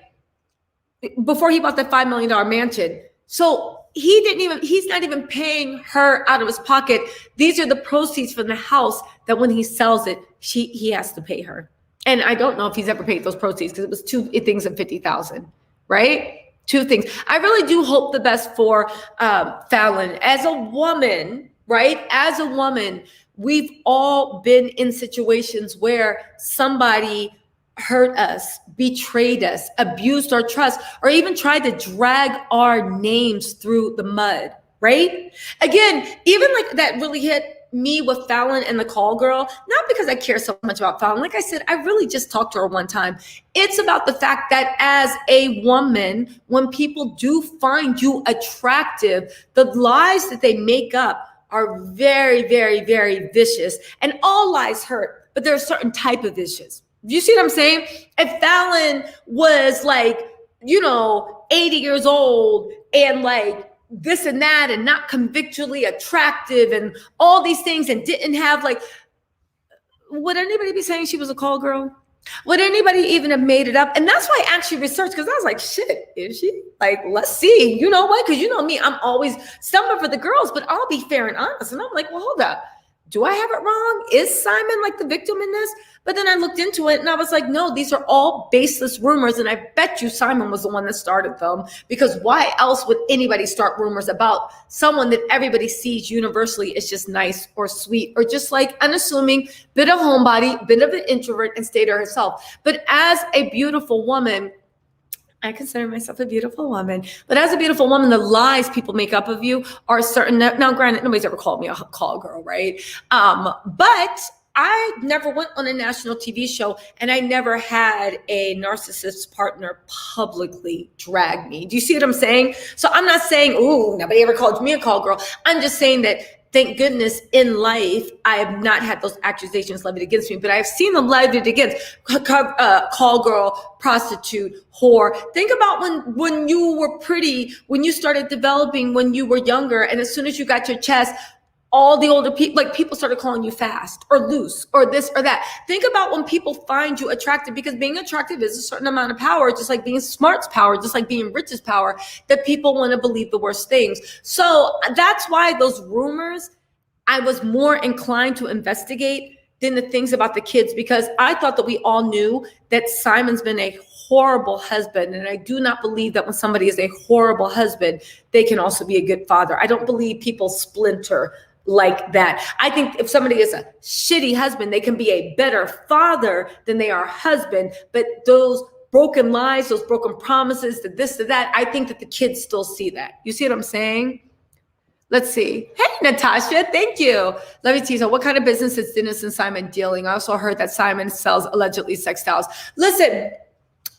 [SPEAKER 1] Before he bought that $5 million mansion. So he's not even paying her out of his pocket. These are the proceeds from the house that when he sells it, he has to pay her. And I don't know if he's ever paid those proceeds, because it was two things of $50,000, right? Two things. I really do hope the best for Falynn. As a woman, right? As a woman, we've all been in situations where somebody hurt us, betrayed us, abused our trust, or even tried to drag our names through the mud, right? Again, even like that really hit me with Falynn and the call girl, not because I care so much about Falynn. Like I said, I really just talked to her one time. It's about the fact that as a woman, when people do find you attractive, the lies that they make up are very, very, very vicious. And all lies hurt, but there are certain type of vicious. You see what I'm saying? If Falynn was like, 80 years old and like this and that and not convictually attractive and all these things and didn't have like, would anybody be saying she was a call girl? Would anybody even have made it up? And that's why I actually researched, because I was like, shit, is she? Like, let's see. You know what? Because you know me, I'm always stumbling for the girls, but I'll be fair and honest. And I'm like, well, hold up. Do I have it wrong? Is Simon like the victim in this? But then I looked into it and I was like, no, these are all baseless rumors. And I bet you Simon was the one that started them, because why else would anybody start rumors about someone that everybody sees universally is just nice or sweet or just like unassuming, bit of homebody, bit of an introvert, and stay to herself. But as a beautiful woman, I consider myself a beautiful woman, but as a beautiful woman, the lies people make up of you are certain. Now, granted, nobody's ever called me a call girl, right? But I never went on a national TV show, and I never had a narcissist partner publicly drag me. Do you see what I'm saying? So I'm not saying, ooh, nobody ever called me a call girl. I'm just saying that, thank goodness, in life, I have not had those accusations levied against me, but I've seen them levied against call girl, prostitute, whore. Think about when you were pretty, when you started developing, when you were younger, and as soon as you got your chest, all the older people, like people started calling you fast or loose or this or that. Think about when people find you attractive, because being attractive is a certain amount of power, just like being smart's power, just like being rich is power, that people want to believe the worst things. So that's why those rumors, I was more inclined to investigate than the things about the kids, because I thought that we all knew that Simon's been a horrible husband. And I do not believe that when somebody is a horrible husband, they can also be a good father. I don't believe people splinter like that. I think if somebody is a shitty husband, they can be a better father than they are husband. But those broken lies, those broken promises, to this, to that, I think that the kids still see that. You see what I'm saying? Let's see. Hey, Natasha, thank you. Let me tell you, what kind of business is Dennis and Simon dealing? I also heard that Simon sells allegedly sex dolls. Listen,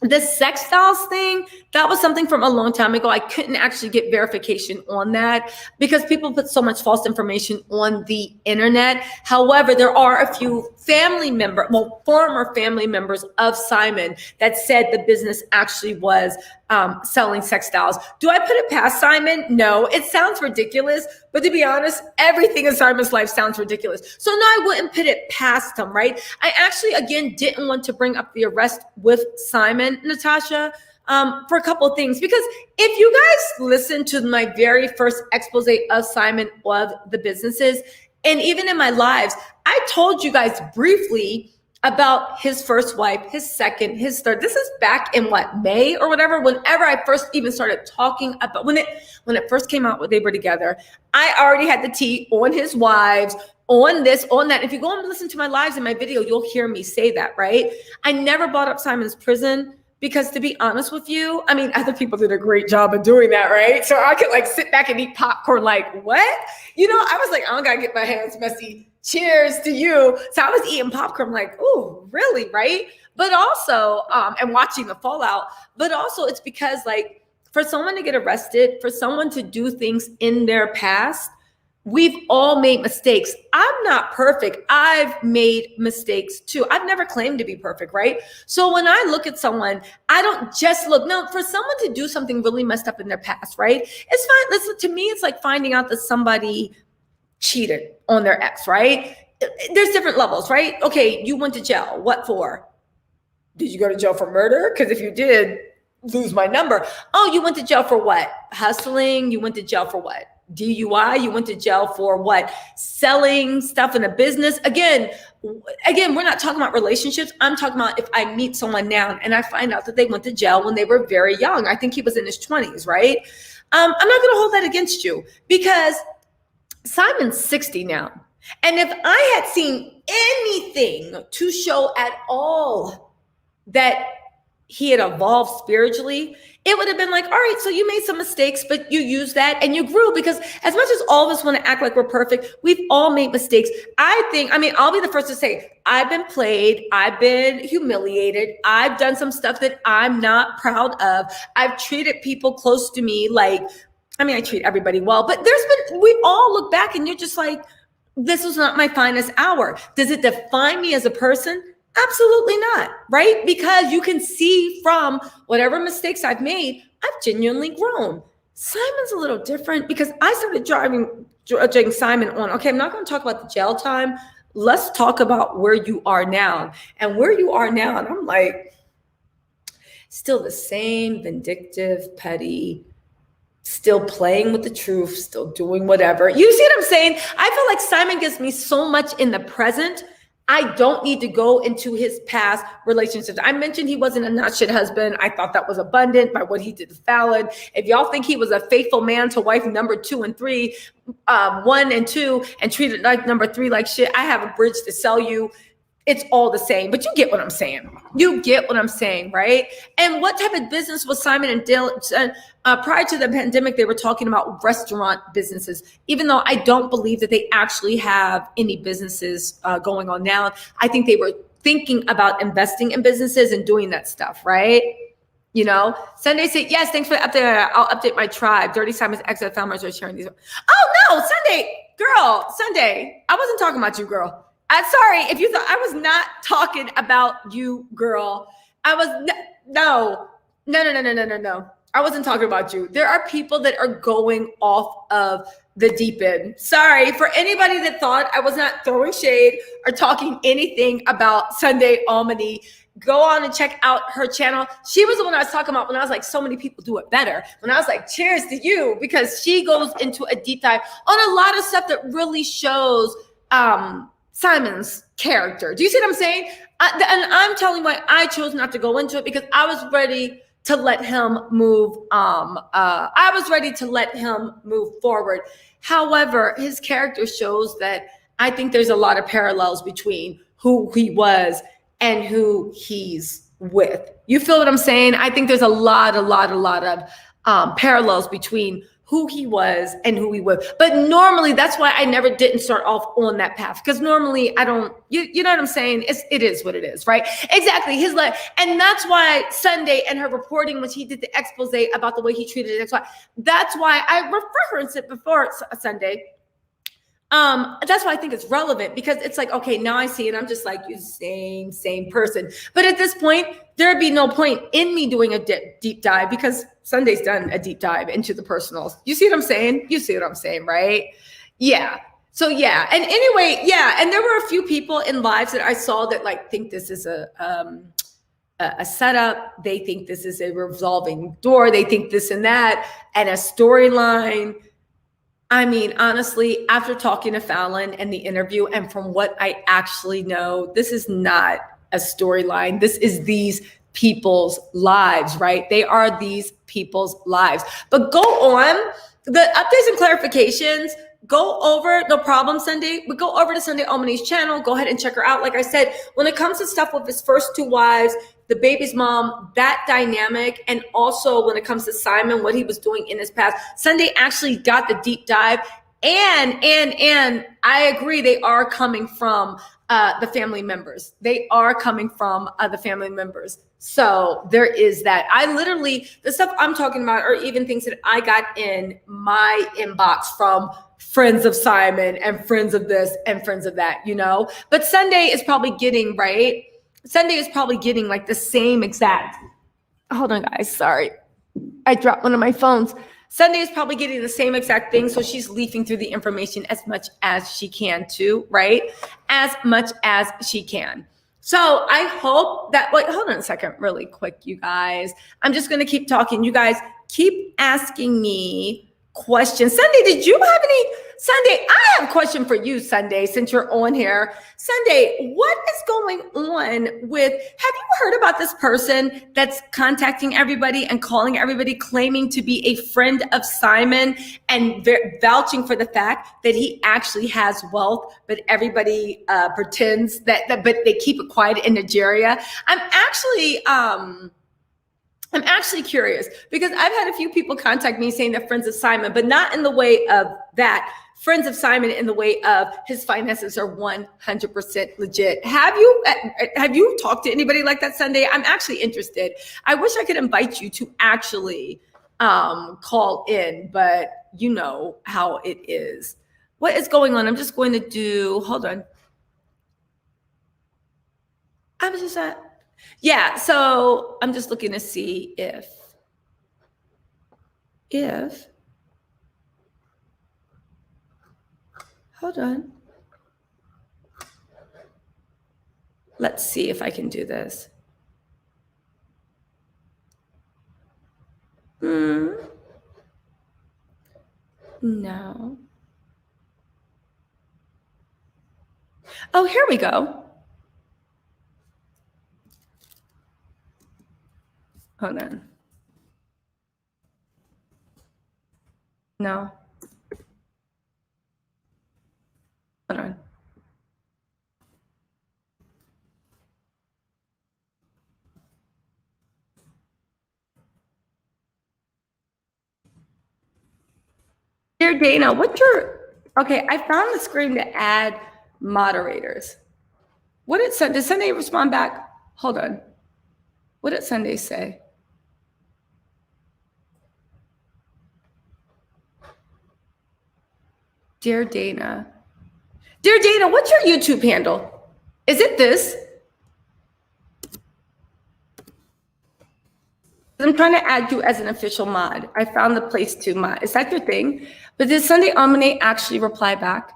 [SPEAKER 1] the sex dolls thing, that was something from a long time ago. I couldn't actually get verification on that because people put so much false information on the internet. However, there are a few former family members of Simon that said the business actually was selling sex dolls. Do I put it past Simon? No, it sounds ridiculous. But to be honest, everything in Simon's life sounds ridiculous. So no, I wouldn't put it past him, right? I actually, again, didn't want to bring up the arrest with Simon, Natasha, for a couple of things. Because if you guys listen to my very first expose of Simon of the businesses, and even in my lives, I told you guys briefly about his first wife, his second, his third. This is back in May or whatever, whenever I first even started talking about, when it first came out, when they were together, I already had the tea on his wives, on this, on that. If you go and listen to my lives in my video, you'll hear me say that, right? I never brought up Simon's prison because, to be honest with you, I mean, other people did a great job of doing that, right? So I could sit back and eat popcorn what? I was like, I don't gotta get my hands messy. Cheers to you. So I was eating popcorn ooh, really, right? But also, and watching the fallout, but also it's because for someone to get arrested, for someone to do things in their past, we've all made mistakes. I'm not perfect. I've made mistakes too. I've never claimed to be perfect, right? So when I look at someone, I don't just look. No, for someone to do something really messed up in their past, right? It's fine. Listen, to me, it's like finding out that somebody cheated on their ex, right? There's different levels, right? Okay, you went to jail. What for? Did you go to jail for murder? Because if you did, lose my number. Oh, you went to jail for what? Hustling. You went to jail for what? DUI. You went to jail for what? Selling stuff in a business. Again, we're not talking about relationships. I'm talking about if I meet someone now and I find out that they went to jail when they were very young. I think he was in his 20s, right? I'm not going to hold that against you because Simon's 60 now. And if I had seen anything to show at all that he had evolved spiritually, it would have been all right, so you made some mistakes, but you used that and you grew. Because as much as all of us want to act like we're perfect, we've all made mistakes. I'll be the first to say, I've been played. I've been humiliated. I've done some stuff that I'm not proud of. I've treated people close to me I treat everybody well, but we all look back and you're just this was not my finest hour. Does it define me as a person? Absolutely not, right? Because you can see from whatever mistakes I've made, I've genuinely grown. Simon's a little different because I started judging Simon on, okay, I'm not going to talk about the jail time, Let's talk about where you are now. And where you are now, and I'm like, still the same vindictive, petty, still playing with the truth, still doing whatever. You see what I'm saying? I feel like Simon gives me so much in the present. I don't need to go into his past relationships. I mentioned he wasn't a not shit husband. I thought that was abundant by what he did to Fallon. If y'all think he was a faithful man to wife number 2 and 3, 1 and 2, and treated like number 3 like shit, I have a bridge to sell you. It's all the same, but you get what I'm saying. You get what I'm saying, right? And what type of business was Simon and Dale? Prior to the pandemic, they were talking about restaurant businesses, even though I don't believe that they actually have any businesses going on now. I think they were thinking about investing in businesses and doing that stuff, right? You know, Sunday said, yes, thanks for the update. I'll update my tribe. Dirty Simon's ex founders are sharing these. Oh, no, Sunday, I wasn't talking about you, girl. I'm sorry if you thought I was not talking about you, girl. I was no. I wasn't talking about you. There are people that are going off of the deep end. Sorry for anybody that thought I was not throwing shade or talking anything about Sunday Almany. Go on and check out her channel. She was the one I was talking about when I was like, so many people do it better. When I was like, cheers to you, because she goes into a deep dive on a lot of stuff that really shows Simon's character. Do you see what I'm saying? And I'm telling you why I chose not to go into it, because I was ready to let him move. I was ready to let him move forward. However, his character shows that I think there's a lot of parallels between who he was and who he's with. You feel what I'm saying? I think there's a lot of parallels between who he was and who he was. But normally, that's why I never didn't start off on that path, because normally I don't, you know what I'm saying? It is what it is, right? Exactly. His life. And that's why Sunday and her reporting, when she did the expose about the way he treated his ex-wife, that's why I referenced it before Sunday. That's why I think it's relevant, because it's like, okay, now I see it. I'm just like, you same person. But at this point, there'd be no point in me doing a deep dive, because Sunday's done a deep dive into the personals. You see what I'm saying? You see what I'm saying, right? Yeah. So yeah. And anyway, yeah. And there were a few people in lives that I saw that like think this is a setup. They think this is a revolving door. They think this and that, and a storyline. I mean, honestly, after talking to Fallon and the interview, and from what I actually know, this is not a storyline. This is these people's lives, right? They are these people's lives. But go on, the updates and clarifications, go over, no problem, Sunday. But go over to Sunday Almany's channel. Go ahead and check her out. Like I said, when it comes to stuff with his first 2 wives, the baby's mom, that dynamic, and also when it comes to Simon, what he was doing in his past, Sunday actually got the deep dive. And I agree, they are coming from the family members. They are coming from the family members. So there is that. I literally, the stuff I'm talking about are even things that I got in my inbox from friends of Simon and friends of this and friends of that, you know? But Sunday is probably getting, right? Sunday is probably getting like the same exact, hold on guys, sorry. I dropped one of my phones. Sunday is probably getting the same exact thing. So she's leafing through the information as much as she can too, right? As much as she can. So I hope that, wait, hold on a second, really quick, you guys. I'm just gonna keep talking. You guys keep asking me questions. Sunday, did you have any? Sunday, I have a question for you, Sunday, since you're on here. Sunday, what is going on with, have you heard about this person that's contacting everybody and calling everybody, claiming to be a friend of Simon and vouching for the fact that he actually has wealth, but everybody pretends that, but they keep it quiet in Nigeria? I'm actually curious, because I've had a few people contact me saying they're friends of Simon, but not in the way of that. Friends of Simon in the way of his finances are 100% legit. Have you talked to anybody like that, Sunday? I'm actually interested. I wish I could invite you to actually call in, but you know how it is. What is going on? I'm just going to do, hold on. I was just at, yeah, so I'm just looking to see if, hold on. Let's see if I can do this. No. Oh, here we go. Hold on. No. Hold on. Dear Dana, what's your... Okay, I found the screen to add moderators. What did Sunday respond back? Hold on. What did Sunday say? Dear Dana. Dear Dana, what's your YouTube handle? Is it this? I'm trying to add you as an official mod. I found the place to mod. Is that your thing? But did Sunday Omni actually reply back?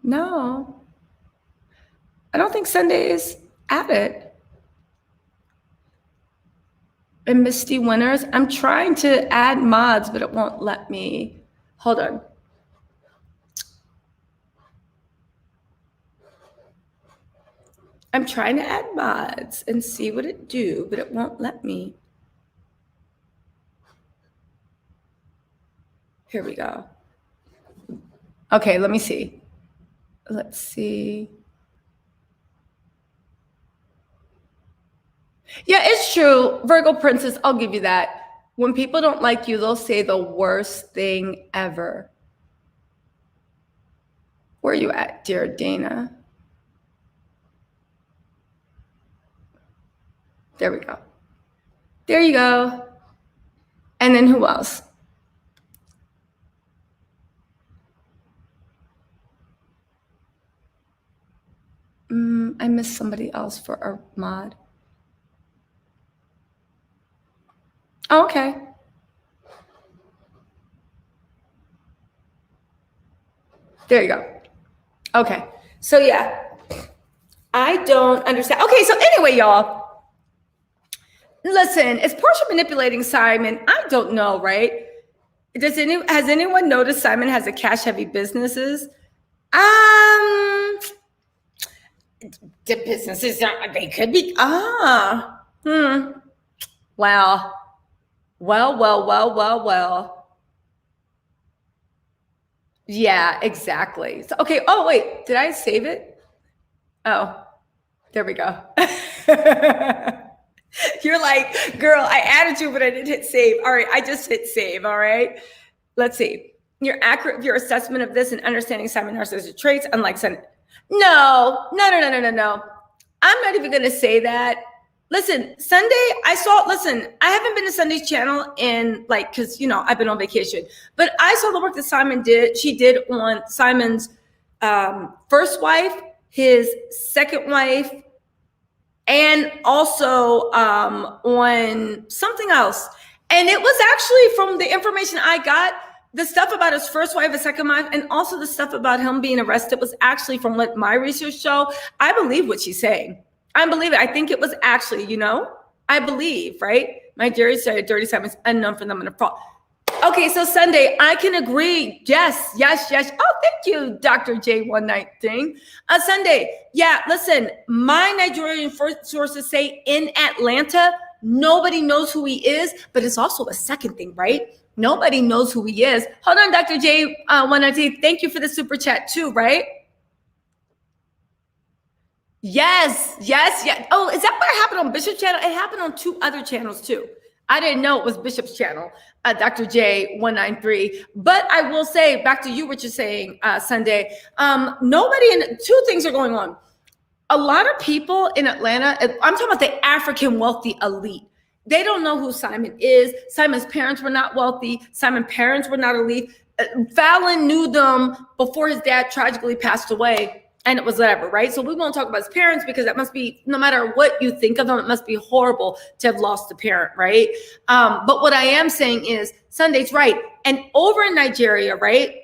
[SPEAKER 1] No. I don't think Sunday is at it. And Misty Winners, I'm trying to add mods, but it won't let me. Hold on. I'm trying to add mods and see what it do, but it won't let me. Here we go. Okay, let me see. Let's see. Yeah, it's true. Virgo Princess, I'll give you that. When people don't like you, they'll say the worst thing ever. Where are you at, dear Dana? There we go. There you go. And then who else? I missed somebody else for a mod. Oh, okay. There you go. Okay. So yeah, I don't understand. Okay. So anyway, y'all, listen, is Porsha manipulating Simon? I don't know, right? Has anyone noticed Simon has a cash heavy businesses? The businesses, they could be, Wow. Well. Yeah, exactly. So, okay. Oh, wait, did I save it? Oh, there we go. You're like, girl, I added you, but I didn't hit save. All right, I just hit save. All right. Let's see. You're accurate with your assessment of this and understanding Simon narcissistic traits, unlike Sunday. No. I'm not even going to say that. Listen, Sunday, I haven't been to Sunday's channel in because, I've been on vacation, but I saw the work that she did on Simon's first wife, his second wife, and also on something else. And it was actually from the information I got, the stuff about his first wife, his second wife, and also the stuff about him being arrested was actually from what my research showed. I believe what she's saying. I believe it. I think it was actually, I believe, right? My jury said dirty Simon's unknown for them in a fall. Okay, so Sunday, I can agree. Yes. Oh, thank you, Dr. J119. Sunday, yeah, listen, my Nigerian sources say in Atlanta, nobody knows who he is, but it's also a second thing, right? Nobody knows who he is. Hold on, Dr. J119. Thank you for the super chat too, right? Yes. Oh, is that what happened on Bishop's channel? It happened on 2 other channels too. I didn't know it was Bishop's channel, Dr. J193. But I will say, back to you, what you're saying, Sunday, 2 things are going on. A lot of people in Atlanta, I'm talking about the African wealthy elite. They don't know who Simon is. Simon's parents were not wealthy. Simon's parents were not elite. Fallon knew them before his dad tragically passed away. And it was whatever, right? So we won't talk about his parents because that must be, no matter what you think of them, it must be horrible to have lost a parent, right? But what I am saying is Sunday's right. And over in Nigeria, right?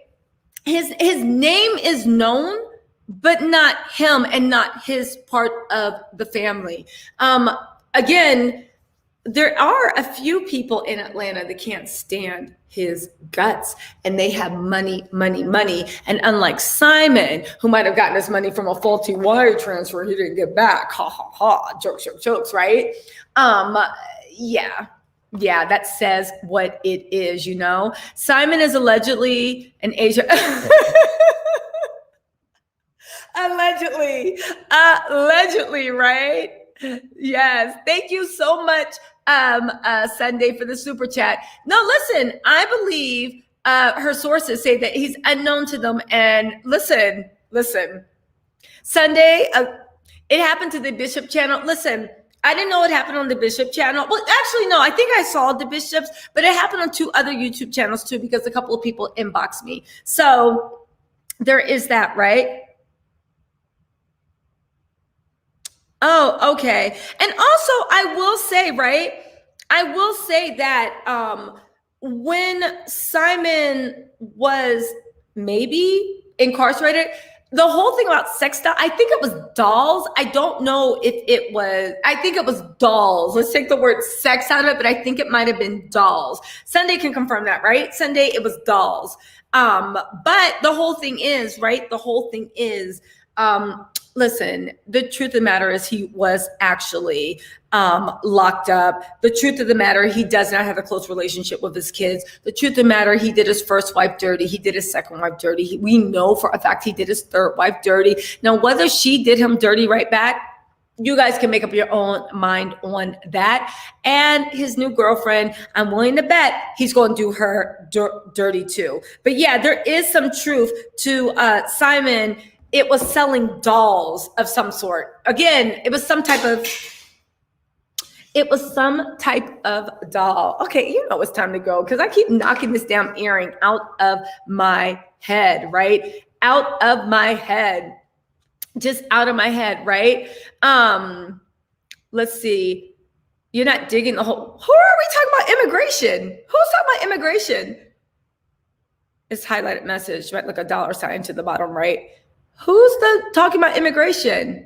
[SPEAKER 1] his name is known, but not him and not his part of the family. Again, there are a few people in Atlanta that can't stand his guts, and they have money. And unlike Simon, who might have gotten his money from a faulty wire transfer he didn't get back, ha ha ha, jokes, right? Yeah, that says what it is, you know. Simon is allegedly an Asian. Allegedly, right? Yes. Thank you so much, Sunday, for the super chat. No, listen, I believe her sources say that he's unknown to them. And listen, Sunday, it happened to the Bishop channel. Listen, I didn't know it happened on the Bishop channel. Well, actually, no, I think I saw the Bishops, but it happened on 2 other YouTube channels too, because a couple of people inboxed me. So there is that, right? Oh, okay. And also, I will say, right? I will say that when Simon was maybe incarcerated, the whole thing about sex stuff, I think it was dolls. I don't know if it was, I think it was dolls. Let's take the word sex out of it, but I think it might have been dolls. Sunday can confirm that, right? Sunday, it was dolls. But the whole thing is, right? The whole thing is, listen, the truth of the matter is he was actually locked up. The truth of the matter, he does not have a close relationship with his kids. The truth of the matter, he did his first wife dirty. He did his second wife dirty. We know for a fact he did his third wife dirty. Now, whether she did him dirty right back, you guys can make up your own mind on that. And his new girlfriend, I'm willing to bet he's going to do her dirty too. Some truth to Simon. It was selling dolls of some sort. Again, it was some type of doll. Okay, you know it's time to go because I keep knocking this damn earring out of my head, right? Out of my head. Just out of my head, right? Let's see. You're not digging the whole. Who are we talking about immigration? Who's talking about immigration? It's highlighted message, right? Like a $sign to the bottom, right? Who's talking about immigration?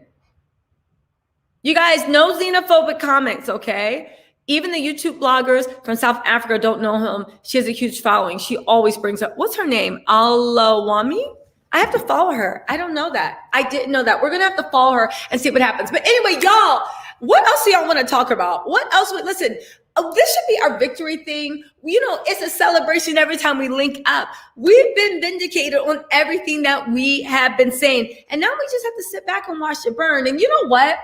[SPEAKER 1] You guys, no xenophobic comments, okay? Even the YouTube bloggers from South Africa don't know him. She has a huge following. She always brings up, what's her name? Alawami? I have to follow her. I don't know that. I didn't know that. We're going to have to follow her and see what happens. But anyway, y'all, what else do y'all want to talk about? What else? Listen, this should be our victory thing. You know, it's a celebration every time we link up. We've been vindicated on everything that we have been saying. And now we just have to sit back and watch it burn. And you know what?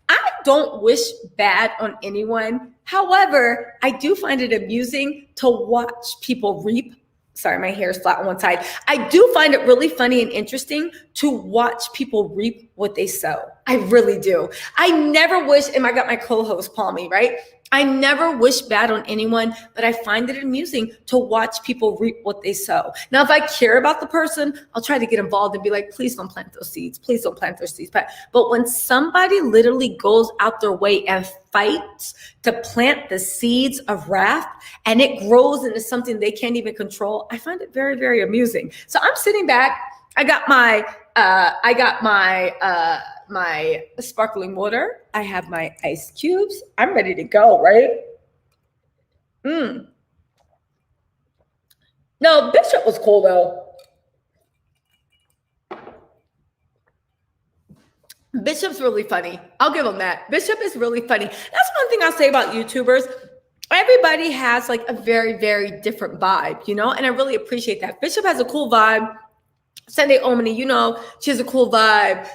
[SPEAKER 1] I don't wish bad on anyone. However, I do find it amusing to watch people reap. Sorry, my hair is flat on one side. I do find it really funny and interesting to watch people reap what they sow. I really do. I never wish, and I got my co-host Palmy, right? I never wish bad on anyone, but I find it amusing to watch people reap what they sow. Now, if I care about the person, I'll try to get involved and be like, please don't plant those seeds. Please don't plant those seeds. But when somebody literally goes out their way and fights to plant the seeds of wrath and it grows into something they can't even control, I find it very, very amusing. So I'm sitting back. I got my sparkling water. I have my ice cubes. I'm ready to go, right? No, Bishop was cool though. Bishop's really funny. I'll give him that. Bishop is really funny. That's one thing I'll say about YouTubers. Everybody has like a very, very different vibe, you know? And I really appreciate that. Bishop has a cool vibe. Sunday Omni, you know, she has a cool vibe.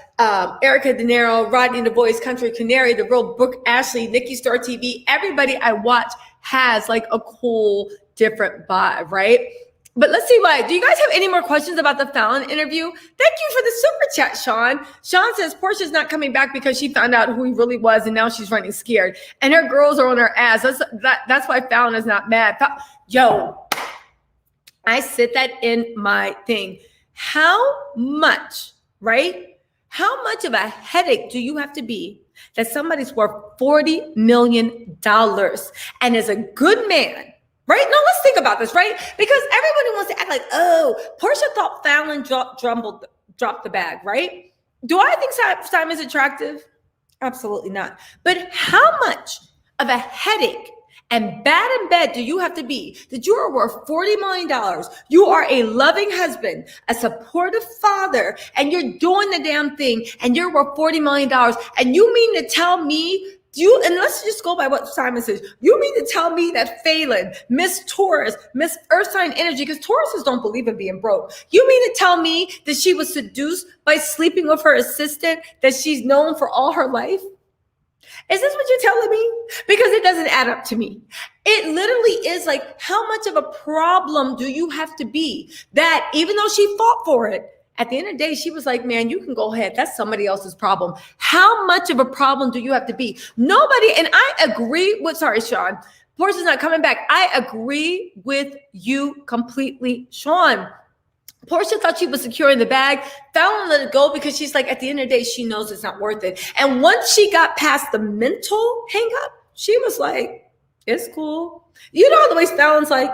[SPEAKER 1] Erica De Niro, Rodney the Voice, Country Canary, The Real Brooke Ashley, Nikki Star TV. Everybody I watch has like a cool, different vibe, right? But let's see what. Do you guys have any more questions about the Fallon interview? Thank you for the super chat, Sean. Sean says Porsha's not coming back because she found out who he really was and now she's running scared. And her girls are on her ass. That's why Fallon is not mad. Yo, I said that in my thing. How much, right? How much of a headache do you have to be that somebody's worth $40 million and is a good man Right? No, let's think about this, right? Because everybody wants to act like, oh, Porsha thought Fallon dropped the bag, right? Do I think Simon's attractive? Absolutely not. But how much of a headache and bad in bed do you have to be that you are worth $40 million? You are a loving husband, a supportive father, and you're doing the damn thing, and you're worth $40 million. And you mean to tell me and let's just go by what Simon says. You mean to tell me that Falynn, Miss Taurus, Miss Earth sign energy, because Tauruses don't believe in being broke. You mean to tell me that she was seduced by sleeping with her assistant that she's known for all her life? Is this what you're telling me? Because it doesn't add up to me. It literally is like, how much of a problem do you have to be that even though she fought for it, at the end of the day, she was like, man, you can go ahead. That's somebody else's problem. How much of a problem do you have to be? Nobody, and I agree with, sorry, Sean, Porsha's not coming back. I agree with you completely, Sean. Porsha thought she was securing the bag. Fallon let it go because she's like, at the end of the day, she knows it's not worth it. And once she got past the mental hang up, she was like, it's cool. You know the way Fallon's like,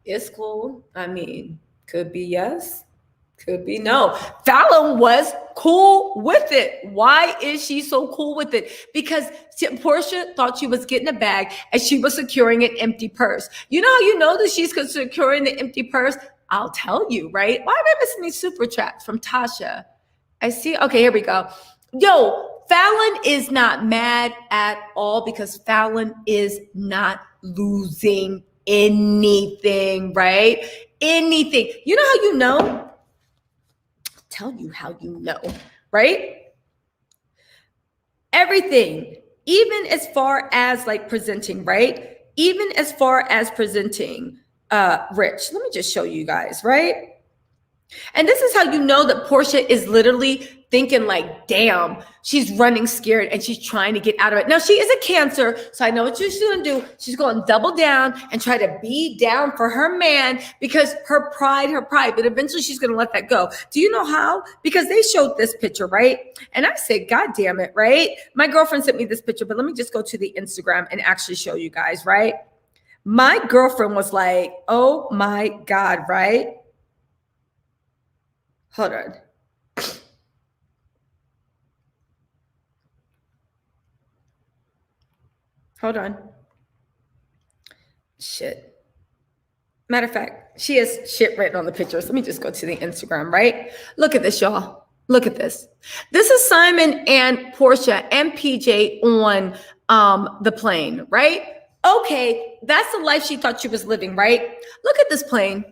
[SPEAKER 1] it's cool. I mean, could be yes. Could be no. Fallon was cool with it. Why is she so cool with it? Because Porsha thought she was getting a bag and she was securing an empty purse. You know how you know that she's securing the empty purse? I'll tell you, right? Why am I missing these super chats from Tasha? I see. Okay, here we go. Yo, Fallon is not mad at all because Fallon is not losing anything, right? Anything. You know how you know? Tell you how you know, right? Everything, even as far as like presenting, right? Even as far as presenting, Rich, let me just show you guys, right? And this is how you know that Porsha is literally thinking like, damn, she's running scared and she's trying to get out of it. Now, she is a Cancer, so I know what she's going to do. She's going to double down and try to be down for her man because her pride, but eventually she's going to let that go. Do you know how? Because they showed this picture, right? And I said, God damn it, right? My girlfriend sent me this picture, but let me just go to the Instagram and actually show you guys, right? My girlfriend was like, oh my God, right? Hold on. Hold on. Shit. Matter of fact, she has shit written on the pictures. Let me just go to the Instagram, right? Look at this, y'all. Look at this. This is Simon and Porsha and PJ on the plane, right? Okay, that's the life she thought she was living, right? Look at this plane.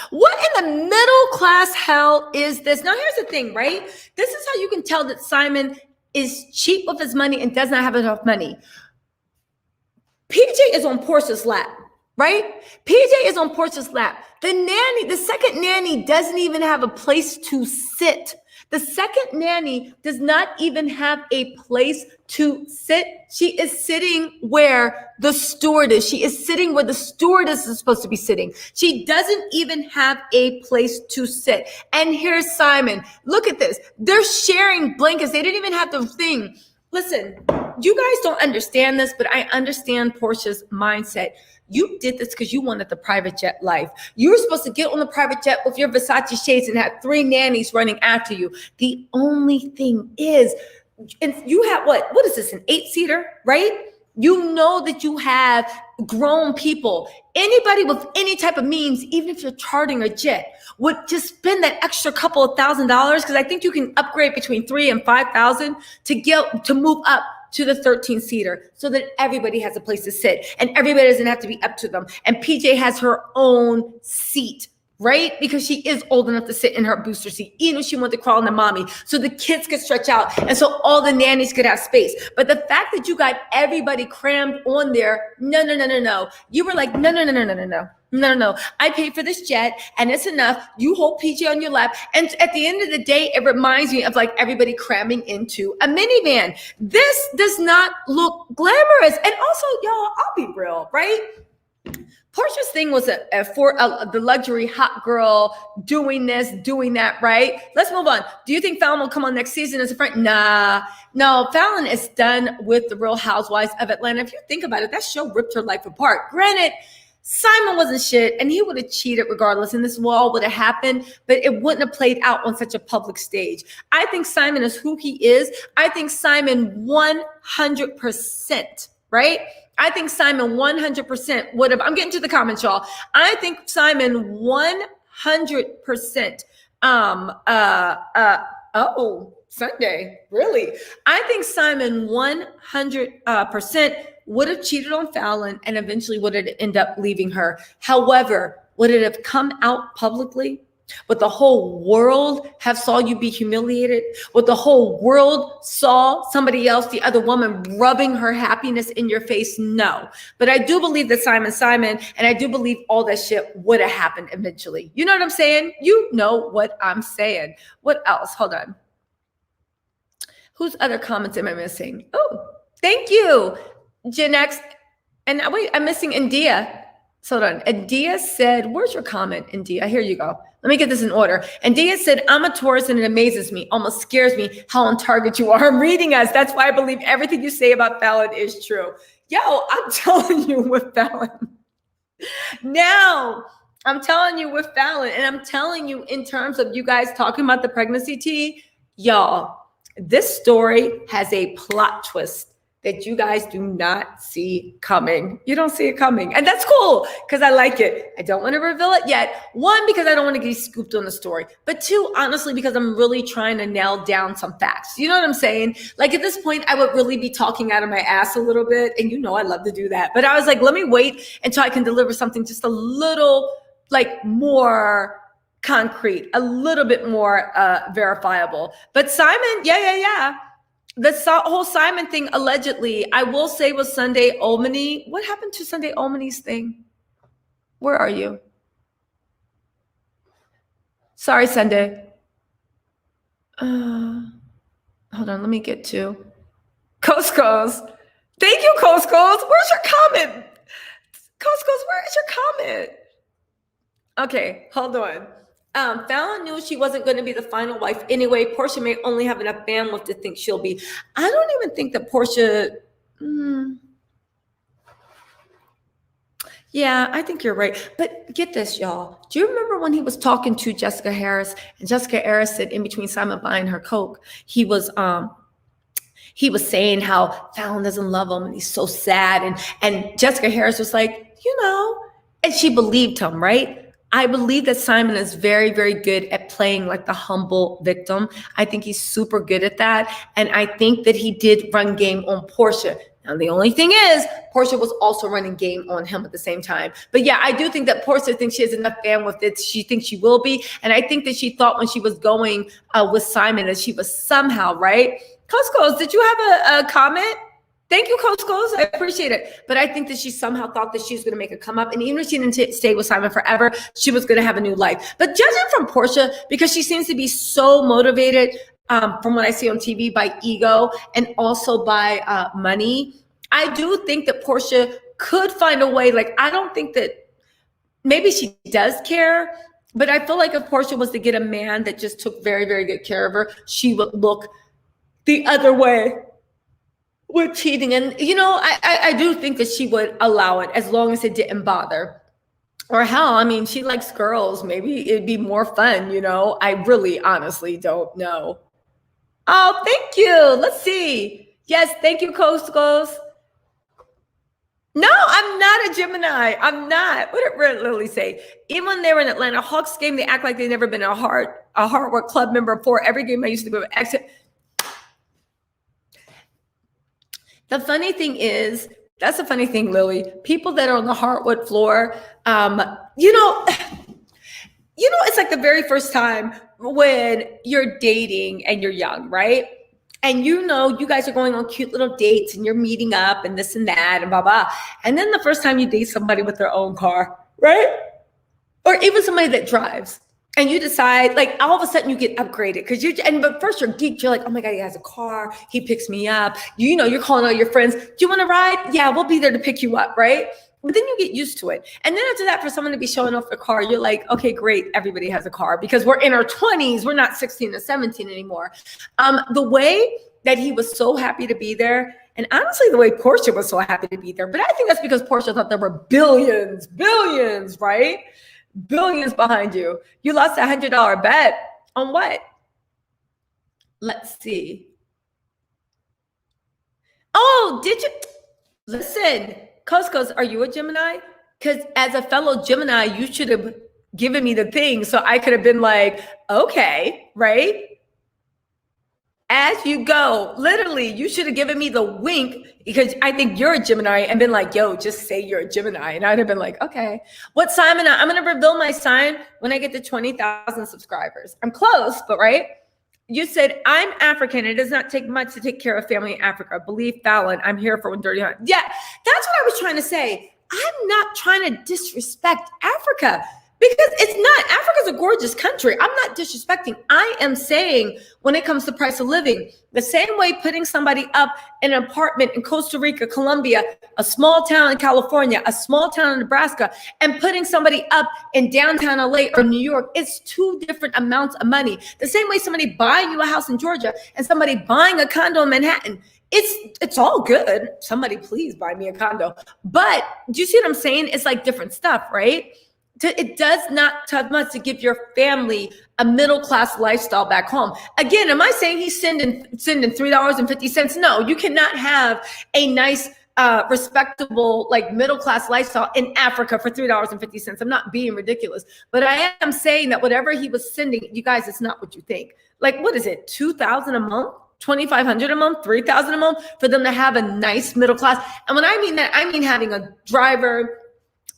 [SPEAKER 1] What in the middle class hell is this? Now, here's the thing, right? This is how you can tell that Simon is cheap with his money and does not have enough money. PJ is on Porsha's lap, right? PJ is on Porsha's lap. The second nanny doesn't even have a place to sit. The second nanny does not even have a place to sit. She is sitting where the steward is. She is sitting where the stewardess is supposed to be sitting. She doesn't even have a place to sit. And here's Simon. Look at this. They're sharing blankets. They didn't even have the thing. Listen, you guys don't understand this, but I understand Porsha's mindset. You did this because you wanted the private jet life. You were supposed to get on the private jet with your Versace shades and have 3 nannies running after you. The only thing is, and you have what is this, an 8-seater, right? You know that you have grown people. Anybody with any type of means, even if you're charting a jet, would just spend that extra couple of $1,000s because I think you can upgrade between $3,000 and $5,000 to move up to the 13-seater so that everybody has a place to sit and everybody doesn't have to be up to them. And PJ has her own seat, right? Because she is old enough to sit in her booster seat, even if she wanted to crawl in the mommy, so the kids could stretch out and so all the nannies could have space. But the fact that you got everybody crammed on there, no. You were like, no. I paid for this jet and it's enough. You hold PJ on your lap. And at the end of the day, it reminds me of like everybody cramming into a minivan. This does not look glamorous. And also, y'all, I'll be real, right? Porsha's thing was the luxury hot girl doing this, doing that, right? Let's move on. Do you think Fallon will come on next season as a friend? Nah. No, Fallon is done with the Real Housewives of Atlanta. If you think about it, that show ripped her life apart. Granted, Simon wasn't shit, and he would have cheated regardless, and this all would have happened, but it wouldn't have played out on such a public stage. I think Simon is who he is. I think Simon 100%, right? I think Simon 100% would have, I'm getting to the comments, y'all. I think Simon 100%, oh, Sunday, really? I think Simon 100% would have cheated on Fallon and eventually would have ended up leaving her. However, would it have come out publicly? Would the whole world have saw you be humiliated? Would the whole world saw somebody else, the other woman, rubbing her happiness in your face? No. But I do believe that Simon, and I do believe all that shit would have happened eventually. You know what I'm saying? You know what I'm saying. What else? Hold on. Whose other comments am I missing? Oh, thank you, Gen X. And wait, I'm missing India. So hold on. India said, where's your comment, India? Here you go. Let me get this in order. India said, I'm a Taurus and it amazes me, almost scares me how on target you are. I'm reading us. That's why I believe everything you say about Fallon is true. Yo, I'm telling you with Fallon. Now, I'm telling you with Fallon, and I'm telling you in terms of you guys talking about the pregnancy tea, y'all, this story has a plot twist that you guys do not see coming. You don't see it coming. And that's cool because I like it. I don't want to reveal it yet. One, because I don't want to get scooped on the story. But two, honestly, because I'm really trying to nail down some facts. You know what I'm saying? Like at this point, I would really be talking out of my ass a little bit. And you know I love to do that. But I was like, let me wait until I can deliver something just a little like more concrete, a little bit more verifiable. But Simon, yeah. The whole Simon thing, allegedly, I will say was Sunday Omni. What happened to Sunday Omni's thing? Where are you? Sorry, Sunday. Hold on, let me get to Cosco's. Thank you, Cosco's. Where's your comment? Cosco's, where is your comment? Okay, hold on. Fallon knew she wasn't going to be the final wife anyway. Porsha may only have enough bandwidth to think she'll be. I don't even think that Porsha. Yeah, I think you're right. But get this, y'all. Do you remember when he was talking to Jessica Harris? And Jessica Harris said in between Simon buying her Coke, he was saying how Fallon doesn't love him and he's so sad. And Jessica Harris was like, and she believed him, right? I believe that Simon is very, very good at playing like the humble victim. I think he's super good at that. And I think that he did run game on Porsha. Now, the only thing is, Porsha was also running game on him at the same time. But yeah, I do think that Porsha thinks she has enough bandwidth that she thinks she will be. And I think that she thought when she was going with Simon that she was somehow, right? Coscos, did you have a comment? Thank you, Coscos. I appreciate it. But I think that she somehow thought that she was going to make a come up. And even if she didn't stay with Simon forever, she was going to have a new life. But judging from Porsha, because she seems to be so motivated from what I see on TV by ego and also by money, I do think that Porsha could find a way. Like, I don't think that maybe she does care, but I feel like if Porsha was to get a man that just took very, very good care of her, she would look the other way with cheating. And, I do think that she would allow it as long as it didn't bother. Or hell, I mean, she likes girls. Maybe it'd be more fun, I really honestly don't know. Oh, thank you. Let's see. Yes, thank you, Coscos. No, I'm not a Gemini. I'm not. What did Lily say? Even when they were in Atlanta Hawks game, they act like they've never been a Hardwork Club member before. Every game I used to be exit. The funny thing is, that's the funny thing, Lily. People that are on the hardwood floor, it's like the very first time when you're dating and you're young, right? And you guys are going on cute little dates and you're meeting up and this and that and blah, blah. And then the first time you date somebody with their own car, right? Or even somebody that drives. And you decide, like, all of a sudden you get upgraded but first you're geeked. You're like, oh my God, he has a car. He picks me up. You're calling all your friends. Do you want to ride? Yeah, we'll be there to pick you up, right? But then you get used to it. And then after that, for someone to be showing off their car, you're like, okay, great. Everybody has a car because we're in our 20s. We're not 16 or 17 anymore. The way that he was so happy to be there, And honestly, the way Porsha was so happy to be there, but I think that's because Porsha thought there were billions, right? Billions behind you. You lost a $100 bet on what? Let's see. Oh, did you? Listen, Coscos, are you a Gemini? Because as a fellow Gemini, you should have given me the thing so I could have been like, okay, right? As you go, literally, you should have given me the wink because I think you're a Gemini and been like, yo, just say you're a Gemini. And I'd have been like, okay. What sign am I? I'm going to reveal my sign when I get to 20,000 subscribers. I'm close, but right? You said, I'm African. It does not take much to take care of family in Africa. Believe Fallon. I'm here for 130. Yeah, that's what I was trying to say. I'm not trying to disrespect Africa because it's not. Africa's a gorgeous country. I'm not disrespecting. I am saying when it comes to price of living, the same way putting somebody up in an apartment in Costa Rica, Colombia, a small town in California, a small town in Nebraska, and putting somebody up in downtown LA or New York, it's two different amounts of money. The same way somebody buying you a house in Georgia and somebody buying a condo in Manhattan. It's all good. Somebody please buy me a condo. But do you see what I'm saying? It's like different stuff, right? It does not take much to give your family a middle-class lifestyle back home. Again, am I saying he's sending $3.50? No, you cannot have a nice, respectable, like middle-class lifestyle in Africa for $3.50. I'm not being ridiculous, but I am saying that whatever he was sending, you guys, it's not what you think. Like, what is it? $2,000 a month? $2,500 a month, $3,000 a month for them to have a nice middle class. And when I mean that, I mean having a driver,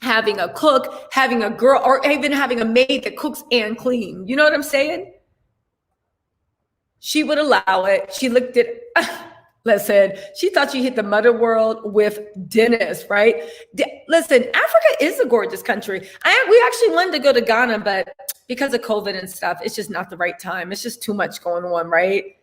[SPEAKER 1] having a cook, having a girl, or even having a maid that cooks and clean. You know what I'm saying? She would allow it. She looked at, listen, she thought she hit the mother world with Dennis, right? Listen, Africa is a gorgeous country. We actually wanted to go to Ghana, but because of COVID and stuff, it's just not the right time. It's just too much going on, right?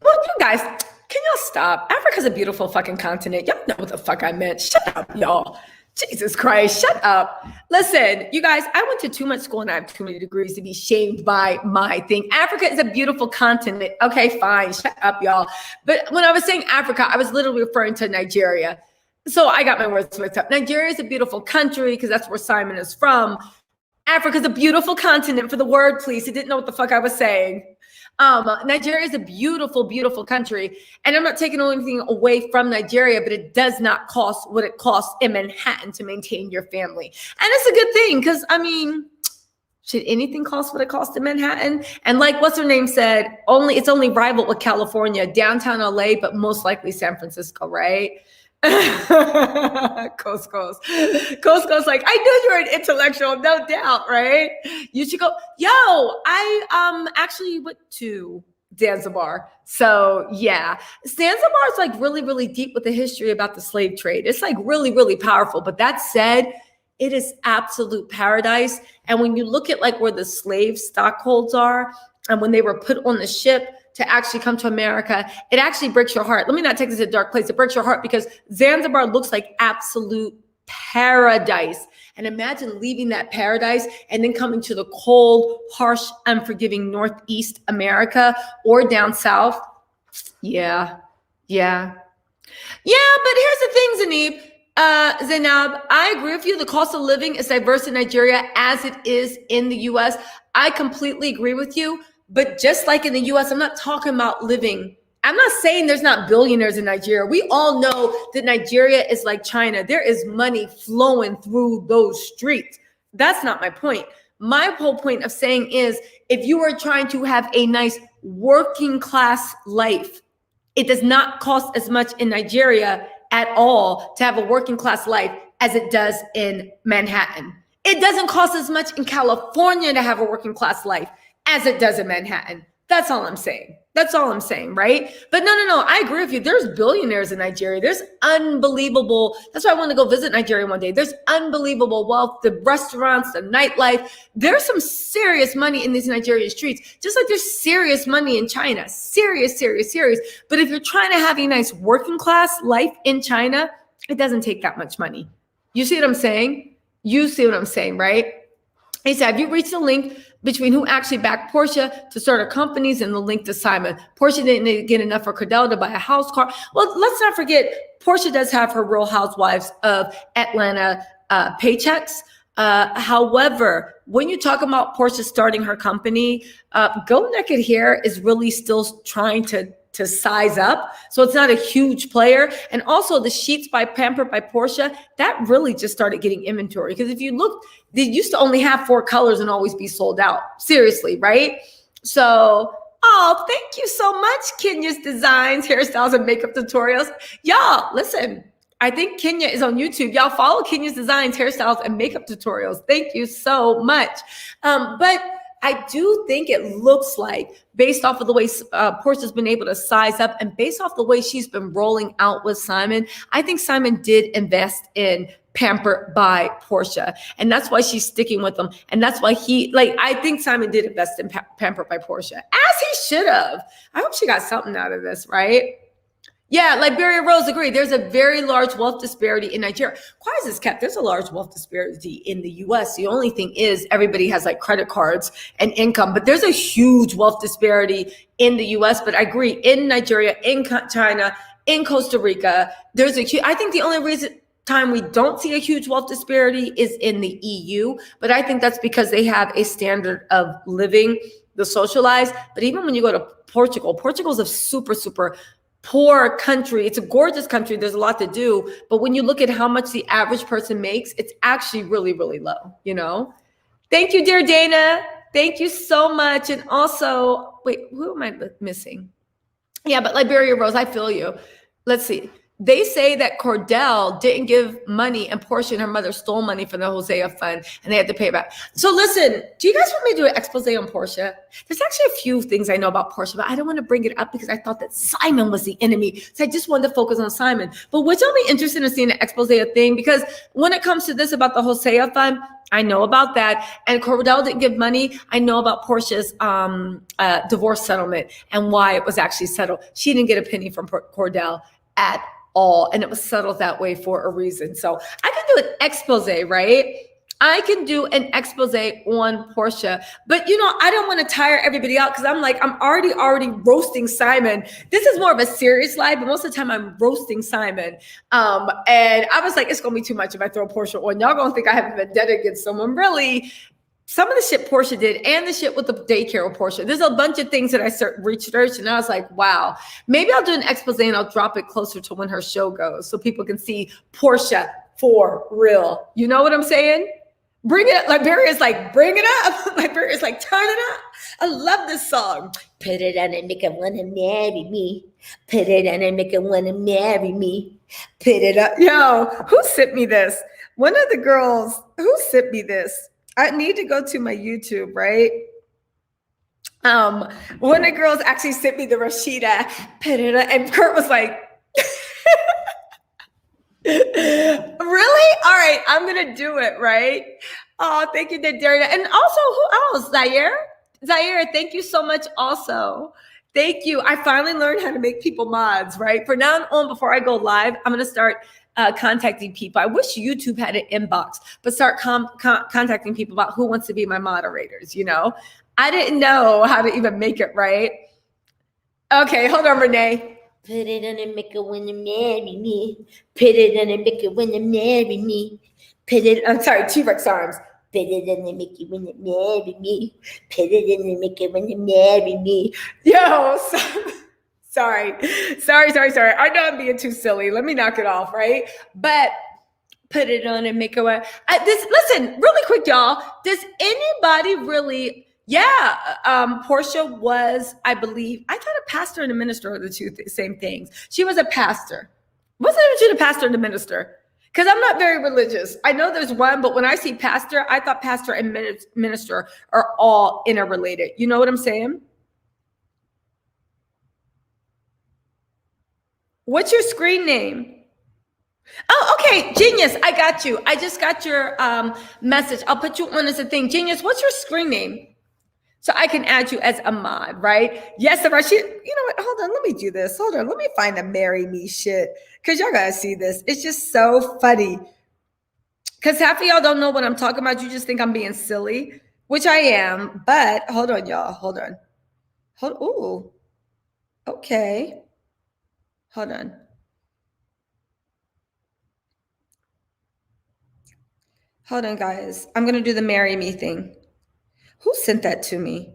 [SPEAKER 1] Well, you guys, can y'all stop? Africa's a beautiful fucking continent. Y'all know what the fuck I meant. Shut up, y'all. Jesus Christ, shut up. Listen, you guys, I went to too much school and I have too many degrees to be shamed by my thing. Africa is a beautiful continent. Okay, fine. Shut up, y'all. But when I was saying Africa, I was literally referring to Nigeria. So I got my words mixed up. Nigeria is a beautiful country because that's where Simon is from. Africa is a beautiful continent for the word, please. He didn't know what the fuck I was saying. Nigeria is a beautiful, beautiful country. And I'm not taking anything away from Nigeria, but it does not cost what it costs in Manhattan to maintain your family. And it's a good thing because, I mean, should anything cost what it costs in Manhattan? And like what's her name said, it's only rivaled with California, downtown LA, but most likely San Francisco, right? Cosco's like, I knew you were an intellectual, no doubt, right? You should go. Yo, I actually went to Zanzibar. So yeah, Zanzibar is like really, really deep with the history about the slave trade. It's like really, really powerful. But that said, it is absolute paradise. And when you look at like where the slave stockholds are and when they were put on the ship to actually come to America, it actually breaks your heart. Let me not take this to a dark place. It breaks your heart because Zanzibar looks like absolute paradise. And imagine leaving that paradise and then coming to the cold, harsh, unforgiving Northeast America or down south. Yeah. But here's the thing, Zainab, I agree with you. The cost of living is diverse in Nigeria as it is in the US. I completely agree with you. But just like in the US, I'm not talking about living. I'm not saying there's not billionaires in Nigeria. We all know that Nigeria is like China. There is money flowing through those streets. That's not my point. My whole point of saying is if you are trying to have a nice working class life, it does not cost as much in Nigeria at all to have a working class life as it does in Manhattan. It doesn't cost as much in California to have a working class life as it does in Manhattan. That's all I'm saying. Right? But no. I agree with you. There's billionaires in Nigeria. There's unbelievable. That's why I want to go visit Nigeria one day. There's unbelievable wealth, the restaurants, the nightlife. There's some serious money in these Nigerian streets, just like there's serious money in China. Serious. But if you're trying to have a nice working class life in China, it doesn't take that much money. You see what I'm saying? Right? He said, have you reached the link between who actually backed Porsha to start her companies and the link to Simon? Porsha didn't get enough for Cordell to buy a house car. Well, let's not forget, Porsha does have her Real Housewives of Atlanta paychecks. However, when you talk about Porsha starting her company, Go Naked Hair is really still trying to size up. So it's not a huge player. And also the sheets by Pampered by Porsha, that really just started getting inventory. Because if you look, they used to only have 4 colors and always be sold out. Seriously, right? So, oh, thank you so much, Kenya's Designs, Hairstyles, and Makeup Tutorials. Y'all, listen, I think Kenya is on YouTube. Y'all follow Kenya's Designs, Hairstyles, and Makeup Tutorials. Thank you so much. But I do think it looks like, based off of the way Porsha's been able to size up and based off the way she's been rolling out with Simon, I think Simon did invest in Pampered by Porsha. And that's why she's sticking with them. And that's why I think Simon did invest in Pampered by Porsha, as he should have. I hope she got something out of this, right? Yeah, Liberia Rose agreed. There's a very large wealth disparity in Nigeria. Quiet as kept, there's a large wealth disparity in the US. The only thing is everybody has credit cards and income, but there's a huge wealth disparity in the US. But I agree, in Nigeria, in China, in Costa Rica, I think the only time we don't see a huge wealth disparity is in the EU. But I think that's because they have a standard of living, the socialized. But even when you go to Portugal's a super, super poor country. It's a gorgeous country. There's a lot to do. But when you look at how much the average person makes, it's actually really, really low, Thank you, dear Dana. Thank you so much. And also, wait, who am I missing? Yeah, but Liberia Rose, I feel you. Let's see. They say that Cordell didn't give money and Porsha and her mother stole money from the Hosea fund and they had to pay it back. So listen, do you guys want me to do an expose on Porsha? There's actually a few things I know about Porsha, but I don't want to bring it up because I thought that Simon was the enemy. So I just wanted to focus on Simon. But would y'all be interested in seeing an expose thing? Because when it comes to this about the Hosea fund, I know about that. And Cordell didn't give money. I know about Porsha's divorce settlement and why it was actually settled. She didn't get a penny from Cordell at all. And it was settled that way for a reason. So I can do an expose, right? I can do an expose on Porsha, but I don't want to tire everybody out because I'm already roasting Simon. This is more of a serious live, but most of the time I'm roasting Simon. And I was like, it's going to be too much if I throw Porsha on. Y'all going to think I have a vendetta against someone. Really, some of the shit Porsha did and the shit with the daycare with Porsha. There's a bunch of things that I researched and I was like, wow, maybe I'll do an expose and I'll drop it closer to when her show goes so people can see Porsha for real. You know what I'm saying? Bring it up. Liberia's bring it up. Liberia's turn it up. I love this song. Put it on and make it want to marry me. Put it on and make it want to marry me. Put it up. Yo, who sent me this? One of the girls, who sent me this? I need to go to my YouTube, right? One of the girls actually sent me the Rashida, and Kurt was like, really? All right, I'm gonna do it, right? Oh, thank you, Darina. And also, who else? Zaire, thank you so much also. Thank you. I finally learned how to make people mods, right? From now on, before I go live, I'm gonna start contacting people. I wish YouTube had an inbox, but start contacting people about who wants to be my moderators. I didn't know how to even make it right. Okay, hold on, Renee. Put it on and make it when you marry me. Put it on and make it when you marry me. I'm sorry, T-Rex arms. Put it on and make it when you marry me. Put it on and make it when you marry me. Yo, Sorry. I know I'm being too silly. Let me knock it off, right? But put it on and make it way. Listen, really quick, y'all. Does anybody really? Yeah, Porsha was, I believe, I thought a pastor and a minister are the two same things. She was a pastor. Wasn't she a pastor and a minister? Because I'm not very religious. I know there's one, but when I see pastor, I thought pastor and minister are all interrelated. You know what I'm saying? What's your screen name? Oh, okay. Genius. I got you. I just got your message. I'll put you on as a thing. Genius, what's your screen name? So I can add you as a mod, right? Yes, Rashid. You know what? Hold on. Let me do this. Hold on. Let me find the marry me shit. Because y'all got to see this. It's just so funny. Because half of y'all don't know what I'm talking about. You just think I'm being silly, which I am. But hold on, y'all. Hold on. Ooh. Okay. Hold on. Hold on, guys. I'm going to do the marry me thing. Who sent that to me?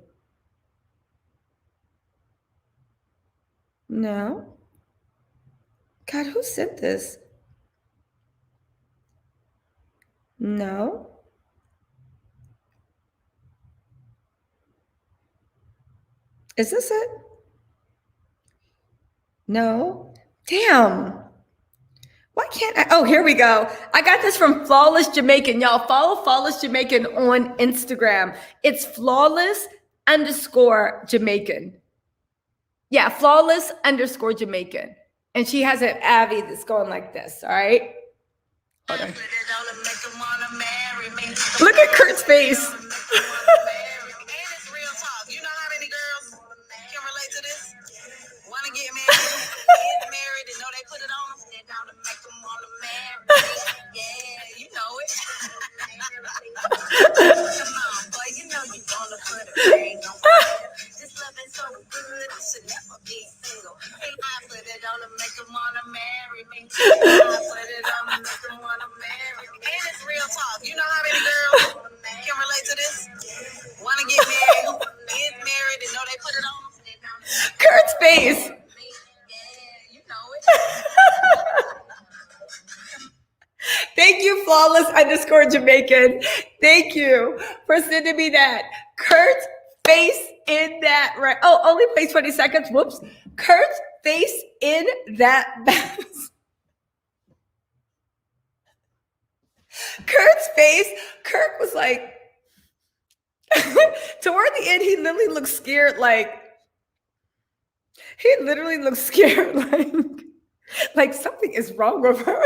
[SPEAKER 1] No. God, who sent this? No. Is this it? No. Damn. Why can't I? Oh, here we go. I got this from Flawless Jamaican. Y'all follow Flawless Jamaican on Instagram. It's flawless_Jamaican. Yeah, flawless_Jamaican. And she has an Abby that's going like this. All right. Hold on. Look at Kurt's face. Get married and know they put it on them, they're down to make them want to marry. Yeah, you know it. Come on, boy, you know you gonna put a ring on. This love is so good, I should never be single. I put it on to make them want to marry me. I put it on to make them want to marry me. And it's real talk. You know how many girls can relate to this? Want to get married, get married and know they put it on them. Kurt's face. Thank you, flawless_Jamaican. Thank you for sending me that. Kurt's face in that. Right. Oh, only plays 20 seconds. Whoops. Kurt's face in that. Kurt's face. Kurt was like, toward the end, he literally looked scared. He literally looks scared, like something is wrong with her.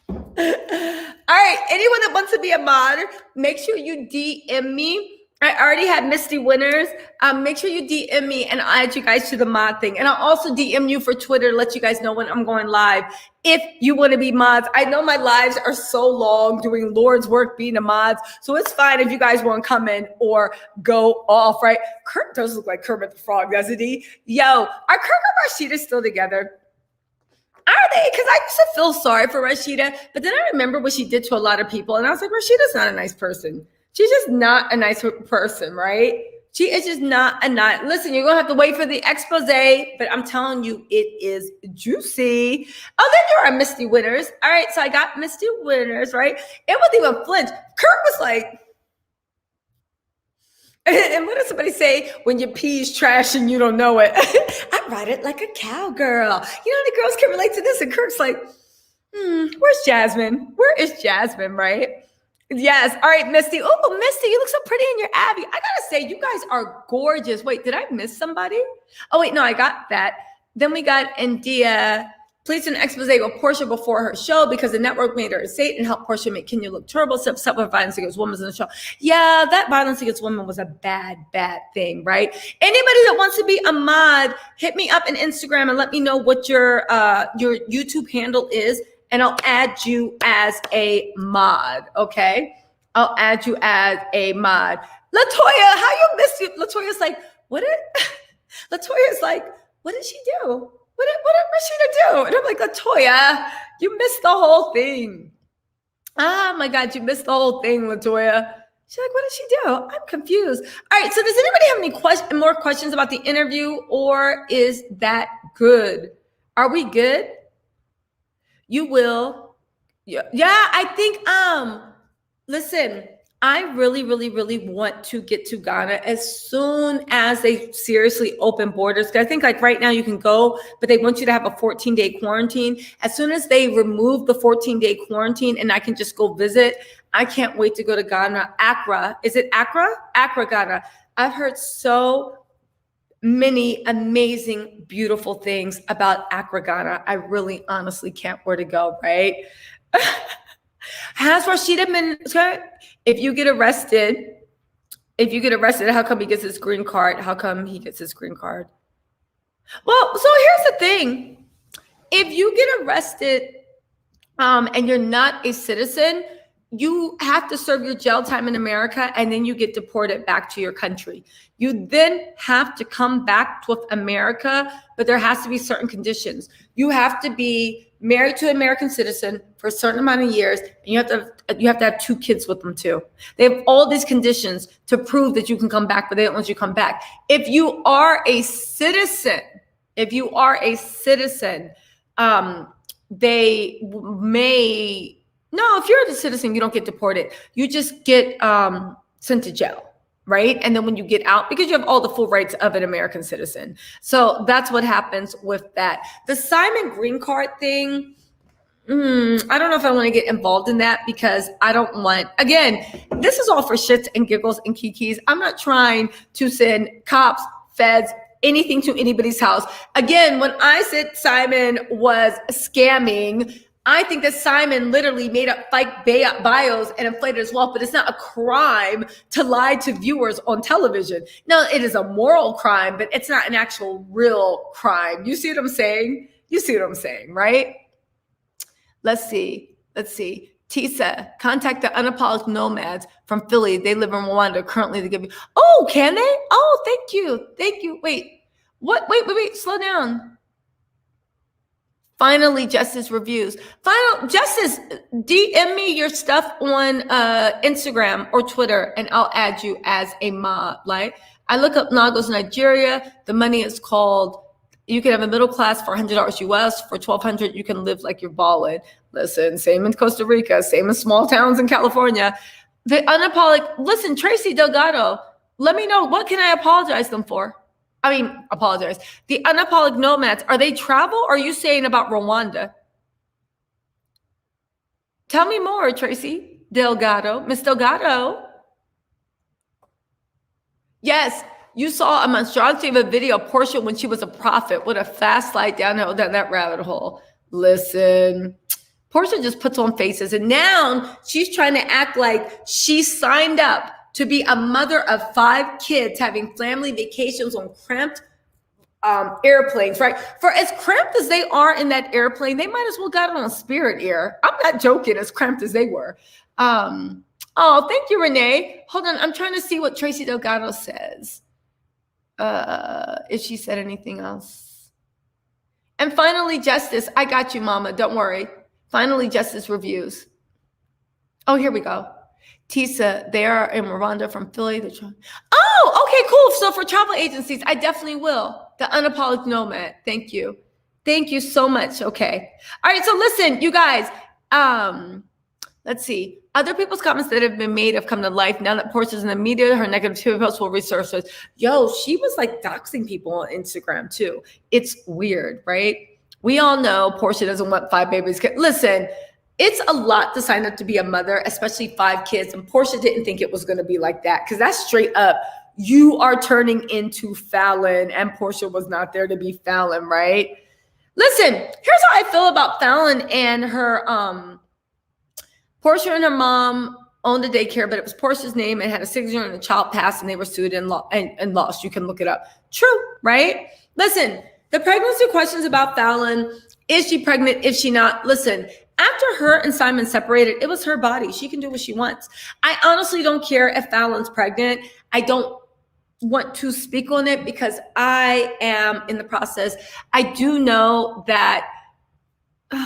[SPEAKER 1] All right, anyone that wants to be a mod, make sure you DM me. I already had Misty winners. Make sure you DM me and I'll add you guys to the mod thing. And I'll also DM you for Twitter to let you guys know when I'm going live. If you want to be mods, I know my lives are so long doing Lord's work, being a mod. So it's fine if you guys want to come in or go off, right? Kurt does look like Kermit the Frog, doesn't he? Yo, are Kirk and Rashida still together? Are they? Because I used to feel sorry for Rashida, but then I remember what she did to a lot of people. And I was like, Rashida's not a nice person. She's just not a nice person, right? She is just not a nice. Listen, you're going to have to wait for the expose, but I'm telling you, it is juicy. Oh, then you're a Misty winners. All right, so I got Misty winners, right? It wasn't even flinch. Kurt was like, and what does somebody say when your pee's trash and you don't know it? I ride it like a cowgirl. You know, the girls can relate to this. And Kirk's like, where's Jasmine? Where is Jasmine, right? Yes. All right, Misty. Oh, Misty, you look so pretty in your Abby. I got to say, you guys are gorgeous. Wait, did I miss somebody? Oh, wait, no, I got that. Then we got India. Please an expose with Porsha before her show because the network made her a Satan and helped Porsha make Kenya look terrible, except with violence against women in the show. Yeah, that violence against women was a bad thing, right? Anybody that wants to be a mod, hit me up on Instagram and let me know what your YouTube handle is, and I'll add you as a mod, okay? I'll add you as a mod. Latoya, how you missed you? Latoya's like, Latoya's like, what did she do? What did Rashida do? And I'm like, Latoya, you missed the whole thing. Oh my God, you missed the whole thing, Latoya. She's like, what did she do? I'm confused. All right, so does anybody have any more questions about the interview, or is that good? Are we good? You will. Yeah, I think, listen, I really, really, really want to get to Ghana as soon as they seriously open borders. Because I think like right now you can go, but they want you to have a 14-day quarantine. As soon as they remove the 14-day quarantine and I can just go visit, I can't wait to go to Ghana. Accra. Is it Accra? Accra, Ghana. I've heard so many amazing, beautiful things about Accra, Ghana. I really honestly can't wait to go, right? Has Rashida been, if you get arrested, how come he gets his green card? How come he gets his green card? Well, so here's the thing. If you get arrested and you're not a citizen, you have to serve your jail time in America, and then you get deported back to your country. You then have to come back to America, but there has to be certain conditions. You have to be married to an American citizen for a certain amount of years, and you have to have 2 kids with them too. They have all these conditions to prove that you can come back, but they don't let you come back. If you are a citizen, they may. No, if you're a citizen, you don't get deported. You just get sent to jail, right? And then when you get out, because you have all the full rights of an American citizen. So that's what happens with that. The Simon green card thing, I don't know if I want to get involved in that, because I don't want, again, this is all for shits and giggles and kikis. I'm not trying to send cops, feds, anything to anybody's house. Again, when I said Simon was scamming, I think that Simon literally made up fake bios and inflated his wealth, but it's not a crime to lie to viewers on television. No, it is a moral crime, but it's not an actual real crime. You see what I'm saying? You see what I'm saying, right? Let's see. Tisa, contact the unapologetic nomads from Philly. They live in Rwanda currently. They give you. Oh, can they? Oh, thank you. Wait. What? Wait. Slow down. Finally, Justice reviews. Justice, DM me your stuff on Instagram or Twitter, and I'll add you as a mod. Like, I look up Lagos, Nigeria. The money is called. You can have a middle class for $100 US. For $1,200, you can live like you're balling. Listen, same in Costa Rica, same in small towns in California. The unapologetic. Listen, Tracy Delgado. Let me know, what can I apologize them for? Apologize. The unapologetic nomads, are they travel, or are you saying about Rwanda? Tell me more, Tracy Delgado. Miss Delgado. Yes, you saw a monstrosity of a video of Porsha when she was a prophet. What a fast slide down that rabbit hole. Listen, Porsha just puts on faces, and now she's trying to act like she signed up to be a mother of 5 kids, having family vacations on cramped airplanes, right? For as cramped as they are in that airplane, they might as well got it on Spirit Air. I'm not joking, as cramped as they were. Oh, thank you, Renee. Hold on, I'm trying to see what Tracy Delgado says. If she said anything else. And finally, Justice, I got you, Mama, don't worry. Finally, Justice reviews. Oh, here we go. Tisa, they are in Rwanda from Philly. Oh, okay, cool. So for travel agencies, I definitely will. The unapologetic nomad. Thank you. Thank you so much. Okay. All right. So listen, you guys, let's see. Other people's comments that have been made have come to life. Now that Porsha's in the media, her negative posts will resurface. Yo, she was like doxing people on Instagram too. It's weird, right? We all know Porsha doesn't want 5 babies. Listen, it's a lot to sign up to be a mother, especially 5 kids. And Porsha didn't think it was going to be like that, because that's straight up. You are turning into Fallon, and Porsha was not there to be Fallon, right? Listen, here's how I feel about Fallon and her. Porsha and her mom owned a daycare, but it was Porsha's name and had a signature, and the child passed, and they were sued and lost. You can look it up. True, right? Listen, the pregnancy questions about Fallon. Is she pregnant? Is she not? Listen. After her and Simon separated, it was her body. She can do what she wants. I honestly don't care if Fallon's pregnant. I don't want to speak on it because I am in the process. I do know that,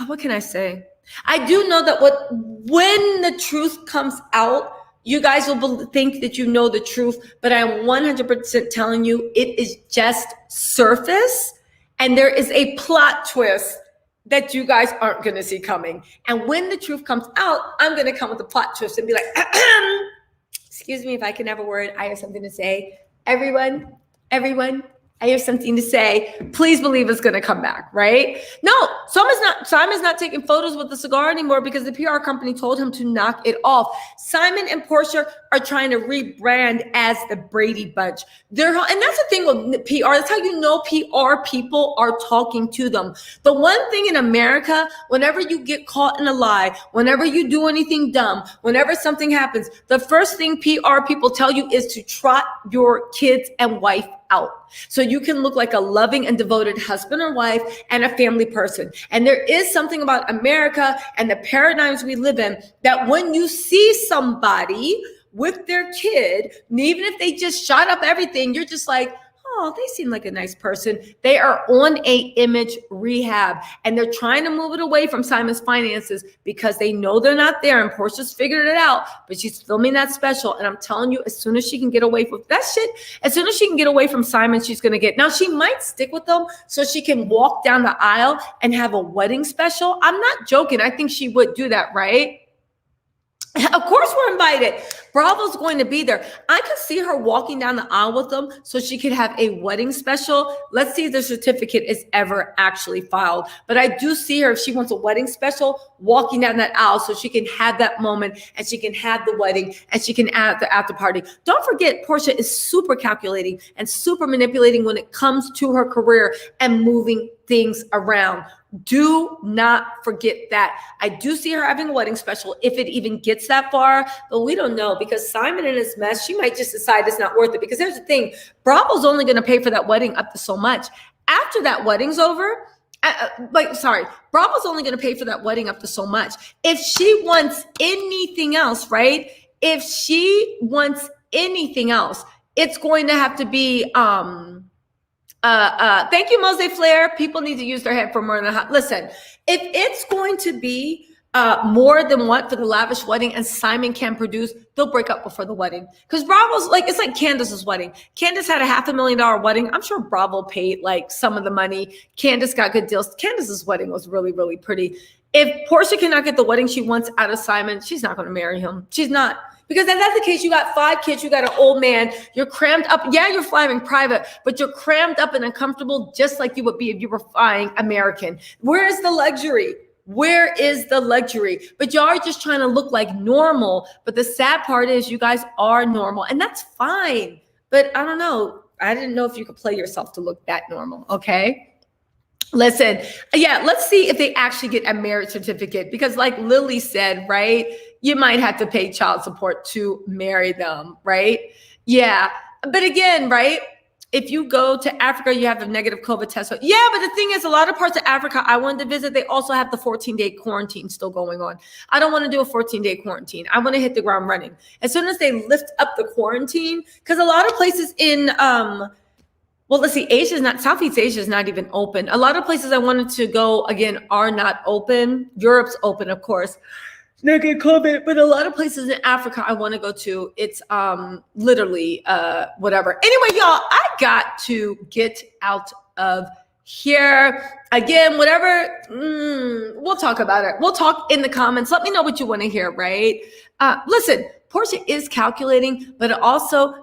[SPEAKER 1] what can I say? I do know that when the truth comes out, you guys will think that you know the truth, but I am 100% telling you it is just surface, and there is a plot twist that you guys aren't going to see coming. And when the truth comes out, I'm going to come with a plot twist and be like, excuse me if I can have a word. I have something to say. Everyone, I have something to say. Please believe it's going to come back, right? No, Simon's not taking photos with the cigar anymore because the PR company told him to knock it off. Simon and Porsha are trying to rebrand as the Brady Bunch. And that's the thing with PR. That's how you know PR people are talking to them. The one thing in America, whenever you get caught in a lie, whenever you do anything dumb, whenever something happens, the first thing PR people tell you is to trot your kids and wife out. So you can look like a loving and devoted husband or wife and a family person. And there is something about America and the paradigms we live in that when you see somebody with their kid, and even if they just shot up everything, you're just like, oh, they seem like a nice person. They are on a image rehab, and they're trying to move it away from Simon's finances because they know they're not there, and Porsha's figured it out, but she's filming that special. And I'm telling you, as soon as she can get away from that shit, as soon as she can get away from Simon, she's going to get, now she might stick with them so she can walk down the aisle and have a wedding special. I'm not joking. I think she would do that, right? Of course we're invited. Bravo's going to be there. I could see her walking down the aisle with them so she could have a wedding special. Let's see if the certificate is ever actually filed. But I do see her, if she wants a wedding special, walking down that aisle so she can have that moment and she can have the wedding and she can add the after party. Don't forget, Porsha is super calculating and super manipulating when it comes to her career and moving things around. Do not forget that. I do see her having a wedding special if it even gets that far, but we don't know because Simon and his mess, she might just decide it's not worth it. Because here's the thing, Bravo's only going to pay for that wedding up to so much. After that wedding's over, Bravo's only going to pay for that wedding up to so much. If she wants anything else, right? If she wants anything else, it's going to have to be, thank you, Mose Flair. People need to use their head for more than listen. If it's going to be more than what for the lavish wedding and Simon can produce, they'll break up before the wedding. Because Bravo's like, it's like Candace's wedding. Candace had a $500,000 wedding. I'm sure Bravo paid like some of the money. Candace got good deals. Candace's wedding was really, really pretty. If Porsha cannot get the wedding she wants out of Simon, she's not going to marry him. She's not. Because if that's the case, you got 5 kids, you got an old man, you're crammed up. Yeah, you're flying private, but you're crammed up and uncomfortable just like you would be if you were flying American. Where is the luxury? Where is the luxury? But y'all are just trying to look like normal. But the sad part is you guys are normal, and that's fine. But I don't know. I didn't know if you could play yourself to look that normal, okay? Listen, yeah, let's see if they actually get a marriage certificate. Because like Lily said, right, you might have to pay child support to marry them, right? Yeah, but again, right, if you go to Africa, you have a negative COVID test. So, yeah, but the thing is, a lot of parts of Africa I wanted to visit, they also have the 14-day quarantine still going on. I don't want to do a 14-day quarantine. I want to hit the ground running. As soon as they lift up the quarantine, because a lot of places in well, let's see, Southeast Asia is not even open. A lot of places I wanted to go, again, are not open. Europe's open, of course. Negative COVID, but a lot of places in Africa I want to go to, it's literally whatever. Anyway, y'all, I got to get out of here. Again, whatever, we'll talk about it. We'll talk in the comments. Let me know what you want to hear, right? Listen, Porsha is calculating, but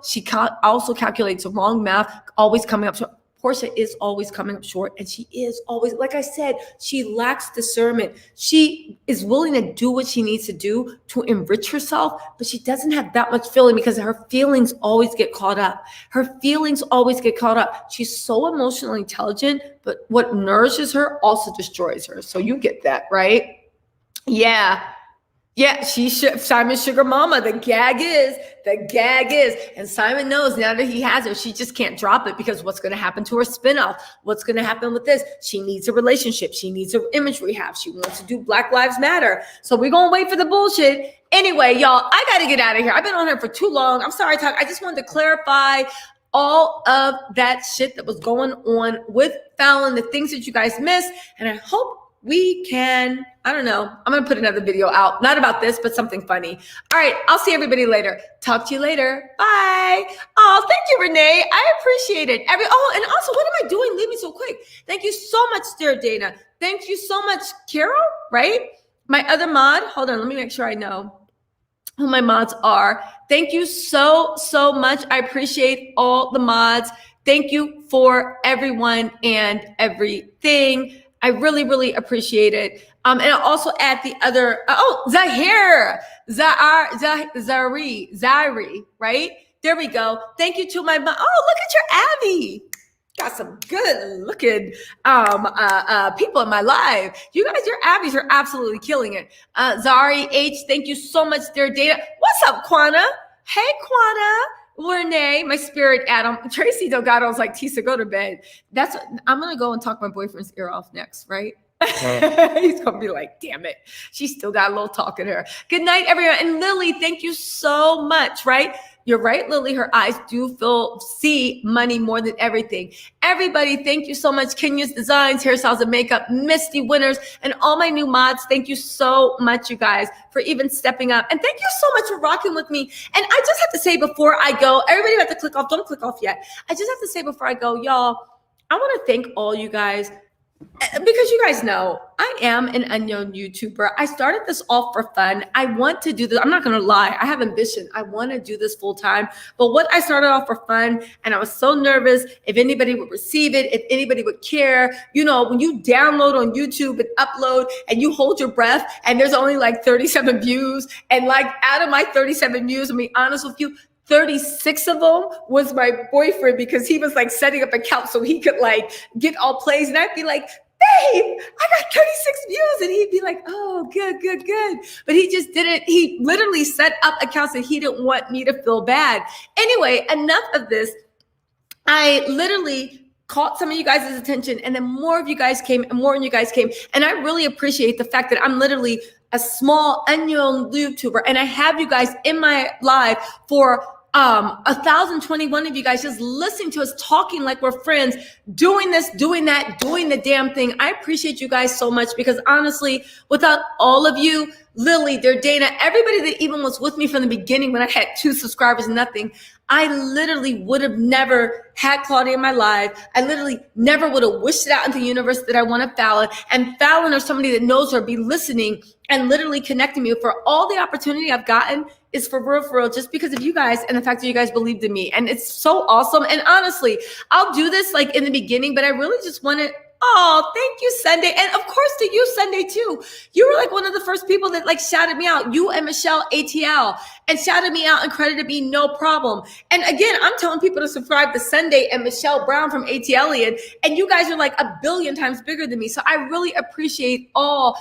[SPEAKER 1] she also calculates wrong math, always coming up short. Porsha is always coming up short, and she is always, like I said, she lacks discernment. She is willing to do what she needs to do to enrich herself, but she doesn't have that much feeling because her feelings always get caught up. Her feelings always get caught up. She's so emotionally intelligent, but what nourishes her also destroys her. So you get that, right? Yeah. Yeah, Simon's sugar mama. The gag is, and Simon knows now that he has her, she just can't drop it because what's going to happen to her spinoff? What's going to happen with this? She needs a relationship. She needs an image rehab. She wants to do Black Lives Matter. So we're going to wait for the bullshit. Anyway, y'all, I got to get out of here. I've been on here for too long. I'm sorry, I just wanted to clarify all of that shit that was going on with Fallon, the things that you guys missed, and I hope we can, I don't know, I'm going to put another video out, not about this, but something funny. All right, I'll see everybody later. Talk to you later. Bye. Oh, thank you, Renee. I appreciate it. And also, what am I doing? Leave me so quick. Thank you so much, dear Dana. Thank you so much, Carol, right? My other mod, hold on, let me make sure I know who my mods are. Thank you so, so much. I appreciate all the mods. Thank you for everyone and everything. I really, really appreciate it. And I'll also add the other, Zari, right? There we go. Thank you to my mom. Oh, look at your Abby. Got some good looking people in my life. You guys, your Abbies are absolutely killing it. Zari H, thank you so much, dear Data. What's up, Quana? Hey, Quana. Renee, my spirit Adam. Tracy Delgado's like, Tisa, go to bed. I'm going to go and talk my boyfriend's ear off next, right? He's going to be like, damn it. She's still got a little talk in her. Good night, everyone. And Lily, thank you so much, right? You're right, Lily. Her eyes do see money more than everything. Everybody, thank you so much. Kenya's Designs, Hairstyles and Makeup, Misty Winners, and all my new mods. Thank you so much, you guys, for even stepping up. And thank you so much for rocking with me. And I just have to say before I go, everybody have to click off. Don't click off yet. I just have to say before I go, y'all, I want to thank all you guys. Because you guys know, I am an unknown YouTuber. I started this off for fun. I want to do this. I'm not going to lie. I have ambition. I want to do this full time. But what I started off for fun, and I was so nervous if anybody would receive it, if anybody would care. You know, when you download on YouTube and upload and you hold your breath and there's only like 37 views. And like out of my 37 views, I'll be honest with you, 36 of them was my boyfriend because he was like setting up accounts so he could like get all plays. And I'd be like, babe, I got 36 views. And he'd be like, oh, good, good, good. But he just didn't. He literally set up accounts that he didn't want me to feel bad. Anyway, enough of this. I literally caught some of you guys' attention, and then more of you guys came and more of you guys came. And I really appreciate the fact that I'm literally a small unknown YouTuber, and I have you guys in my live for 1,021 of you guys just listening to us talking like we're friends, doing this, doing that, doing the damn thing. I appreciate you guys so much because honestly, without all of you, Lily, Dana, everybody that even was with me from the beginning when I had 2 subscribers and nothing, I literally would have never had Claudia in my life. I literally never would have wished it out into the universe that I want to Fallon. And Fallon or somebody that knows her be listening and literally connecting me for all the opportunity I've gotten is for real, just because of you guys and the fact that you guys believed in me. And it's so awesome. And honestly, I'll do this like in the beginning, but I really just wanted, oh, thank you, Sunday. And of course to you, Sunday too. You were like one of the first people that like shouted me out, you and Michelle ATL, and shouted me out and credited me, no problem. And again, I'm telling people to subscribe to Sunday and Michelle Brown from ATLian, and you guys are like a billion times bigger than me. So I really appreciate all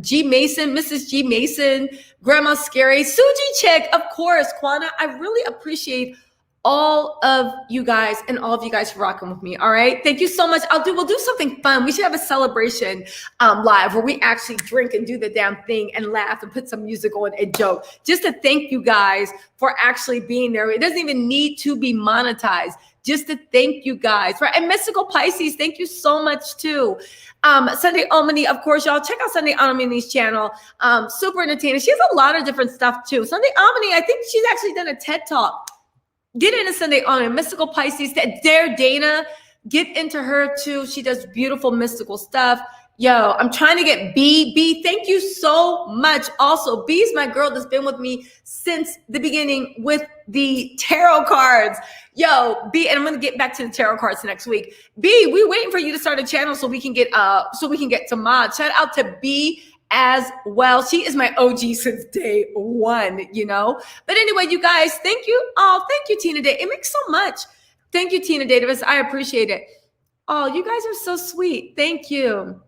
[SPEAKER 1] G Mason, Mrs. G Mason, Grandma Scary, Suji Chick, of course, Kwana. I really appreciate all of you guys and all of you guys for rocking with me. All right. Thank you so much. We'll do something fun. We should have a celebration live where we actually drink and do the damn thing and laugh and put some music on and joke, just to thank you guys for actually being there. It doesn't even need to be monetized. Just to thank you guys. Right? And Mystical Pisces, thank you so much too. Sunday Omni, of course, y'all check out Sunday Omni's channel. Super entertaining. She has a lot of different stuff too. Sunday Omni, I think she's actually done a TED Talk. Get into Sunday Omni. Mystical Pisces, Dare Dana, get into her too. She does beautiful mystical stuff. Yo, I'm trying to get B. B, thank you so much. Also, B's my girl that's been with me since the beginning with the tarot cards. Yo, B, and I'm gonna get back to the tarot cards next week. B, we waiting for you to start a channel so we can get some mods. Shout out to B as well. She is my OG since day one, you know. But anyway, you guys, thank you. Oh, thank you, Tina Day. It makes so much. Thank you, Tina Davis. I appreciate it. Oh, you guys are so sweet. Thank you.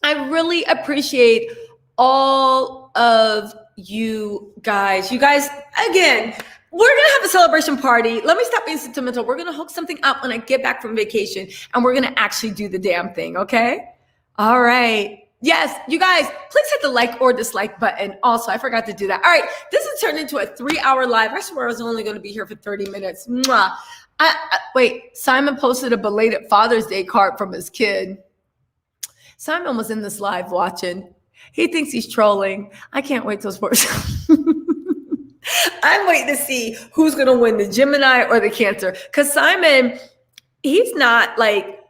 [SPEAKER 1] I really appreciate all of you guys. You guys, again, we're going to have a celebration party. Let me stop being sentimental. We're going to hook something up when I get back from vacation, and we're going to actually do the damn thing, okay? All right. Yes, you guys, please hit the like or dislike button. Also, I forgot to do that. All right, this has turned into a 3-hour live. I swear I was only going to be here for 30 minutes. Mwah. Wait, Simon posted a belated Father's Day card from his kid. Simon was in this live watching. He thinks he's trolling. I can't wait till sports. I'm waiting to see who's going to win, the Gemini or the Cancer. Because Simon, he's not like,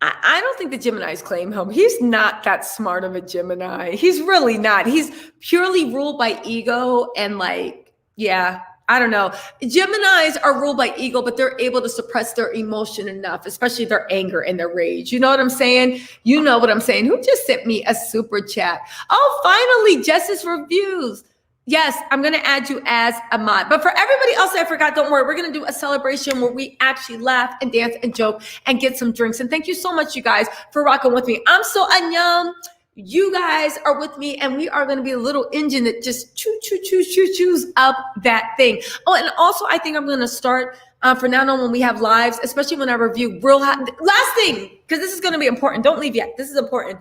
[SPEAKER 1] I don't think the Geminis claim him. He's not that smart of a Gemini. He's really not. He's purely ruled by ego and like, yeah. I don't know. Geminis are ruled by ego, but they're able to suppress their emotion enough, especially their anger and their rage. You know what I'm saying? You know what I'm saying. Who just sent me a super chat? Oh, finally, Jess's Reviews. Yes, I'm going to add you as a mod. But for everybody else I forgot, don't worry. We're going to do a celebration where we actually laugh and dance and joke and get some drinks. And thank you so much, you guys, for rocking with me. I'm so annyeong. You guys are with me, and we are going to be a little engine that just chews up that thing. Oh, and also I think I'm going to start for now on when we have lives, especially when I review last thing, because this is going to be important. Don't leave yet. This is important.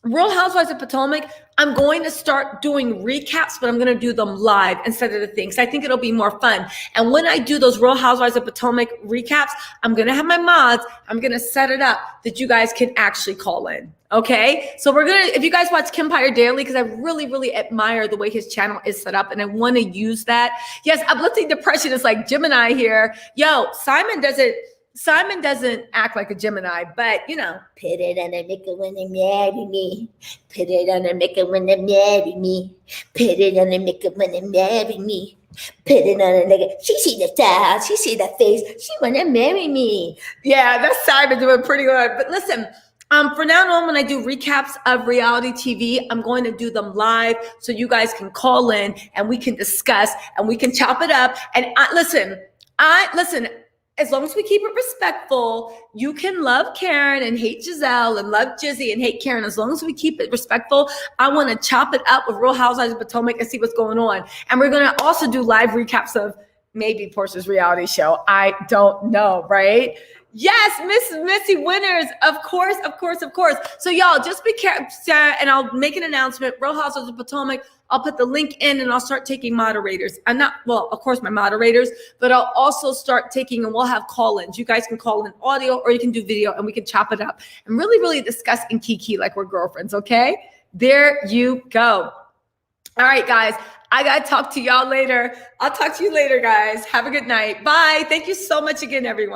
[SPEAKER 1] Real Housewives of Potomac, I'm going to start doing recaps, but I'm going to do them live instead of the things. I think it'll be more fun. And when I do those Real Housewives of Potomac recaps, I'm going to have my mods. I'm going to set it up that you guys can actually call in. Okay. So if you guys watch Kempire Daily, because I really, really admire the way his channel is set up and I want to use that. Yes, uplifting depression is like Gemini here. Yo, Simon doesn't act like a Gemini, but put it on a make it when they marry me. Put it on a make it when they marry me. Put it on a make it when they marry me. Put it on a nigga. She see the style. She see the face. She wanna marry me. Yeah, that's Simon doing pretty good. But listen, for now on, when I do recaps of reality TV, I'm going to do them live so you guys can call in and we can discuss and we can chop it up. And listen. As long as we keep it respectful, you can love Karen and hate Giselle and love Jizzy and hate Karen. As long as we keep it respectful, I want to chop it up with Real Housewives of Potomac and see what's going on. And we're going to also do live recaps of maybe Porsha's reality show. I don't know, right? Yes, Miss Missy winners. Of course. So y'all just be careful, and I'll make an announcement. Real Housewives of Potomac, I'll put the link in and I'll start taking moderators. Of course, my moderators, but I'll also start taking, and we'll have call-ins. You guys can call in audio or you can do video and we can chop it up and really, really discuss and kiki like we're girlfriends, okay? There you go. All right, guys, I got to talk to y'all later. I'll talk to you later, guys. Have a good night. Bye. Thank you so much again, everyone.